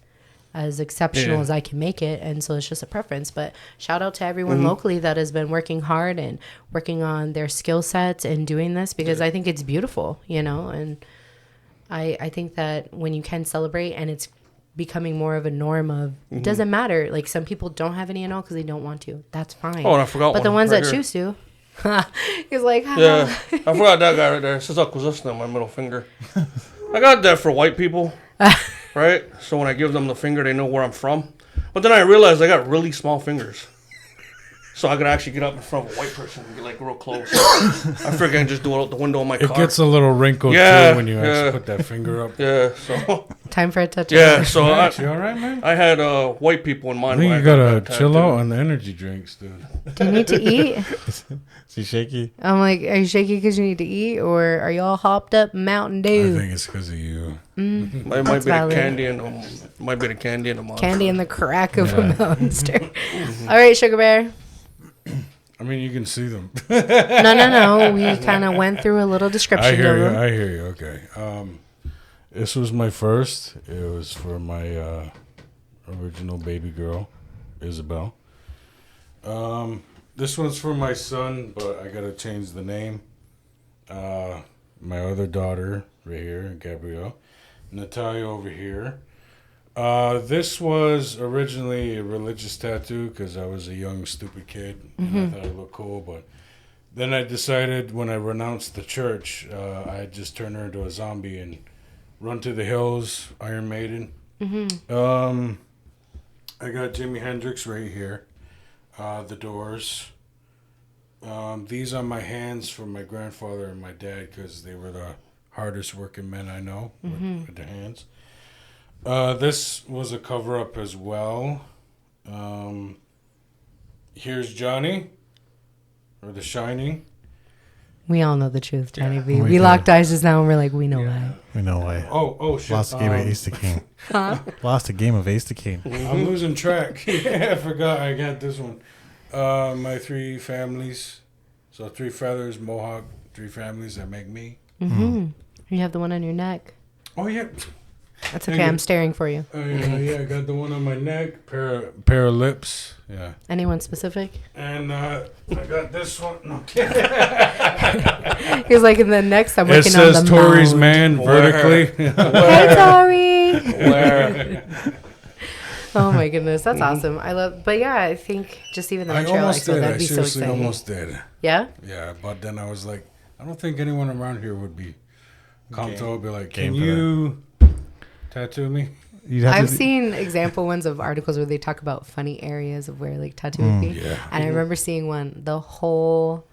as exceptional Yeah. as I can make it. And so it's just a preference. But shout out to everyone locally that has been working hard and working on their skill sets and doing this because I think it's beautiful, and I think that when you can celebrate and it's becoming more of a norm of it doesn't matter. Like some people don't have any because they don't want to. That's fine. Oh, and I forgot But the one ones right that here. choose to, he's like, Yeah, I forgot that guy right there. It says acquisition on my middle finger. I got that for white people, right? So when I give them the finger, they know where I'm from. But then I realized I got really small fingers. So I could actually get up in front of a white person and get like real close. I figured I can just do it out the window of my It car. gets a little wrinkled Yeah, too when you yeah. actually put that finger up. Yeah, so time for a touch. yeah, so Max, you all right, man? I had white people in I mind. think when you got gotta that chill tattoo. out on the energy drinks, dude. Do you need to eat? Is he shaky? I'm like, are you shaky because you need to eat, or are you all hopped up Mountain I Dew? think it's because of you. It might That's be valid. the candy in them. Might be the candy in the mouth. Candy and the crack of a monster. All right, Sugar Bear. I mean, you can see them. No. We kind of went through a little I description hear of you. them. I hear you. Okay. This was my first. It was for my original baby girl, Isabel. This one's for my son, but I gotta change the name. My other daughter, right here, Gabrielle. Natalia over here. This was originally a religious tattoo because I was a young, stupid kid and I thought it looked cool. But then I decided when I renounced the church, I'd just turn her into a zombie and run to the hills, Iron Maiden. I got Jimi Hendrix right here, The Doors. These are my hands from my grandfather and my dad because they were the hardest working men I know with their hands. This was a cover-up as well. Here's Johnny, or The Shining. We all know the truth, Johnny B. we We do. locked eyes just now and we're like, we know that. We know why. Oh shit! Lost a game of Ace to King. Lost a game of Ace to King. I'm losing track. I forgot I got this one. My three families. So 3 feathers, Mohawk, 3 families that make me. You have the one on your neck. Oh yeah. That's okay. I'm staring for you. Oh yeah, I got the one on my neck, pair of lips. Yeah. Anyone specific? And I got this one. No. He's like, and then next I'm It working on the says Tori's mound. man vertically. Hey, Tori. Where? Oh my goodness, that's awesome. I love, but yeah, I think just even the I Montreal almost Expo, did. I that'd be so seriously exciting. almost did. Yeah? Yeah, but then I was like, I don't think anyone around here would be comfortable. Be like, Game can for you tattoo me? You'd have I've to- seen example ones of articles where they talk about funny areas of where like tattoo would be. Yeah. And I remember seeing one, the whole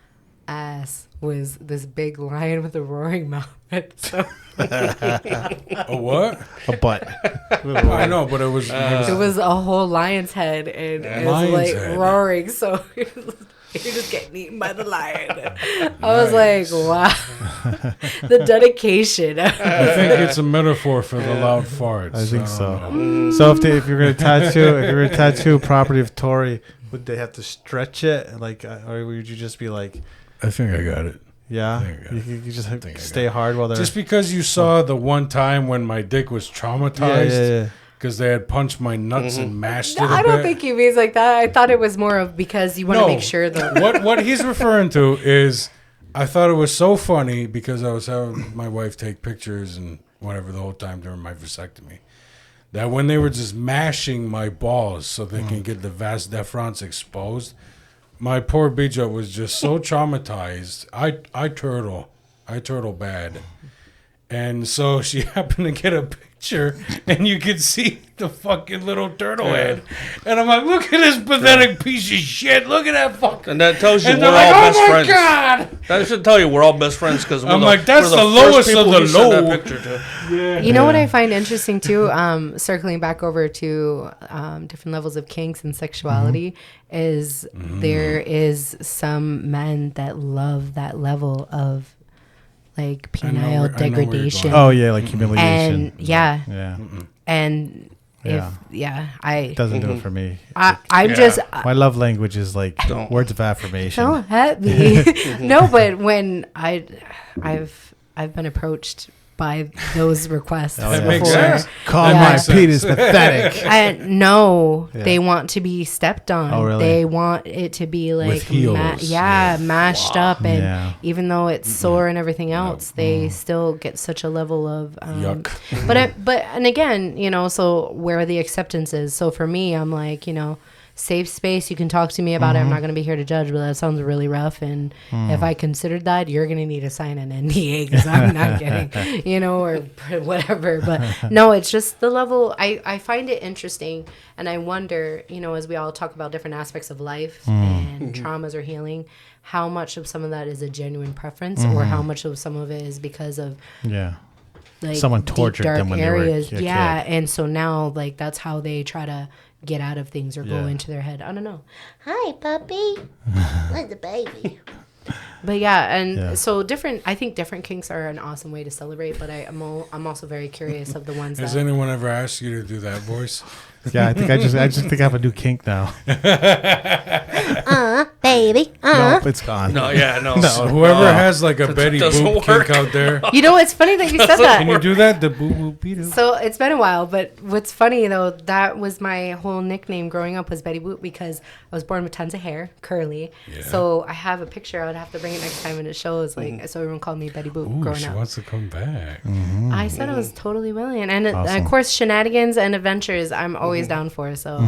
ass was this big lion with a roaring mouth. So A what? a butt. I know, but it was. it was a whole lion's head and it was Lion's like head. roaring. So You're just getting eaten by the lion. I was like, wow. The dedication. I think it's a metaphor for the loud farts. I think don't so. know. So if you're gonna tattoo property of Tory, would they have to stretch it, like, or would you just be like, I think I got it. yeah, I got it. you just have think to I stay got hard while they're Just because you saw the one time when my dick was traumatized. yeah. Because they had punched my nuts and mashed it a I don't bit. think he means like that. I thought it was more of because you want to make sure that. what he's referring to is, I thought it was so funny because I was having my wife take pictures and whatever the whole time during my vasectomy, that when they were just mashing my balls so they can get the vas deferens exposed, my poor bija was just so traumatized. I turtle bad. And so she happened to get a picture, and you could see the fucking little turtle head. And I'm like, look at this pathetic piece of shit. Look at that fucking... And that tells you And we're all they're like, best oh my friends. God! That should tell you we're all best friends because I'm like, that's we're the lowest first of people the he sent that low. picture to. You know what I find interesting too, circling back over to different levels of kinks and sexuality, is there is some men that love that level of like I know penile where you're degradation. going. oh yeah, like humiliation. And yeah, and Yeah. I Doesn't do it for me. I'm Yeah. just My love language is like Don't. words of affirmation. so happy. No, but when I've been approached by those requests Oh, That yeah. makes before. sense. Call Yeah. my Makes penis sense. pathetic. No, Yeah. they want to be stepped on. Oh, really? They want it to be like heels. mashed up, and Yeah. even though it's sore and everything else, they still get such a level of Yuck. and again, so where are the acceptances? So for me, I'm like, safe space. You can talk to me about it. I'm not going to be here to judge, but that sounds really rough. And if I considered that, you're going to need to sign an NDA because I'm not getting, or whatever. But no, it's just the level. I find it interesting. And I wonder, as we all talk about different aspects of life and traumas or healing, how much of some of that is a genuine preference or how much of some of it is because of Yeah. like Someone deep, tortured dark them when they were areas. a Yeah. kid. And so now like that's how they try to get out of things or go Yeah. into their head. I don't know. Hi, puppy. Where's the baby? But yeah, and Yeah. so I think different kinks are an awesome way to celebrate, but I'm also very curious of the ones Has that anyone ever asked you to do that voice? Yeah, I think I just think I have a new kink now. Baby. Nope, it's gone. No, yeah, no. So whoever has like a Betty doesn't Boop work. kink out there, You know, it's funny that you said can you that. do that? The boo boo beat So it's been a while, but what's funny though, that was my whole nickname growing up was Betty Boop because I was born with tons of hair, curly. Yeah. So I have a picture. I would have to bring it next time, and it shows like so everyone called me Betty Boop Ooh, growing she up. wants to come back. I said I was totally willing, and Awesome. of course shenanigans and adventures I'm always down for. So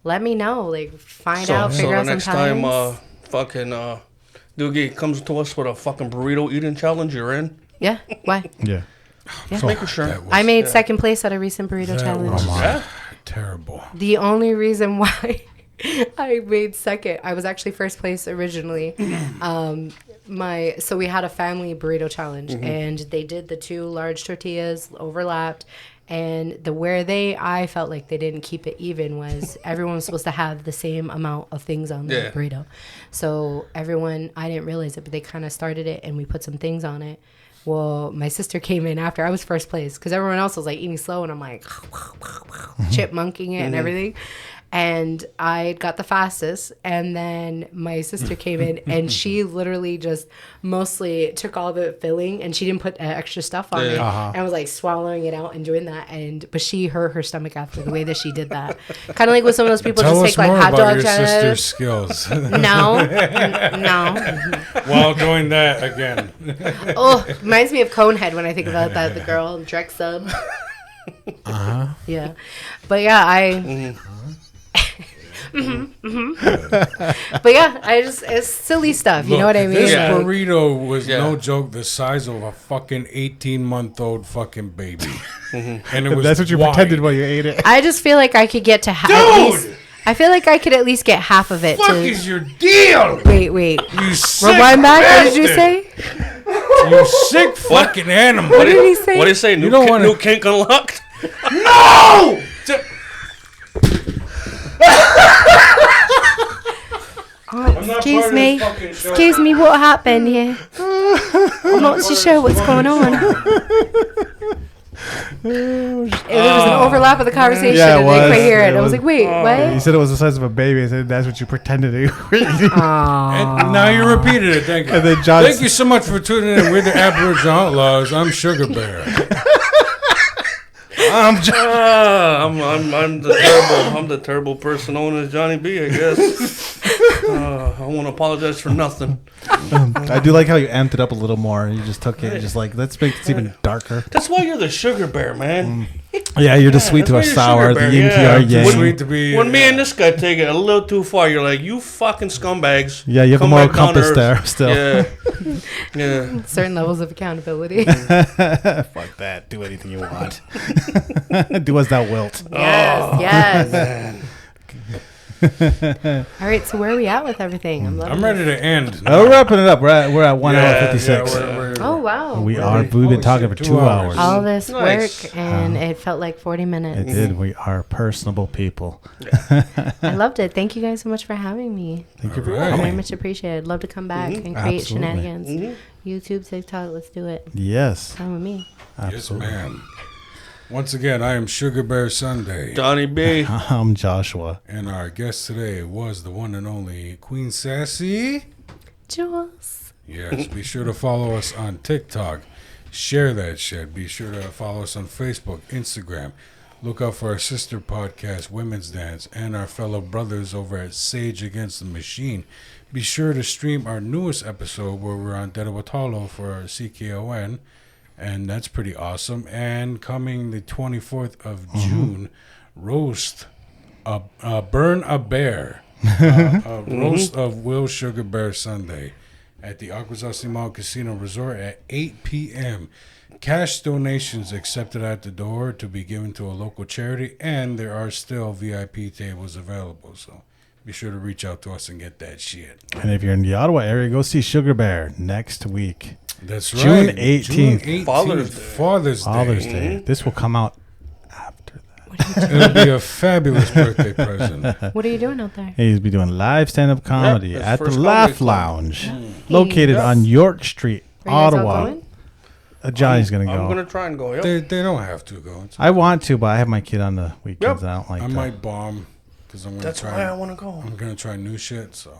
let me know, like find out, figure the out some next time times. fucking Doogie comes to us with a fucking burrito eating challenge, you're in. Yeah, why? Yeah. Just making sure. That was I made second place at a recent burrito That challenge. was Yeah. terrible. The only reason why I made second, I was actually first place originally. So we had a family burrito challenge, and they did the 2 large tortillas overlapped, and I felt like they didn't keep it even was everyone was supposed to have the same amount of things on the Yeah. burrito. So I didn't realize it, but they kind of started it, and we put some things on it. Well, my sister came in after I was first place because everyone else was like eating slow, and I'm like chipmunking it and everything. And I got the fastest, and then my sister came in, and she literally just mostly took all the filling, and she didn't put extra stuff on it, and was like swallowing it out and doing that. But she hurt her stomach after the way that she did that. Kind of like with some of those people Tell just us take like more hot about dog your chips. sister's skills No. while doing that again. Oh, reminds me of Conehead when I think about that. The girl Drex sub. Yeah, but yeah, but yeah, it's silly stuff. You know what I mean? This Like, burrito was Yeah. no joke the size of a fucking 18-month-old fucking baby. And it was That's what you wide. pretended while you ate it. I just feel like I could get to Dude! I feel like I could at least get half of it. Fuck is your deal? Wait. You sick Rewind back. What did you bastard. say? You sick fucking animal. What did he say? What do you say? New, don't wanna- new kink unlocked? No! Excuse me. Excuse me, what happened here? I'm not too sure what's going on. There was an overlap of the conversation, Yeah, it and I was. couldn't hear it. It I was like, wait, You what? said it was the size of a baby. I said that's what you pretended to. And now you repeated it. Thank you. And then John Thank you so much for tuning in. We're the Aboriginal Outlaws. I'm Sugar Bear. I'm the terrible person known as Johnny B, I guess. I won't apologize for nothing. I do like how you amped it up a little more. You just took it, and just like let's make this even darker. That's why you're the sugar bear, man. Yeah, you're the sweet to our that's why you're sour, sugar the yin bear, to our yeah. yang. Sweet to be. When me and this guy take it a little too far, you're like, you fucking scumbags. Yeah, you have a Come moral back down to compass earth. there still. Yeah. Yeah. Certain levels of accountability. Fuck that. Do anything you want. Do as thou wilt. Yes. All right, so where are we at with everything? I'm loving I'm ready to end. Oh, we're wrapping it up. We're at 1 hour 56. Oh, wow. We've been talking for 2 hours. All this Nice. work, and it felt like 40 minutes. It did. We are personable people. I loved it. Thank you guys so much for having me. Thank you for All right. Very much appreciated. I'd love to come back and create Absolutely. shenanigans. YouTube, TikTok, let's do it. Yes, Fine with me. Yes, absolutely. ma'am. Once again, I am Sugar Bear Sunday. Johnny B. I'm Joshua. And our guest today was the one and only Queen Sassy. Jules. Yes, be sure to follow us on TikTok. Share that shit. Be sure to follow us on Facebook, Instagram. Look out for our sister podcast, Women's Dance, and our fellow brothers over at Sage Against the Machine. Be sure to stream our newest episode where we're on Dedawatalo for our CKON, and that's pretty awesome. And coming the 24th of June, roast, burn a bear, a roast of Will Sugar Bear Sunday at the Akwesasne Mall Casino Resort at 8 p.m. Cash donations accepted at the door to be given to a local charity, and there are still VIP tables available. So be sure to reach out to us and get that shit. And if you're in the Ottawa area, go see Sugar Bear next week. That's June right. 18th. June 18th. Father's Day. Father's Day. Father's Day. This will come out after that. It'll be a fabulous birthday present. What are you doing out there? He's be doing live stand-up comedy his at the first Laugh comedy club. Lounge, located on York Street, Are you guys all Ottawa. going? Johnny's gonna go. I'm going to try and go, yep. They don't have to go. I want to, but I have my kid on the weekends. I don't like I that. might bomb because I'm gonna That's try. why I want to go. I'm gonna try new shit. So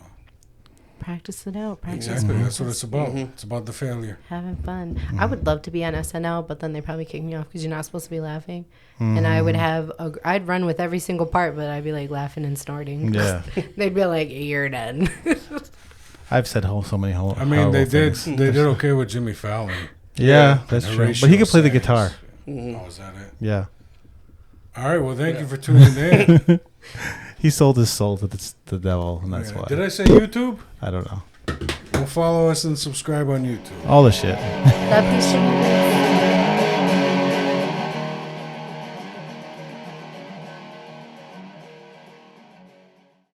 Practice it out. Practice exactly, it. that's what it's about. It's about the failure. Having fun. I would love to be on SNL, but then they probably kick me off because you're not supposed to be laughing. And I would have, I'd run with every single part, but I'd be like laughing and snorting. Yeah. They'd be like, you're done. I've said so many. I mean, they did okay with Jimmy Fallon. Yeah, that's true. But he could play the guitar. Oh, is that it? Yeah. All right. Well, thank you for tuning in. He sold his soul to the devil, and that's Yeah. why. Did I say YouTube? I don't know. Well, follow us and subscribe on YouTube. All the shit. Love you, Shannon.